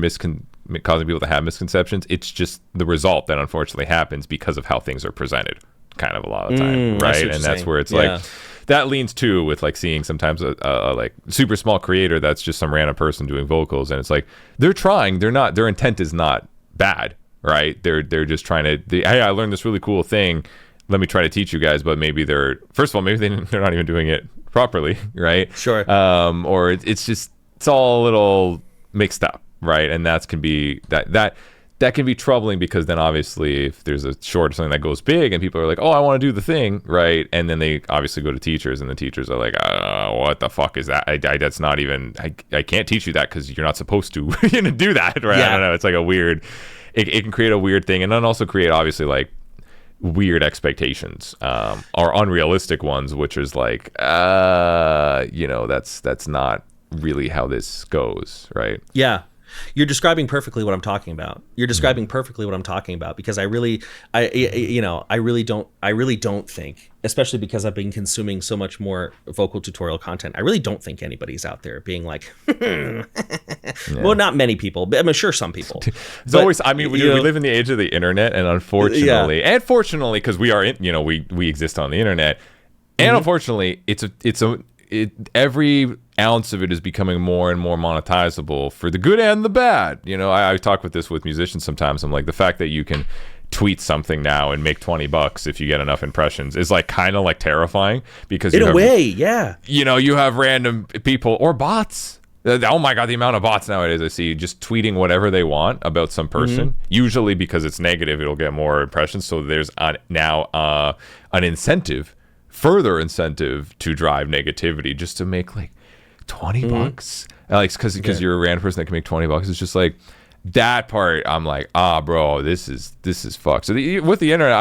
causing people to have misconceptions. It's just the result that unfortunately happens because of how things are presented kind of a lot of the time, right? And that's where it's like that leans too with like seeing sometimes a like super small creator that's just some random person doing vocals, and it's like they're trying, their intent is not bad, right? They're just trying to hey, I learned this really cool thing, let me try to teach you guys, but maybe they're not even doing it properly, right? Sure. Or it's all a little mixed up, right? And that can be troubling, because then obviously if there's a short or something that goes big and people are like, oh, I want to do the thing, right? And then they obviously go to teachers, and the teachers are like, what the fuck is that? That's not even, I can't teach you that because you're not supposed to do that, right? Yeah. I don't know. It's like a weird, it can create a weird thing, and then also create obviously like weird expectations, or unrealistic ones, which is like, that's not really how this goes, right? Yeah. You're describing perfectly what I'm talking about. Because I really don't think, especially because I've been consuming so much more vocal tutorial content, I really don't think anybody's out there being like, well, not many people, but I'm sure some people. We live in the age of the internet, and unfortunately, and fortunately, because we are, we exist on the internet, and unfortunately, every ounce of it is becoming more and more monetizable for the good and the bad. I talk with musicians sometimes. I'm like, the fact that you can tweet something now and make $20 if you get enough impressions is like kind of like terrifying, because you have random people or bots. Oh my God, the amount of bots nowadays I see just tweeting whatever they want about some person. Usually because it's negative, it'll get more impressions. So there's now an incentive, further incentive to drive negativity, just to make like $20, like because you're a random person that can make $20. It's just like that part. I'm like, bro, this is fucked. So with the internet,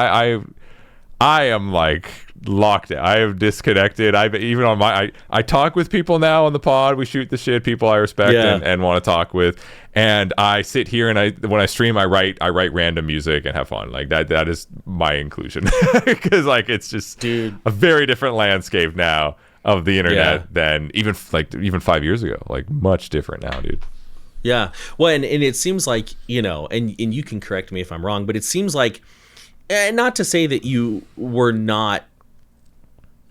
I am like locked out. I have disconnected. I talk with people now on the pod. We shoot the shit, people I respect and want to talk with. And I sit here and when I stream, I write random music and have fun. Like that is my inclusion, because like it's just a very different landscape now of the internet than even 5 years ago. Like much different now, dude. Yeah. Well, and it seems like, and you can correct me if I'm wrong, but it seems like, not to say that you were not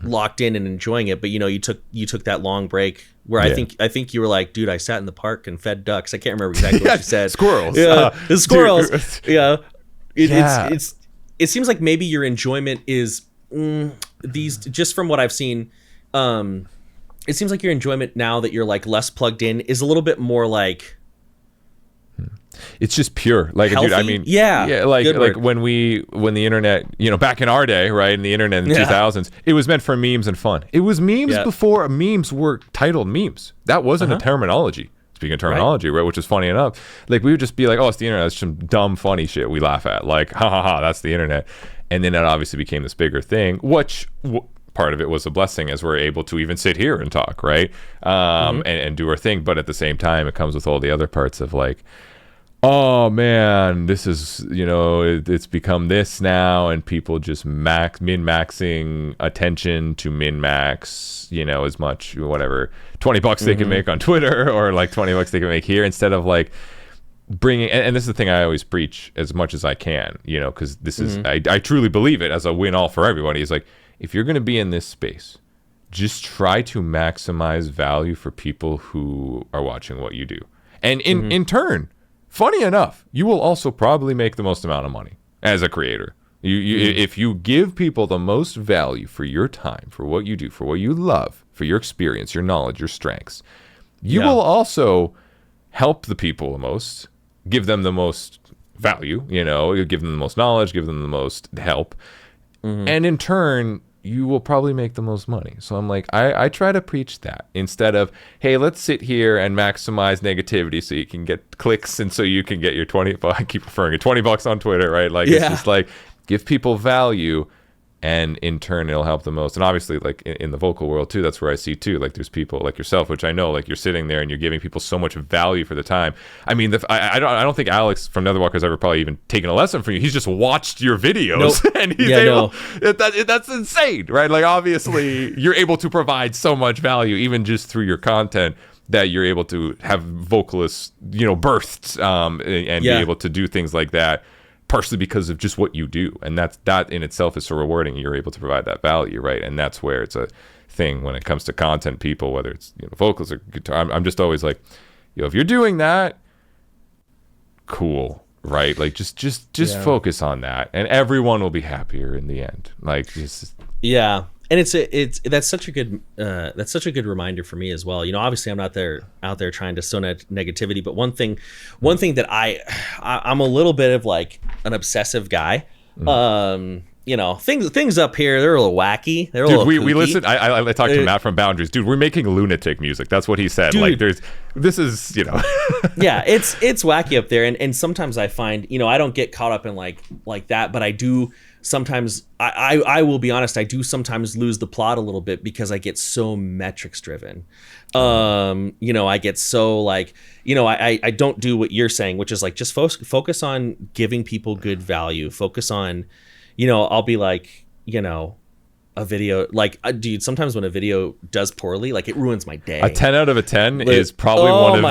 locked in and enjoying it, but you took that long break where I think you were like, dude, I sat in the park and fed ducks. I can't remember exactly what you said. Squirrels. Yeah, the squirrels. Dude. Yeah. It seems like maybe your enjoyment is these, just from what I've seen, it seems like your enjoyment now that you're like less plugged in is a little bit more like, it's just pure, like, healthy? Dude, I mean, like when the internet, back in our day, right, in the internet in the 2000s, it was meant for memes and fun. It was memes before memes were titled memes. That wasn't a terminology. Speaking of terminology, right, which is funny enough, like we would just be like, oh, it's the internet. It's some dumb, funny shit we laugh at. Like, ha ha ha, that's the internet. And then that obviously became this bigger thing, which part of it was a blessing, as we're able to even sit here and talk, right, and do our thing. But at the same time, it comes with all the other parts of like, oh man, this is, it's become this now, and people just min-maxing attention to min-max, as much, whatever, $20 they can make on Twitter, or like $20 they can make here, instead of like bringing, and this is the thing I always preach as much as I can, because this is, I truly believe it as a win all for everybody. Is like, if you're going to be in this space, just try to maximize value for people who are watching what you do. And in turn, funny enough, you will also probably make the most amount of money as a creator. If you give people the most value for your time, for what you do, for what you love, for your experience, your knowledge, your strengths, you will also help the people the most, give them the most value, give them the most knowledge, give them the most help. And in turn, you will probably make the most money. So I'm like, I try to preach that, instead of, hey, let's sit here and maximize negativity so you can get clicks and so you can get your 20, I keep referring to $20 on Twitter, right? Like, it's just like, give people value, and in turn it'll help the most. And obviously, like in the vocal world too, that's where I see too, like there's people like yourself, which I know, like you're sitting there and you're giving people so much value for the time. I mean, I don't think Alex from Netherwalker's ever probably even taken a lesson from you. He's just watched your videos. Nope. And he's able, that's insane, right? Like, obviously you're able to provide so much value even just through your content, that you're able to have vocalists, birthed, and be able to do things like that, partially because of just what you do. And that in itself is so rewarding. You're able to provide that value, right? And that's where it's a thing when it comes to content people, whether it's vocals or guitar. I'm just always like, if you're doing that, cool, right? Like just focus on that, and everyone will be happier in the end. Like, just yeah. and that's such a good reminder for me as well. You know, obviously I'm not out there trying to sow negativity, but one thing that I'm a little bit of like an obsessive guy. You know, things up here, they're a little wacky. They're a little we listened. I talked to Matt from Boundaries. Dude, we're making lunatic music. That's what he said. Dude, like this is, you know. Yeah, it's wacky up there, and sometimes I find, you know, I don't get caught up in like that, but I do sometimes. I will be honest, I do sometimes lose the plot a little bit because I get so metrics driven. You know, I get so like, you know, I don't do what you're saying, which is like just focus on giving people good value. Focus on, you know, I'll be like, you know, a video, like, dude, sometimes when a video does poorly, like it ruins my day. A 10 out of a 10 is probably one of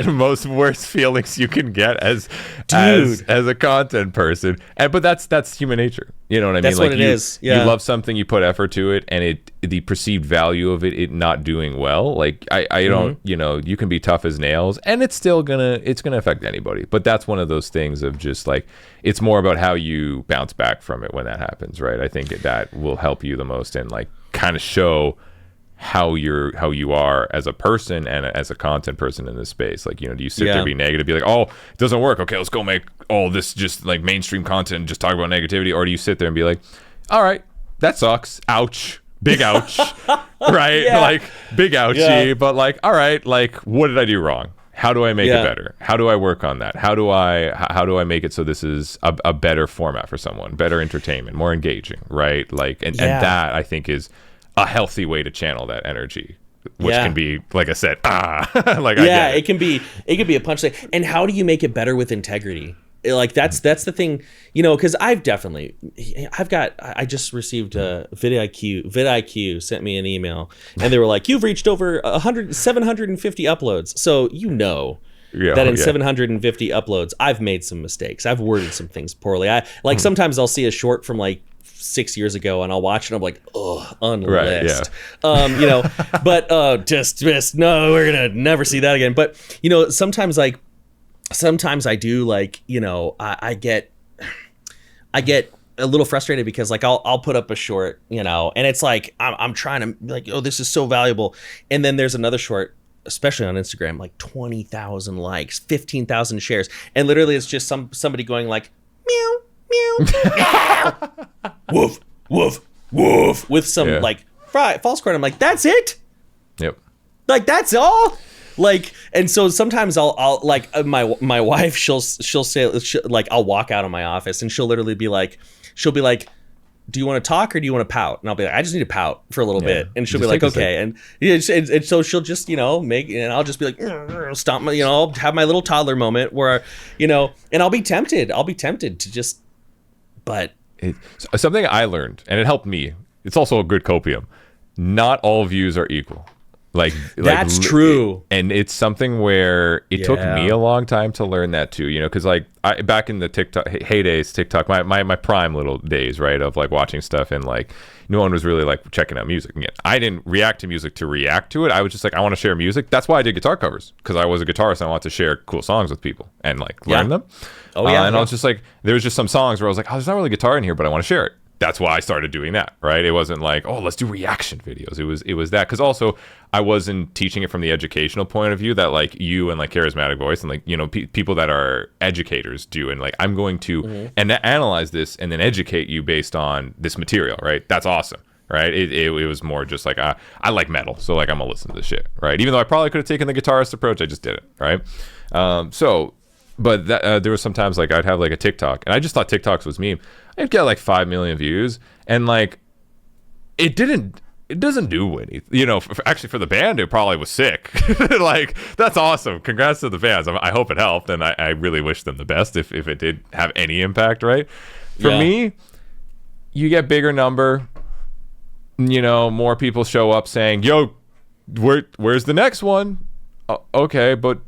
the most worst feelings you can get as a content person. But that's human nature. You know what I mean? That's like what it is. Yeah. You love something, you put effort to it, and the perceived value of it not doing well. Like I don't, you know, you can be tough as nails, and it's gonna affect anybody. But that's one of those things of just like, it's more about how you bounce back from it when that happens, right? I think that will help you the most and like kind of show how you are as a person and as a content person in this space. Like, you know, do you sit there be negative, be like, oh, it doesn't work, okay, let's go make all this just like mainstream content and just talk about negativity? Or do you sit there and be like, all right, that sucks, ouch, big ouch, right? Like big ouchie, but like, all right, like, what did I do wrong? How do I make it better? How do I work on that? How do I make it so this is a better format for someone, better entertainment, more engaging, right? Like, and that I think is a healthy way to channel that energy, which can be, like I said, like, it can be a punchline. And how do you make it better with integrity? Like that's the thing, you know, because I just received vidIQ sent me an email, and they were like, you've reached over 750 uploads. So, you know, that in 750 uploads, I've made some mistakes. I've worded some things poorly. Sometimes I'll see a short from like 6 years ago and I'll watch it and I'm like, ugh, unlist. You know, but just no, we're gonna never see that again. But, you know, sometimes I do, like, you know, I get a little frustrated because like I'll put up a short, you know, and it's like I'm trying to be like, oh, this is so valuable, and then there's another short, especially on Instagram, like 20,000 likes, 15,000 shares, and literally it's just somebody going like meow meow meow woof woof woof with some like false chord. I'm like, that's it? Yep. Like, that's all? Like, and so sometimes I'll like my wife, she'll say, like, I'll walk out of my office and she'll literally be like, do you want to talk or do you want to pout? And I'll be like, I just need to pout for a little bit. And she'll be like, okay. And so she'll just, you know, and I'll just be like, stomp my, you know, I'll have my little toddler moment where, you know, and I'll be tempted to just, but. Something I learned, and it helped me, it's also a good copium. Not all views are equal. Like that's true, and it's something where it took me a long time to learn that too, you know, because like back in the TikTok heydays, TikTok, my prime little days, right, of like watching stuff, and like no one was really like checking out music. Again, I didn't react to music to react to it. I was just like, I want to share music. That's why I did guitar covers, because I was a guitarist and I wanted to share cool songs with people and like learn them. And I was just like, there was just some songs where I was like, oh, there's not really guitar in here, but I want to share it. That's why I started doing that, right? It wasn't like, oh, let's do reaction videos. It was that, because also I wasn't teaching it from the educational point of view that like you and like Charismatic Voice and like, you know, people that are educators do, and like I'm going to and analyze this and then educate you based on this material, right? That's awesome, right? It was more just like I like metal, so like I'm gonna listen to this shit, right? Even though I probably could have taken the guitarist approach, I just did it, right? But that, there was sometimes like I'd have like a TikTok, and I just thought TikToks was meme. I'd get like 5 million views, and like it doesn't do anything, you know. Actually, for the band, it probably was sick. Like, that's awesome. Congrats to the fans. I hope it helped, and I really wish them the best if it did have any impact, right? For me, you get bigger number, you know, more people show up saying, yo, where's the next one? Okay, but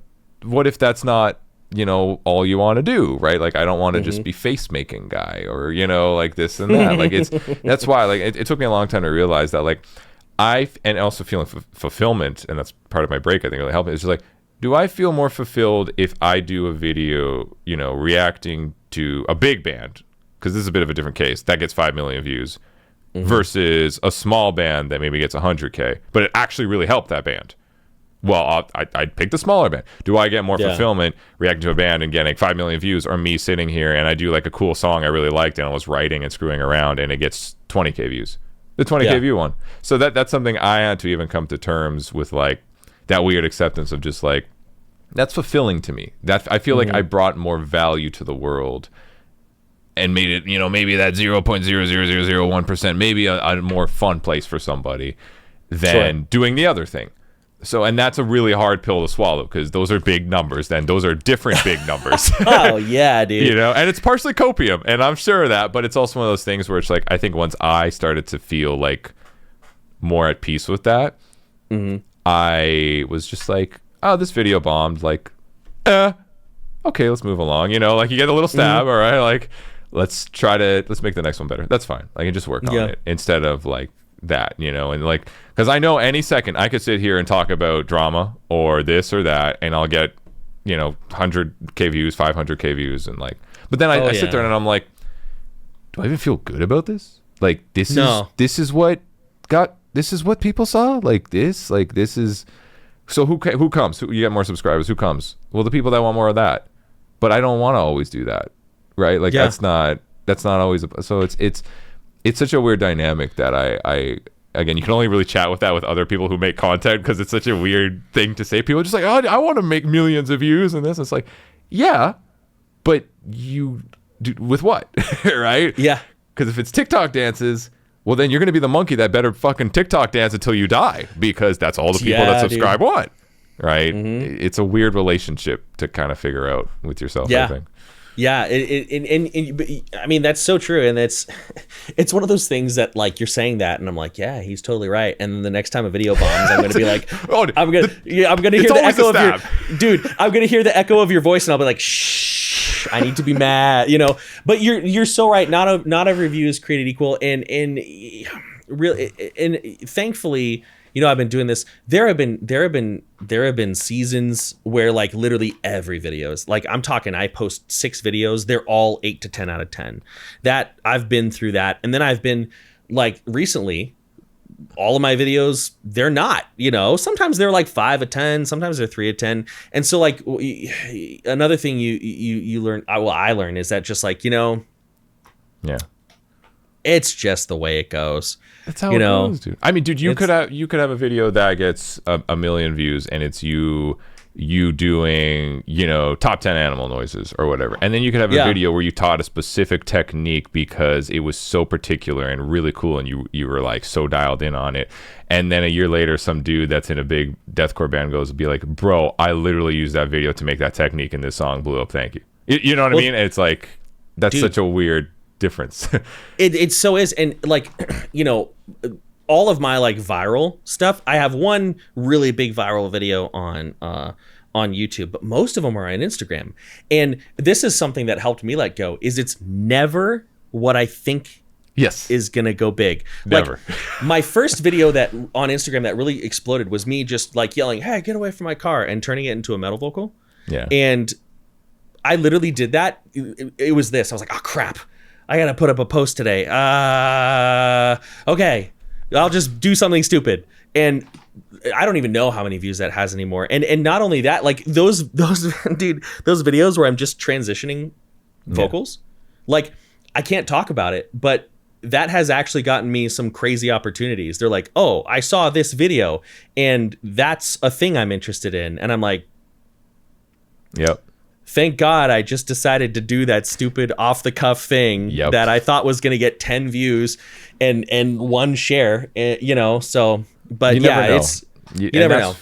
what if that's not, you know, all you want to do, right? Like, I don't want to just be face making guy, or, you know, like this and that. Like, that's why, like, it took me a long time to realize that, like, and also feeling fulfillment, and that's part of my break, I think really helped me. It's just like, do I feel more fulfilled if I do a video, you know, reacting to a big band, because this is a bit of a different case, that gets 5 million views, versus a small band that maybe gets 100K, but it actually really helped that band. Well, I'd pick the smaller band. Do I get more fulfillment reacting to a band and getting 5 million views, or me sitting here and I do like a cool song I really liked and I was writing and screwing around and it gets 20K views? The 20K view one. So that's something I had to even come to terms with, like that weird acceptance of just like, that's fulfilling to me. That I feel like I brought more value to the world and made it, maybe that 0.00001%, maybe a more fun place for somebody than doing the other thing. So, and that's a really hard pill to swallow because those are big numbers. Then those are different big numbers. Oh yeah, dude. And it's partially copium, and I'm sure of that. But it's also one of those things where it's like, I think once I started to feel like more at peace with that, I was just like, oh, this video bombed. Like, okay, let's move along. Like you get a little stab. All right, like let's make the next one better. That's fine. I can just work on it instead of like that, and like, because I know any second I could sit here and talk about drama or this or that and I'll get 100K views, 500K views, and like, but then I sit there and I'm like, do I even feel good about this? Like this is what people saw. Like this is, so who comes? You get more subscribers, who comes? Well, the people that want more of that. But I don't want to always do that, right? Like that's not always so it's such a weird dynamic that I again, you can only really chat with that with other people who make content because it's such a weird thing to say. People are just like, oh, I want to make millions of views and this. It's like, yeah, but you do with what? Right? Yeah. Because if it's TikTok dances, well, then you're going to be the monkey that better fucking TikTok dance until you die because that's all the people that subscribe want. Right? It's a weird relationship to kind of figure out with yourself, I think. Yeah, I mean that's so true, and it's one of those things that like you're saying that, and I'm like, yeah, he's totally right. And then the next time a video bombs, I'm gonna be like, I'm gonna hear the echo of your dude. I'm gonna hear the echo of your voice, and I'll be like, shh, I need to be mad, But you're so right. Not every view is created equal, and really, and thankfully, I've been doing this. There have been seasons where like literally every video is like, I'm talking, I post 6 videos. They're all 8 to 10 out of 10. That I've been through that. And then I've been like recently, all of my videos, they're not, sometimes they're like 5 of 10, sometimes they're 3 of 10. And so like another thing you learn, I learned is that just like, yeah, it's just the way it goes. That's how it goes, dude. I mean, dude, you could have a video that gets a million views, and it's you doing top 10 animal noises or whatever, and then you could have a video where you taught a specific technique because it was so particular and really cool, and you were like so dialed in on it. And then a year later, some dude that's in a big deathcore band be like, "Bro, I literally used that video to make that technique, and this song blew up. Thank you." You know what I mean? It's like that's such a weird difference. it so is. And like all of my like viral stuff, I have one really big viral video on YouTube, but most of them are on Instagram. And this is something that helped me let go, is it's never what I think is gonna go big. Never. Like, my first video that on Instagram that really exploded was me just like yelling, "Hey, get away from my car," and turning it into a metal vocal. Yeah. And I literally did that. It was this. I was like, oh crap, I gotta put up a post today. Okay, I'll just do something stupid. And I don't even know how many views that has anymore. And not only that, like those dude, those videos where I'm just transitioning vocals, like I can't talk about it, but that has actually gotten me some crazy opportunities. They're like, oh, I saw this video and that's a thing I'm interested in. And I'm like, yep. Thank God I just decided to do that stupid off the cuff thing that I thought was going to get 10 views and 1 share, so, but you you never know.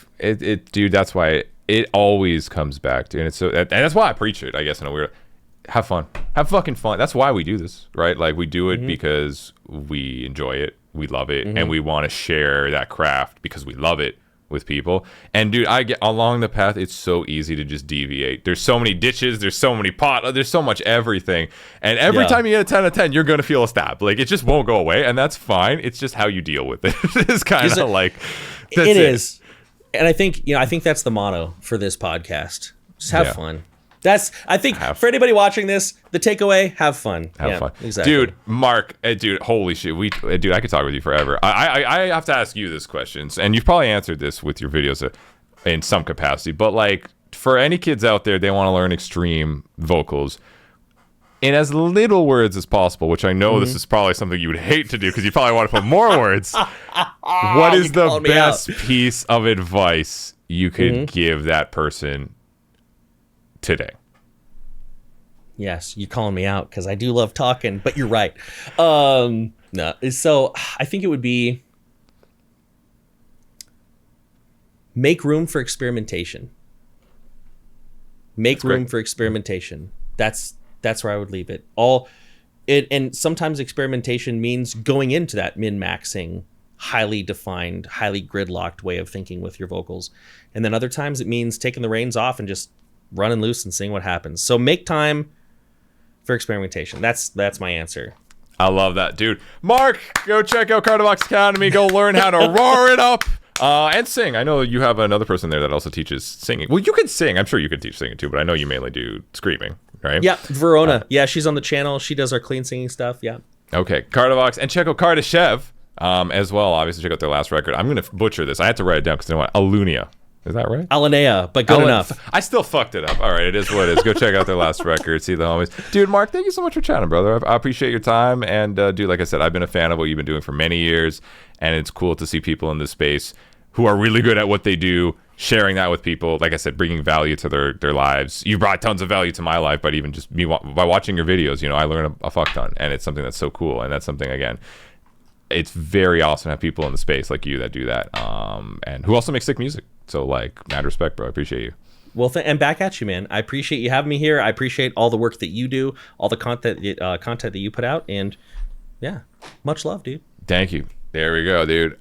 Dude, that's why it always comes back to, and it's so, and that's why I preach it, I guess, in a weird, have fun, have fucking fun. That's why we do this, right? Like we do it because we enjoy it, we love it, and we want to share that craft because we love it with people. And dude, I get along the path, it's so easy to just deviate. There's so many ditches, there's so many there's so much everything, and every time you get a 10 out of 10, you're gonna feel a stab. Like it just won't go away, and that's fine. It's just how you deal with it. It's kind of like it is. And I think that's the motto for this podcast. Just have fun. I think for anybody watching this, the takeaway: have fun. Have fun, exactly. Dude. Mark, dude, holy shit, dude, I could talk with you forever. I have to ask you this question, and you've probably answered this with your videos in some capacity, but like for any kids out there, they want to learn extreme vocals in as little words as possible, which I know this is probably something you would hate to do because you probably want to put more words. What is the best piece of advice you could give that person today? Yes, you're calling me out because I do love talking, but you're right. No, so I think it would be make room for experimentation. Make room for experimentation. That's where I would leave it. And sometimes experimentation means going into that min-maxing, highly defined, highly gridlocked way of thinking with your vocals. And then other times it means taking the reins off and just running loose and seeing what happens. So make time for experimentation. That's my answer. I love that, dude. Mark, go check out Kardavox Academy. Go learn how to roar it up. And sing. I know you have another person there that also teaches singing. Well, you can sing. I'm sure you could teach singing too, but I know you mainly do screaming, right? Yeah, Verona. Yeah, she's on the channel. She does our clean singing stuff. Yeah. Okay, Kardavox. And check out Kardashev as well. Obviously, check out their last record. I'm going to butcher this. I had to write it down because I know what. Alunia. Is that right? Alinea, but good enough. I still fucked it up. All right, it is what it is. Go check out their last record. See the homies. Dude, Mark, thank you so much for chatting, brother. I appreciate your time. And, dude, like I said, I've been a fan of what you've been doing for many years. And it's cool to see people in this space who are really good at what they do, sharing that with people. Like I said, bringing value to their lives. You brought tons of value to my life, but even just me by watching your videos, I learn a fuck ton. And it's something that's so cool. And that's something, again, it's very awesome to have people in the space like you that do that, and who also make sick music. So, like, mad respect, bro. I appreciate you. Well, and back at you, man. I appreciate you having me here. I appreciate all the work that you do, all the content that you put out, and yeah, much love, dude. Thank you. There we go, dude.